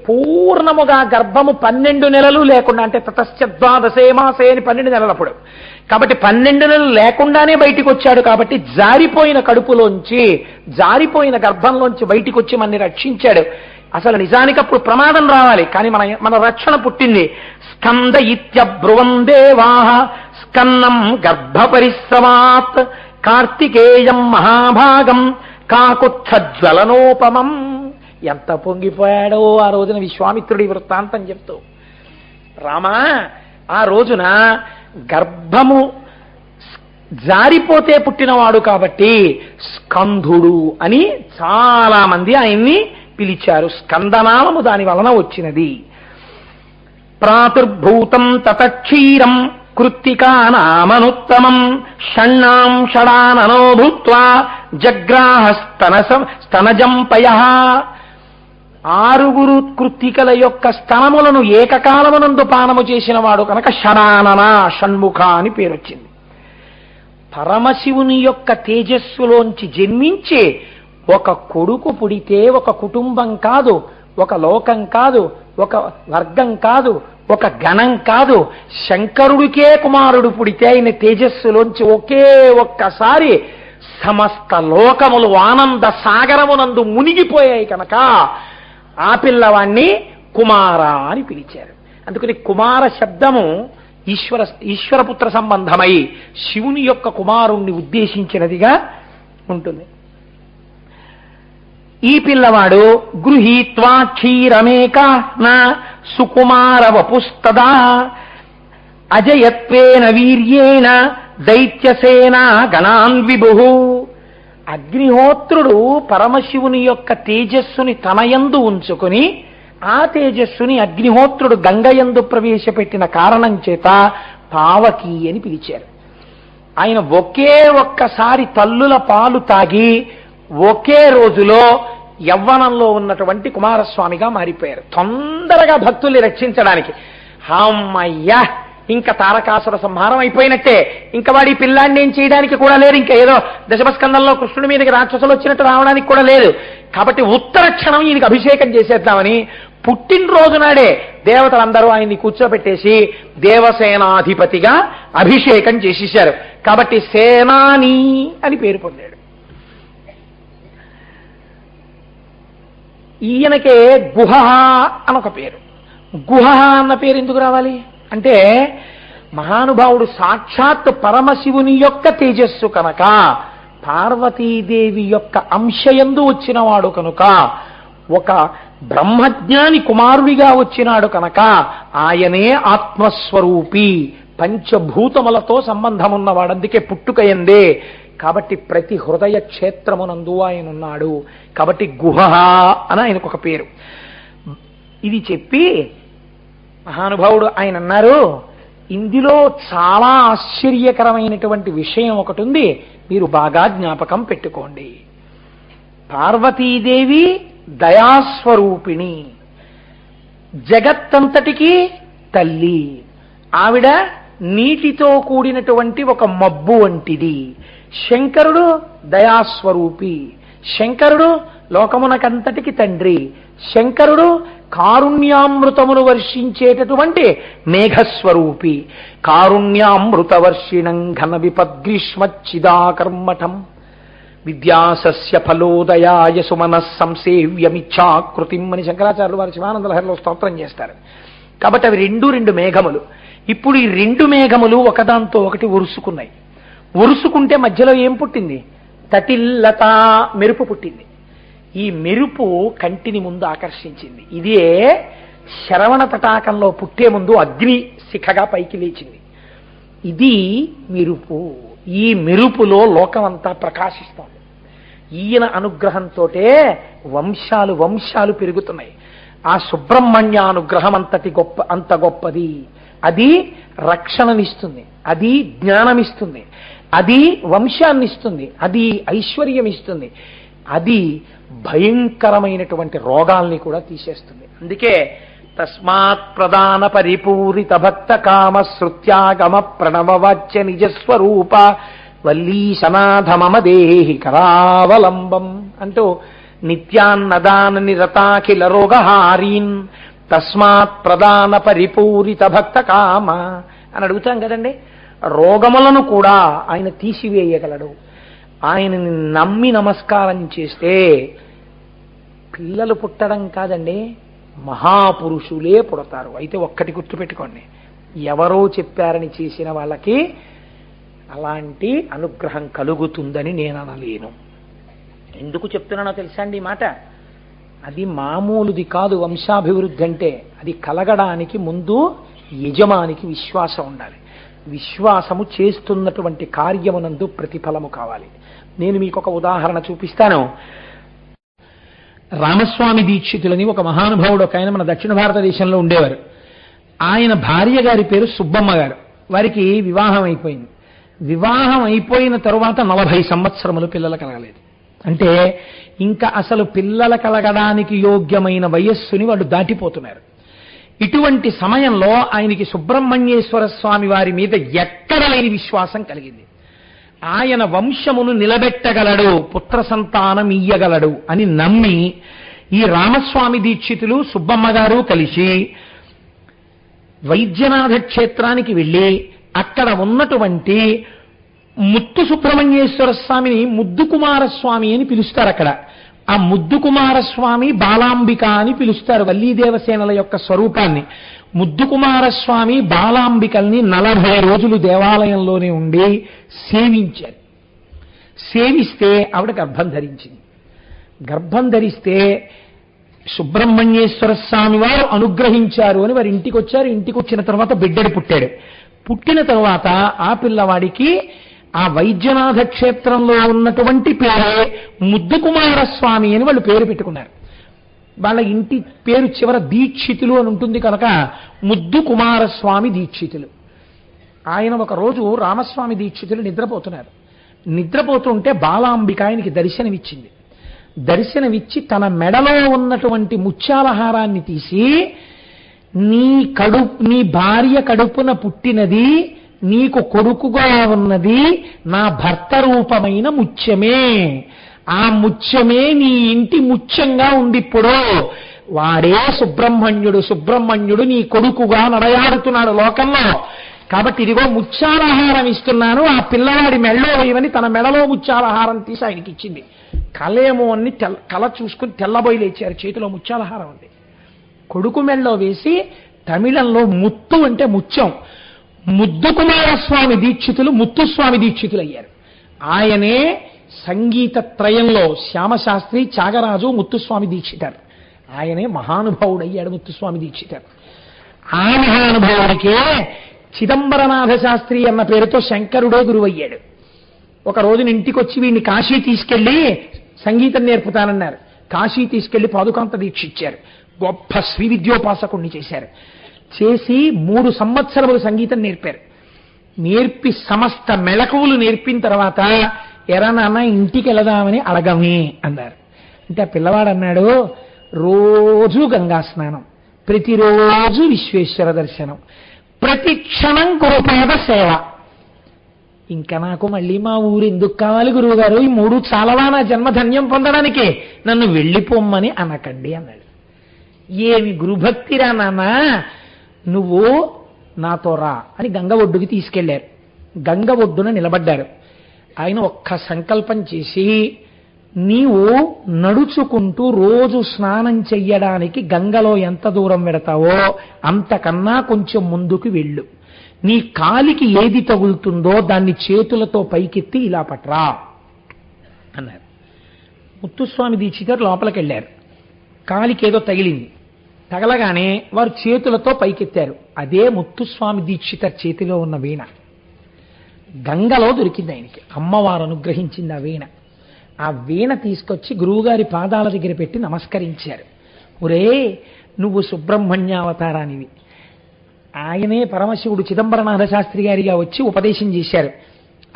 [SPEAKER 1] పూర్ణముగా గర్భము 12 నెలలు లేకుండా, అంటే తతశ్చద్వాదశే మాసే అని 12 నెలలప్పుడు, కాబట్టి 12 నెలలు లేకుండానే బయటికి వచ్చాడు కాబట్టి జారిపోయిన కడుపులోంచి, జారిపోయిన గర్భంలోంచి బయటికి వచ్చి మనని రక్షించాడు. అసలు నిజానికి అప్పుడు ప్రమాదం రావాలి, కానీ మన రక్షణ పుట్టింది. స్కంద ఇత్యబ్రువం దేవాః స్కన్నం గర్భ పరిశ్రమాత్ కార్తికేయం మహాభాగం కాకుత్సజ్వలనోపమం. ఎంత పొంగిపోయాడో ఆ రోజున విశ్వామిత్రుడి వృత్తాంతం చెప్తూ. రామా, ఆ రోజున గర్భము జారిపోతే పుట్టినవాడు కాబట్టి స్కంధుడు అని చాలా మంది ఆయన్ని పిలిచారు. స్కందనామము దాని వలన వచ్చినది. ప్రాతుర్భూతం తతక్షీరం కృత్తికానామనుత్తమం షణ్ణాం షడాననో భూత్వా జగ్రాహ స్తనజంపయః. 6 కృత్తికల యొక్క స్తనములను ఏకకాలమునందు పానము చేసిన వాడు కనుక షడానన, షణ్ముఖ అని పేరొచ్చింది. పరమశివుని యొక్క తేజస్సులోంచి జన్మించి ఒక కొడుకు పుడితే ఒక కుటుంబం కాదు, ఒక లోకం కాదు, ఒక వర్గం కాదు, ఒక గణం కాదు, శంకరుడికే కుమారుడు పుడితే ఆయన తేజస్సులోంచి ఒకే ఒక్కసారి సమస్త లోకములు ఆనంద సాగరమునందు మునిగిపోయాయి కనుక ఆ పిల్లవాణ్ణి కుమార అని పిలిచారు. అందుకని కుమార శబ్దము ఈశ్వరపుత్ర సంబంధమై శివుని యొక్క కుమారుణ్ణి ఉద్దేశించినదిగా ఉంటుంది. ఈ పిల్లవాడు గృహీత్వా క్షీరమేక నా సుకుమార వపుస్తదా అజయత్వేన వీర్యేణ దైత్యసేనా గణాన్ విభు. అగ్నిహోత్రుడు పరమశివుని యొక్క తేజస్సుని తనయందు ఉంచుకుని ఆ తేజస్సుని అగ్నిహోత్రుడు గంగయందు ప్రవేశపెట్టిన కారణం చేత పావకి అని పిలిచారు. ఆయన ఒకే ఒక్కసారి తల్లుల పాలు తాగి ఒకే రోజులో యవ్వనంలో ఉన్నటువంటి కుమారస్వామిగా మారిపోయారు. తొందరగా భక్తుల్ని రక్షించడానికి. అమ్మయ్యా, ఇంకా తారకాసుర సంహారం అయిపోయినట్టే, ఇంకా వాడి పిల్లాన్ని ఏం చేయడానికి కూడా లేదు, ఇంకా ఏదో దశమస్కందంలో కృష్ణుడి మీదకి రాక్షసులు వచ్చినట్టు రావడానికి కూడా లేదు. కాబట్టి ఉత్తర క్షణం ఈయనకి అభిషేకం చేసేద్దామని పుట్టినరోజు నాడే దేవతలందరూ ఆయన్ని కూర్చోబెట్టేసి దేవసేనాధిపతిగా అభిషేకం చేసేశారు. కాబట్టి సేనాని అని పేరు పొందాడు. ఈయనకే గుహ అని ఒక పేరు. గుహ అన్న పేరు ఎందుకు రావాలి అంటే, మహానుభావుడు సాక్షాత్ పరమశివుని యొక్క తేజస్సు కనుక, పార్వతీదేవి యొక్క అంశయందు వచ్చినవాడు కనుక, ఒక బ్రహ్మజ్ఞాని కుమారుడిగా వచ్చినాడు కనుక ఆయనే ఆత్మస్వరూపి, పంచభూతములతో సంబంధం ఉన్నవాడు. అందుకే పుట్టుకయందే. కాబట్టి ప్రతి హృదయ క్షేత్రమునందు ఆయన ఉన్నాడు. కాబట్టి గుహ అని ఆయనకు ఒక పేరు. ఇది చెప్పి మహానుభావుడు ఆయన అన్నారు, ఇందులో చాలా ఆశ్చర్యకరమైనటువంటి విషయం ఒకటి ఉంది, మీరు బాగా జ్ఞాపకం పెట్టుకోండి. పార్వతీదేవి దయాస్వరూపిణి, జగత్తంతటికి తల్లి. ఆవిడ నీటితో కూడినటువంటి ఒక మబ్బు వంటిది. శంకరుడు దయాస్వరూపి. శంకరుడు లోకమునకంతటికి తండ్రి. శంకరుడు కారుణ్యామృతమును వర్షించేటటువంటి మేఘస్వరూపి. కారుణ్యామృత వర్షిణం ఘన విపద్గ్రీష్మచ్చిదాకర్మఠం విద్యాసస్య ఫలోదయాయ సుమన సంసేవ్యమిచ్ఛాకృతిం అని శంకరాచార్యులు వారి శివానంద లహరిలో స్తోత్రం చేస్తారు. కాబట్టి అవి రెండు మేఘములు. ఇప్పుడు ఈ రెండు మేఘములు ఒకదాంతో ఒకటి ఒరుసుకున్నాయి. ఒరుసుకుంటే మధ్యలో ఏం పుట్టింది? తటిల్లత, మెరుపు పుట్టింది. ఈ మెరుపు కంటిని ముందు ఆకర్షించింది. ఇదే శ్రవణ తటాకంలో పుట్టే ముందు అగ్ని శిఖగా పైకి లేచింది. ఇది మెరుపు. ఈ మెరుపులో లోకమంతా ప్రకాశిస్తోంది. ఈయన అనుగ్రహంతో వంశాలు వంశాలు పెరుగుతున్నాయి. ఆ సుబ్రహ్మణ్య అనుగ్రహం అంత గొప్పది. అది రక్షణనిస్తుంది, అది జ్ఞానమిస్తుంది, అది వంశాన్నిస్తుంది, అది ఐశ్వర్యం ఇస్తుంది, అది భయంకరమైనటువంటి రోగాల్ని కూడా తీసేస్తుంది. అందుకే తస్మాత్ ప్రధాన పరిపూరిత భక్త కామ శృత్యాగమ ప్రణవవాచ్య నిజస్వరూప వల్లీశనాథ మమ దేహి కరావలంబం అంటూ నిత్యాన్నదాన నిరతాఖిల రోగహారీన్ తస్మాత్ ప్రధాన పరిపూరిత భక్త కామ అని అడుగుతాం కదండి. రోగములను కూడా ఆయన తీసివేయగలడు. ఆయనని నమ్మి నమస్కారం చేస్తే పిల్లలు పుట్టడం కాదండి, మహాపురుషులే పుడతారు. అయితే ఒక్కటి గుర్తుపెట్టుకోండి, ఎవరో చెప్పారని చేసిన వాళ్ళకి అలాంటి అనుగ్రహం కలుగుతుందని నేను అనలేను. ఎందుకు చెప్తున్నానో తెలుసా అండి ఈ మాట? అది మామూలుది కాదు. వంశాభివృద్ధి అంటే అది కలగడానికి ముందు యజమానికి విశ్వాసం ఉండాలి. విశ్వాసము చేస్తున్నటువంటి కార్యమునందు ప్రతిఫలము కావాలి. నేను మీకు ఒక ఉదాహరణ చూపిస్తాను. రామస్వామి దీక్షితులని ఒక మహానుభావుడు ఒక ఆయన మన దక్షిణ భారతదేశంలో ఉండేవారు. ఆయన భార్య గారి పేరు సుబ్బమ్మ గారు. వారికి వివాహం అయిపోయింది. వివాహం అయిపోయిన తరువాత 40 సంవత్సరములు పిల్లలు కలగలేదు. అంటే ఇంకా అసలు పిల్లల కలగడానికి యోగ్యమైన వయస్సుని వాళ్ళు దాటిపోతున్నారు. ఇటువంటి సమయంలో ఆయనకి సుబ్రహ్మణ్యేశ్వర స్వామి వారి మీద ఎక్కడ లేని విశ్వాసం కలిగింది. ఆయన వంశమును నిలబెట్టగలడు, పుత్ర సంతానం ఇయ్యగలడు అని నమ్మి ఈ రామస్వామి దీక్షితులు సుబ్బమ్మ గారు కలిసి వైద్యనాథ క్షేత్రానికి వెళ్ళి అక్కడ ఉన్నటువంటి ముత్తు సుబ్రహ్మణ్యేశ్వర స్వామిని ముద్దు కుమారస్వామి అని పిలుస్తారు. అక్కడ ఆ ముద్దు కుమారస్వామి బాలాంబిక అని పిలుస్తారు వల్లీదేవసేనల యొక్క స్వరూపాన్ని. ముద్దు కుమారస్వామి బాలాంబికల్ని 40 రోజులు దేవాలయంలోనే ఉండి సేవించారు. సేవిస్తే ఆవిడ గర్భం ధరించింది. గర్భం ధరిస్తే సుబ్రహ్మణ్యేశ్వర స్వామి వారు అనుగ్రహించారు అని వారి ఇంటికి వచ్చారు. ఇంటికి వచ్చిన తర్వాత బిడ్డడు పుట్టాడు. పుట్టిన తర్వాత ఆ పిల్లవాడికి ఆ వైద్యనాథ క్షేత్రంలో ఉన్నటువంటి పేరే ముద్దు కుమారస్వామి అని వాళ్ళు పేరు పెట్టుకున్నారు. వాళ్ళ ఇంటి పేరు చివర దీక్షితులు అని ఉంటుంది కనుక ముద్దు కుమారస్వామి దీక్షితులు. ఆయన ఒకరోజు రామస్వామి దీక్షితులు నిద్రపోతున్నారు. నిద్రపోతుంటే బాలాంబిక ఆయనకి దర్శనమిచ్చింది. దర్శనమిచ్చి తన మెడలో ఉన్నటువంటి ముత్యాలహారాన్ని తీసి నీ భార్య కడుపున పుట్టినది, నీకు కొడుకుగా ఉన్నది నా భర్త రూపమైన ముత్యమే. ఆ ముత్యమే నీ ఇంటి ముత్యంగా ఉంది. ఇప్పుడు వాడే సుబ్రహ్మణ్యుడు. సుబ్రహ్మణ్యుడు నీ కొడుకుగా నడయాడుతున్నాడు లోకంలో. కాబట్టి ఇదిగో ముత్యాలహారం ఇస్తున్నాను, ఆ పిల్లవాడి మెడలో వేయమని తన మెడలో ముత్యాలహారం తీసి ఆయనకి ఇచ్చింది. కలేమో అని కల చూసుకుని తెల్లబోయి లేచారు. చేతిలో ముత్యాలహారం ఉంది. కొడుకు మెడలో వేసి తమిళంలో ముత్తు అంటే ముత్యం. ముద్దు కుమారస్వామి దీక్షితులు ముత్తుస్వామి దీక్షితులు అయ్యారు. ఆయనే సంగీత త్రయంలో శ్యామశాస్త్రి, త్యాగరాజు, ముత్తుస్వామి దీక్షితారు. ఆయనే మహానుభావుడయ్యాడు ముత్తుస్వామి దీక్షితారు. ఆ మహానుభావుడికే చిదంబరనాథ శాస్త్రి అన్న పేరుతో శంకరుడే గురువయ్యాడు. ఒక రోజున ఇంటికి వచ్చి వీడిని కాశీ తీసుకెళ్లి సంగీతం నేర్పుతానన్నారు. కాశీ తీసుకెళ్లి పాదుకాంత దీక్ష ఇచ్చారు. గొప్ప శ్రీ విద్యోపాసకుణ్ణి చేశారు. చేసి 3 సంవత్సరములు సంగీతం నేర్పారు. నేర్పి సమస్త మెళకువలు నేర్పిన తర్వాత ఎరా నాన్న ఇంటికి వెళదామని అడగమే అన్నారు. అంటే ఆ పిల్లవాడు అన్నాడు, రోజు గంగా స్నానం, ప్రతిరోజు విశ్వేశ్వర దర్శనం, ప్రతి క్షణం గురుపాద సేవ. ఇంకా నాకు మళ్ళీ మా ఊరు ఎందుకు కావాలి గురువుగారు? ఈ 3 చాలవా నా జన్మధన్యం పొందడానికి? నన్ను వెళ్ళిపోమ్మని అనకండి అన్నాడు. ఏమి గురుభక్తిరా నాన్న, నువ్వు నాతో రా అని గంగ ఒడ్డుకి తీసుకెళ్లారు. గంగ ఒడ్డున నిలబడ్డారు. ఆయన ఒక్క సంకల్పం చేసి నీవు నడుచుకుంటూ రోజు స్నానం చెయ్యడానికి గంగలో ఎంత దూరం వెడతావో అంతకన్నా కొంచెం ముందుకు వెళ్ళు. నీ కాలికి ఏది తగులుతుందో దాన్ని చేతులతో పైకెత్తి ఇలా పట్రా అన్నారు. ముత్తుస్వామి దీక్షితర్ లోపలికి వెళ్ళారు. కాలికి ఏదో తగిలింది. తగలగానే వారు చేతులతో పైకెత్తారు. అదే ముత్తుస్వామి దీక్షితర్ చేతిలో ఉన్న వీణ గంగలో దొరికింది ఆయనకి. అమ్మవారు అనుగ్రహించింది ఆ వీణ. ఆ వీణ తీసుకొచ్చి గురువుగారి పాదాల దగ్గర పెట్టి నమస్కరించారు. ఒరే, నువ్వు సుబ్రహ్మణ్యావతారానివి. ఆయనే పరమశివుడు చిదంబరనాథ శాస్త్రి గారిగా వచ్చి ఉపదేశం చేశారు.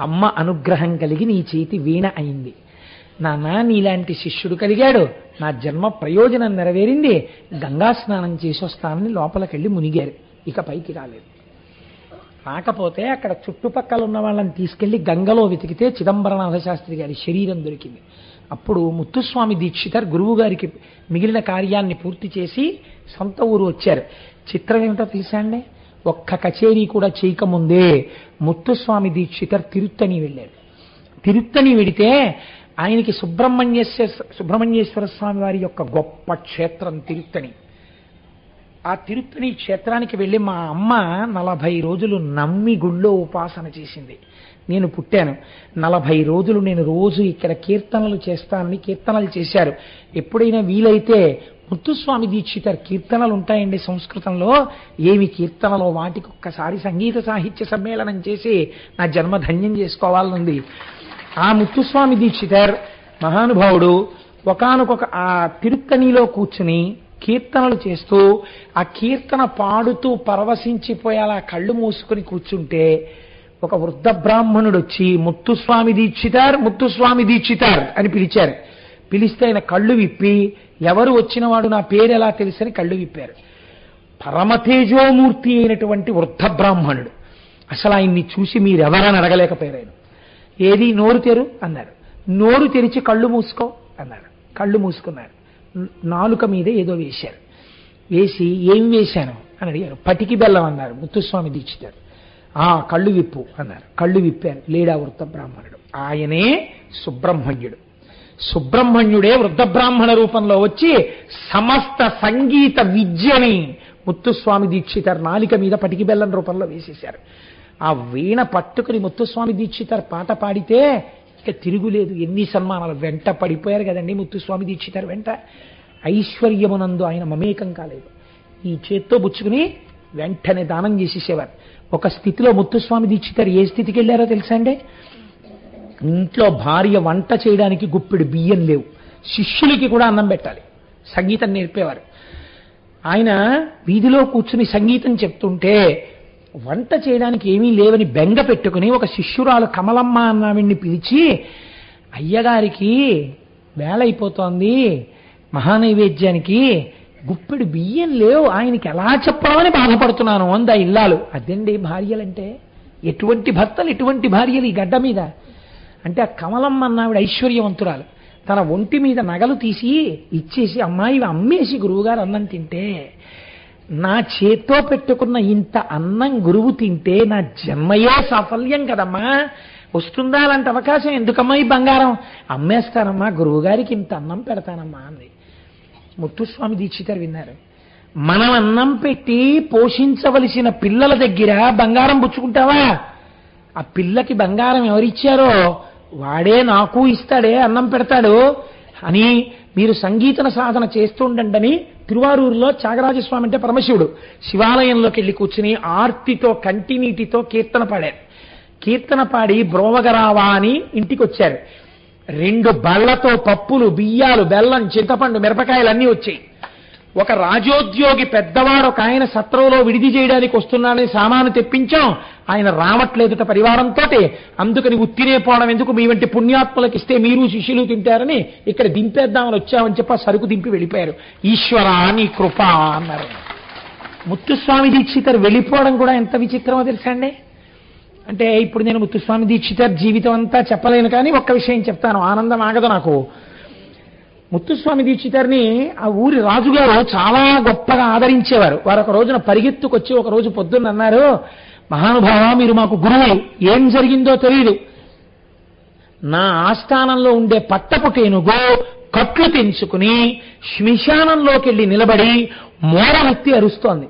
[SPEAKER 1] అమ్మ అనుగ్రహం కలిగి నీ చేతి వీణ అయింది. నాన్న, నీలాంటి శిష్యుడు కలిగాడు, నా జన్మ ప్రయోజనం నెరవేరింది, గంగా స్నానం చేసి వస్తానని లోపలికెళ్ళి మునిగారు. ఇక పైకి రాలేదు. రాకపోతే అక్కడ చుట్టుపక్కల ఉన్న వాళ్ళని తీసుకెళ్లి గంగలో వెతికితే చిదంబరనాథ శాస్త్రి గారి శరీరం దొరికింది. అప్పుడు ముత్తుస్వామి దీక్షితర్ గురువు గారికి మిగిలిన కార్యాన్ని పూర్తి చేసి సొంత ఊరు వచ్చారు. చిత్రం ఏమిటో తెలుసా అండి? ఒక్క కచేరీ కూడా చేయకముందే ముత్తుస్వామి దీక్షితర్ తిరుత్తణి వెళ్ళారు. తిరుత్తణి వెడితే ఆయనకి సుబ్రహ్మణ్యేశ్వర స్వామి వారి యొక్క గొప్ప క్షేత్రం తిరుత్తణి. ఆ తిరుత్తణి క్షేత్రానికి వెళ్ళి మా అమ్మ 40 రోజులు నమ్మి గుళ్ళో ఉపాసన చేసింది. నేను పుట్టాను. 40 రోజులు నేను రోజు ఇక్కడ కీర్తనలు చేస్తానని కీర్తనలు చేశారు. ఎప్పుడైనా వీలైతే ముత్తుస్వామి దీక్షితర్ కీర్తనలు ఉంటాయండి సంస్కృతంలో. ఏమి కీర్తనలో వాటికి ఒక్కసారి సంగీత సాహిత్య సమ్మేళనం చేసి నా జన్మ ధన్యం చేసుకోవాలనుంది. ఆ ముత్తుస్వామి దీక్షితర్ మహానుభావుడు ఒకానొక ఆ తిరుత్తణిలో కూర్చుని కీర్తనలు చేస్తూ ఆ కీర్తన పాడుతూ పరవశించిపోయేలా కళ్ళు మూసుకుని కూర్చుంటే ఒక వృద్ధ బ్రాహ్మణుడు వచ్చి ముత్తుస్వామి దీక్షితర్, ముత్తుస్వామి దీక్షితర్ అని పిలిచారు. పిలిస్తే ఆయన కళ్ళు విప్పి, ఎవరు వచ్చిన వాడు నా పేరు ఎలా తెలుసని కళ్ళు విప్పారు. పరమతేజోమూర్తి అయినటువంటి వృద్ధ బ్రాహ్మణుడు. అసలు ఆయన్ని చూసి మీరెవరని అడగలేకపోయారు. ఆయన ఏది నోరు తెరు అన్నారు. నోరు తెరిచి కళ్ళు మూసుకో అన్నారు. కళ్ళు మూసుకున్నారు. నాలుక మీద ఏదో వేశారు. వేసి ఏం వేశాను అని అడిగారు. పటికి బెల్లం అన్నారు ముత్తుస్వామి దీక్షితారు. కళ్ళు విప్పు అన్నారు. కళ్ళు విప్పారు. లేడా వృద్ధ బ్రాహ్మణుడు. ఆయనే సుబ్రహ్మణ్యుడు. సుబ్రహ్మణ్యుడే వృద్ధ బ్రాహ్మణ రూపంలో వచ్చి సమస్త సంగీత విద్యని ముత్తుస్వామి దీక్షితారు నాలిక మీద పటికి బెల్లం రూపంలో వేసేశారు. ఆ వీణ పట్టుకుని ముత్తుస్వామి దీక్షితారు పాట పాడితే ఇక తిరుగులేదు. ఎన్ని సన్మానాలు వెంట పడిపోయారు కదండి ముత్తుస్వామి దీక్షితారు వెంట. ఐశ్వర్యమునందు ఆయన మమేకం కాలేదు. ఈ చేత్తో బుచ్చుకుని వెంటనే దానం చేసేసేవారు. ఒక స్థితిలో ముత్తుస్వామి దీక్షితారు ఏ స్థితికి వెళ్ళారో తెలుసా అండి? ఇంట్లో భార్య వంట చేయడానికి గుప్పెడు బియ్యం లేవు. శిష్యులకి కూడా అన్నం పెట్టాలి. సంగీతం నేర్పేవారు. ఆయన వీధిలో కూర్చుని సంగీతం చెప్తుంటే వంట చేయడానికి ఏమీ లేవని బెంగ పెట్టుకుని ఒక శిష్యురాలు కమలమ్మ అన్నావిడ్ని పిలిచి, అయ్యగారికి వేళ అయిపోతోంది, మహానైవేద్యానికి గుప్పెడు బియ్యం లేవు, ఆయనకి ఎలా చెప్పామని బాధపడుతున్నాను అందా ఇల్లాలు. అదండి భార్యలంటే. ఎటువంటి భర్తలు ఎటువంటి భార్యలు ఈ గడ్డ మీద అంటే, ఆ కమలమ్మ అన్నావిడ ఐశ్వర్యవంతురాలు. తన ఒంటి మీద నగలు తీసి ఇచ్చేసి, అమ్మాయి అమ్మేసి గురువుగారు అన్నం తింటే, నా చేత్తో పెట్టుకున్న ఇంత అన్నం గురువు తింటే నా జన్మయే సాఫల్యం కదమ్మా, వస్తుందా అలాంటి అవకాశం? ఎందుకమ్మా ఈ బంగారం? అమ్మేస్తానమ్మా, గురువుగారికి ఇంత అన్నం పెడతానమ్మా అంది. ముత్తుస్వామి దీక్షితారు విన్నారు. మనం అన్నం పెట్టి పోషించవలసిన పిల్లల దగ్గర బంగారం పుచ్చుకుంటావా? ఆ పిల్లకి బంగారం ఎవరిచ్చారో వాడే నాకు ఇస్తాడే, అన్నం పెడతాడు అని మీరు సంగీతన సాధన చేస్తుండండి. తిరువారూరులో త్యాగరాజస్వామి అంటే పరమశివుడు శివాలయంలోకి వెళ్ళి కూర్చుని ఆర్తితో కంటినీటితో కీర్తన పాడారు. కీర్తన పాడి బ్రోవగరావా అని ఇంటికి వచ్చారు. 2 బళ్లతో పప్పులు, బియ్యాలు, బెల్లం, చింతపండు, మిరపకాయలు అన్నీ వచ్చాయి. ఒక రాజోద్యోగి పెద్దవాడు ఒక ఆయన సత్రంలో విడిది చేయడానికి వస్తున్నాడని సామాను తెప్పించాం. ఆయన రావట్లేదుట పరివారంతో. అందుకని ఉత్తినే పోవడం ఎందుకు, మీ వంటి పుణ్యాత్మలకు ఇస్తే మీరు శిష్యులు తింటారని ఇక్కడ దింపేద్దామని వచ్చామని చెప్పి సరుకు దింపి వెళ్ళిపోయారు. ఈశ్వరా నీ కృప అన్నారు. ముత్తుస్వామి దీక్షితారు వెళ్ళిపోవడం కూడా ఎంత విచిత్రమో తెలుసా అండి? అంటే ఇప్పుడు నేను ముత్తుస్వామి దీక్షితారు జీవితం అంతా చెప్పలేను, కానీ ఒక్క విషయం చెప్తాను, ఆనందం ఆగదు నాకు. ముత్తుస్వామి దీక్షితారిని ఆ ఊరి రాజుగారు చాలా గొప్పగా ఆదరించేవారు. వారు ఒక రోజున పరిగెత్తుకొచ్చి ఒక రోజు పొద్దున్న అన్నారు, మహానుభావ మీరు మాకు గురువు, ఏం జరిగిందో తెలియదు, నా ఆస్థానంలో ఉండే పట్టపుటేనుగో కట్లు తెంచుకుని శ్మశానంలోకి వెళ్ళి నిలబడి మోరవెత్తి అరుస్తోంది.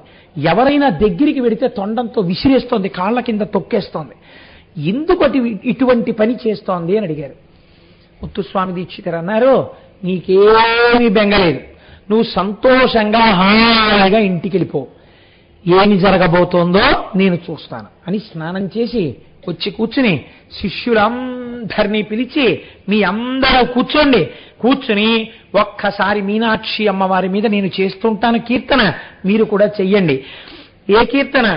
[SPEAKER 1] ఎవరైనా దగ్గరికి వెడితే తొండంతో విసిరేస్తోంది, కాళ్ల కింద తొక్కేస్తోంది. ఎందుకు ఇటువంటి పని చేస్తోంది అని అడిగారు. ముత్తుస్వామి దీక్షితులు అన్నారు, నీకేమీ బెంగలేదు, నువ్వు సంతోషంగా హాయిగా ఇంటికి వెళ్ళిపో, ఏమి జరగబోతోందో నేను చూస్తాను అని స్నానం చేసి వచ్చి కూర్చుని శిష్యులందరినీ పిలిచి, మీ అందరూ కూర్చుని ఒక్కసారి మీనాక్షి అమ్మవారి మీద నేను చేస్తుంటాను కీర్తన, మీరు కూడా చెయ్యండి. ఏ కీర్తన?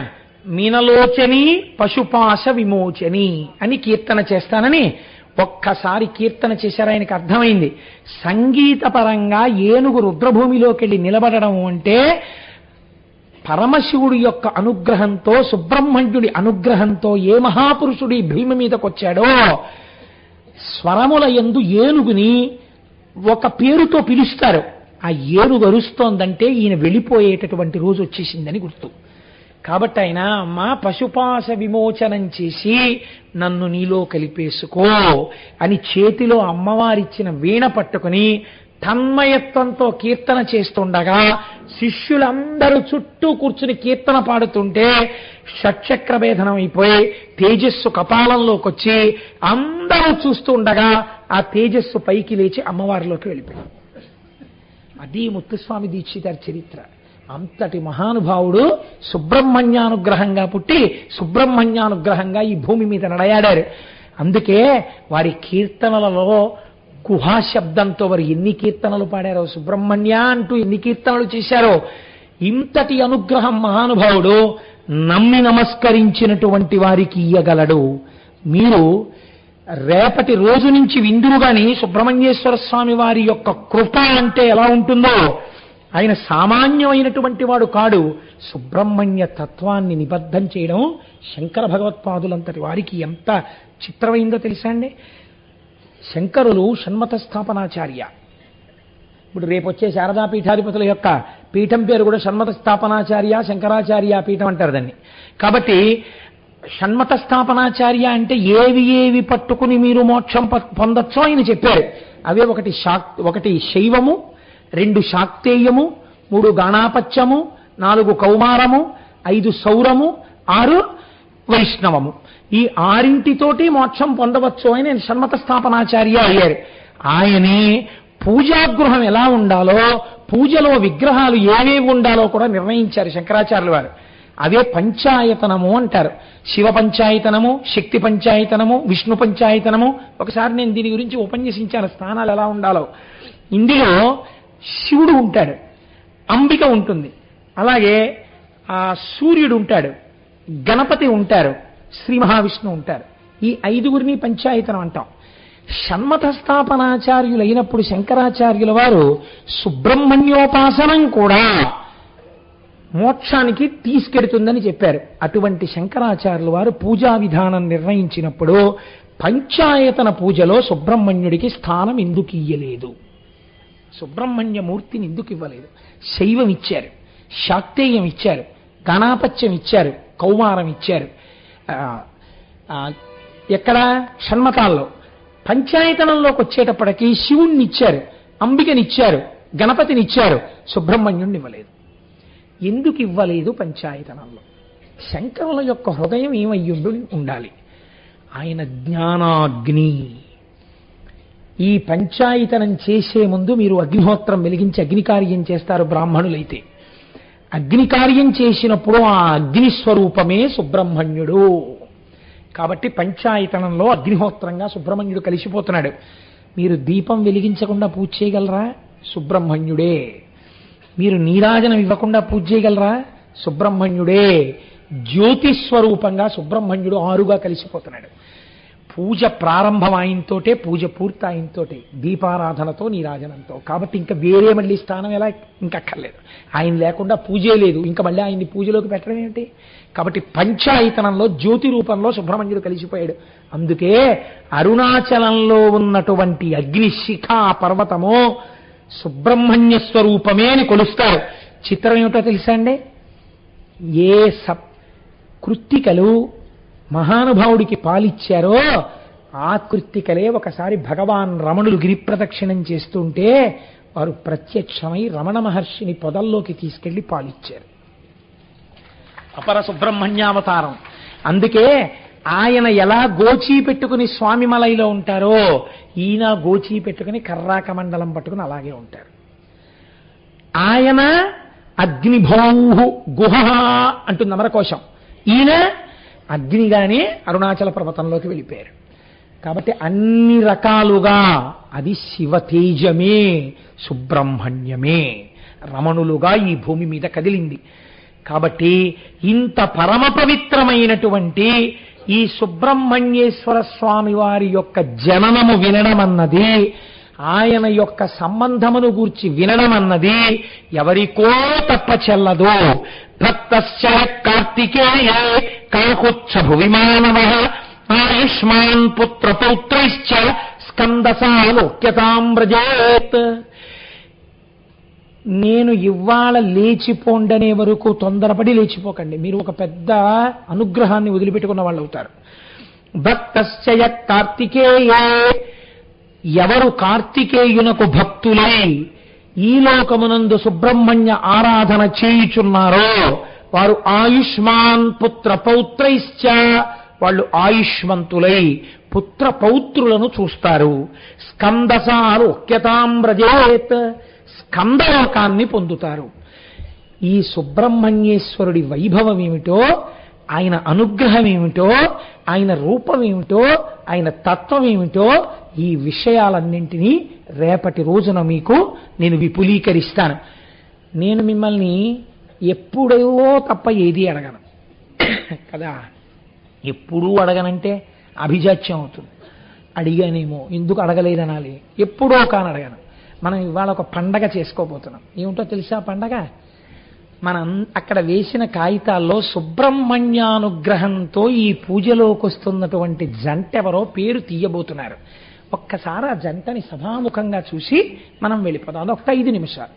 [SPEAKER 1] మీనలోచని పశుపాశ విమోచని అని కీర్తన చేస్తానని ఒక్కసారి కీర్తన చేశారు. ఆయనకు అర్థమైంది, సంగీతపరంగా ఏనుగు రుద్రభూమిలోకి వెళ్ళి నిలబడడం అంటే పరమశివుడి యొక్క అనుగ్రహంతో, సుబ్రహ్మణ్యుడి అనుగ్రహంతో ఏ మహాపురుషుడి భీమ మీదకొచ్చాడో స్వరముల యందు ఏనుగుని ఒక పేరుతో పిలుస్తారు. ఆ ఏనుగు అరుస్తోందంటే ఈయన వెళ్ళిపోయేటటువంటి రోజు వచ్చేసిందని గుర్తు. కాబట్టి ఆయన మా పశుపాశ విమోచనం చేసి నన్ను నీలో కలిపేసుకో అని చేతిలో అమ్మవారిచ్చిన వీణ పట్టుకుని తన్మయత్వంతో కీర్తన చేస్తుండగా శిష్యులందరూ చుట్టూ కూర్చుని కీర్తన పాడుతుంటే షట్చక్రభేదనం అయిపోయి తేజస్సు కపాలంలోకి వచ్చి అందరూ చూస్తుండగా ఆ తేజస్సు పైకి లేచి అమ్మవారిలోకి వెళ్ళిపోయింది. అది ముత్తుస్వామి దీక్షితారి చరిత్ర. అంతటి మహానుభావుడు సుబ్రహ్మణ్యానుగ్రహంగా పుట్టి సుబ్రహ్మణ్యానుగ్రహంగా ఈ భూమి మీద నడయాడారు. అందుకే వారి కీర్తనలలో గుహాశబ్దంతో వారు ఎన్ని కీర్తనలు పాడారో, సుబ్రహ్మణ్య అంటూ ఎన్ని కీర్తనలు చేశారో. ఇంతటి అనుగ్రహం మహానుభావుడు నమ్మి నమస్కరించినటువంటి వారికి ఇయ్యగలడు. మీరు రేపటి రోజు నుంచి విందురు గాని సుబ్రహ్మణ్యేశ్వర స్వామి వారి యొక్క కృప అంటే ఎలా ఉంటుందో. ఆయన సామాన్యమైనటువంటి వాడు కాడు. సుబ్రహ్మణ్య తత్వాన్ని నిబద్ధం చేయడం శంకర భగవత్పాదులంతటి వారికి ఎంత చిత్రమైందో తెలుసా అండి. శంకరులు షణ్మత స్థాపనాచార్య. ఇప్పుడు రేపు వచ్చే శారదా పీఠాధిపతుల యొక్క పీఠం పేరు కూడా షణ్మత స్థాపనాచార్య, శంకరాచార్య పీఠం అంటారు దాన్ని. కాబట్టి షణ్మత స్థాపనాచార్య అంటే ఏవి పట్టుకుని మీరు మోక్షం పొందొచ్చో ఆయన చెప్పారు. అవే ఒకటి శైవము, 2 శాక్తేయము, 3 గాణాపత్యము, 4 కౌమారము, 5 సౌరము, 6 వైష్ణవము. ఈ 6 మోక్షం పొందవచ్చు అని షణ్మత స్థాపనాచార్య అయ్యారు. ఆయనే పూజాగృహం ఎలా ఉండాలో, పూజలో విగ్రహాలు ఏవేవి ఉండాలో కూడా నిర్ణయించారు శంకరాచార్యుల వారు. అవే పంచాయతనము అంటారు. శివ పంచాయతనము, శక్తి పంచాయతనము, విష్ణు పంచాయతనము. ఒకసారి నేను దీని గురించి ఉపన్యసించాను, స్థానాలు ఎలా ఉండాలో. ఇందులో శివుడు ఉంటాడు, అంబిక ఉంటుంది, అలాగే ఆ సూర్యుడు ఉంటాడు, గణపతి ఉంటారు, శ్రీ మహావిష్ణువు ఉంటారు. ఈ 5గురిని పంచాయతనం అంటాం. షణ్మత స్థాపనాచార్యులైనప్పుడు శంకరాచార్యుల వారు సుబ్రహ్మణ్యోపాసనం కూడా మోక్షానికి తీసుకెడుతుందని చెప్పారు. అటువంటి శంకరాచార్యుల వారు పూజా విధానం నిర్ణయించినప్పుడు పంచాయతన పూజలో సుబ్రహ్మణ్యుడికి స్థానం ఎందుకు ఇయ్యలేదు, సుబ్రహ్మణ్యమూర్తిని ఎందుకు ఇవ్వలేదు? శైవం ఇచ్చారు, శాక్తేయం ఇచ్చారు, గణాపత్యం ఇచ్చారు, కౌమారం ఇచ్చారు. ఎక్కడ? షణ్మతాల్లో. పంచాయతనంలోకి వచ్చేటప్పటికీ శివుణ్ణి ఇచ్చారు, అంబికనిచ్చారు, గణపతినిచ్చారు, సుబ్రహ్మణ్యుణ్ణి ఇవ్వలేదు. ఎందుకు ఇవ్వలేదు పంచాయతనంలో? శంకరుల యొక్క హృదయం ఏమయ్యుండు ఉండాలి? ఆయన జ్ఞానాగ్ని. ఈ పంచాయతనం చేసే ముందు మీరు అగ్నిహోత్రం వెలిగించి అగ్నికార్యం చేస్తారు బ్రాహ్మణులైతే. అగ్నికార్యం చేసినప్పుడు ఆ అగ్ని స్వరూపమే సుబ్రహ్మణ్యుడు. కాబట్టి పంచాయతనంలో అగ్నిహోత్రంగా సుబ్రహ్మణ్యుడు కలిసిపోతున్నాడు. మీరు దీపం వెలిగించకుండా పూజ చేయగలరా? సుబ్రహ్మణ్యుడే. మీరు నీరాజనం ఇవ్వకుండా పూజ చేయగలరా? సుబ్రహ్మణ్యుడే. జ్యోతి స్వరూపంగా సుబ్రహ్మణ్యుడు ఆరుగా కలిసిపోతున్నాడు. పూజ ప్రారంభం ఆయనతోటే, పూజ పూర్తి ఆయనతోటే, దీపారాధనతో, నీరాజనంతో. కాబట్టి ఇంకా వేరే మళ్ళీ స్థానం ఎలా ఇంకక్కర్లేదు. ఆయన లేకుండా పూజే లేదు, ఇంకా మళ్ళీ ఆయన్ని పూజలోకి పెట్టడం ఏమిటి? కాబట్టి పంచాయతనంలో జ్యోతి రూపంలో సుబ్రహ్మణ్యుడు కలిసిపోయాడు. అందుకే అరుణాచలంలో ఉన్నటువంటి అగ్నిశిఖా పర్వతము సుబ్రహ్మణ్య స్వరూపమే అని కొలుస్తారు. చిత్రం ఏమిటో తెలుసా అండి? ఏ కృత్తికలు మహానుభావుడికి పాలిచ్చారో ఆ కృత్తికలే ఒకసారి భగవాన్ రమణులు గిరిప్రదక్షిణం చేస్తుంటే వారు ప్రత్యక్షమై రమణ మహర్షిని పొదల్లోకి తీసుకెళ్లి పాలిచ్చారు. అపర సుబ్రహ్మణ్యావతారం. అందుకే ఆయన ఎలా గోచీ పెట్టుకుని స్వామి మలైలో ఉంటారో ఈయన గోచీ పెట్టుకుని కర్రాకమండలం పట్టుకుని అలాగే ఉంటారు. ఆయన అగ్నిభౌహు గుహ అంటుంది అమరకోశం. ఈయన అగ్నిగానే అరుణాచల పర్వతంలోకి వెళ్ళిపోయారు. కాబట్టి అన్ని రకాలుగా అది శివతేజమే, సుబ్రహ్మణ్యమే రమణులుగా ఈ భూమి మీద కదిలింది. కాబట్టి ఇంత పరమ పవిత్రమైనటువంటి ఈ సుబ్రహ్మణ్యేశ్వర స్వామి వారి యొక్క జననము వినడం అన్నది, ఆయన యొక్క సంబంధమును గూర్చి వినడం అన్నది ఎవరికో తప్ప చెల్లదు. భక్తశ్చ కార్తికేయ కాకుచ్చ భువిమానవ ఆయుష్మాన్ పుత్ర పౌత్రైశ్చ స్కందసాలోక్యతాం వ్రజేత్. నేను ఇవాళ లేచిపోండనే వరకు తొందరపడి లేచిపోకండి. మీరు ఒక పెద్ద అనుగ్రహాన్ని వదిలిపెట్టుకున్న వాళ్ళు అవుతారు. భక్తశ్చయ కార్తికేయే, ఎవరు కార్తికేయునకు భక్తులై ఈ లోకమునందు సుబ్రహ్మణ్య ఆరాధన చేయుచున్నారో వారు ఆయుష్మాన్ పుత్ర పౌత్రైశ్చ, వాళ్ళు ఆయుష్మంతులై పుత్ర పౌత్రులను చూస్తారు. స్కందసారోక్యతాం వ్రజేత్, స్కందలోకాన్ని పొందుతారు. ఈ సుబ్రహ్మణ్యేశ్వరుడి వైభవం ఏమిటో, ఆయన అనుగ్రహం ఏమిటో, ఆయన రూపం ఏమిటో, ఆయన తత్వం ఏమిటో, ఈ విషయాలన్నింటినీ రేపటి రోజున మీకు నేను విపులీకరిస్తాను. నేను మిమ్మల్ని ఎప్పుడో తప్ప ఏది అడగను కదా. ఎప్పుడూ అడగనంటే అభిజాత్యం అవుతుంది. అడిగానేమో, ఎందుకు అడగలేదనాలి. ఎప్పుడో కాని అడగను. మనం ఇవాళ ఒక పండగ చేసుకోబోతున్నాం. ఏమిటో తెలుసా పండగ? మనం అక్కడ వేసిన కాగితాల్లో సుబ్రహ్మణ్యానుగ్రహంతో ఈ పూజలోకి వస్తున్నటువంటి జంట ఎవరో పేరు తీయబోతున్నారు. ఒక్కసారి ఆ జంటని సభాముఖంగా చూసి మనం వెళ్ళిపోతాం. అదొక్క 5 నిమిషాలు.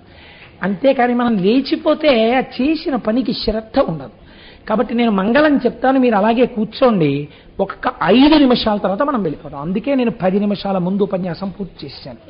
[SPEAKER 1] అంతేకాని మనం లేచిపోతే చేసిన పనికి శ్రద్ధ ఉండదు. కాబట్టి నేను మంగళం చెప్తాను, మీరు అలాగే కూర్చోండి. ఒక్క 5 నిమిషాల తర్వాత మనం వెళ్ళిపోతాం. అందుకే నేను 10 నిమిషాల ముందు ఉపన్యాసం పూర్తి చేశాను.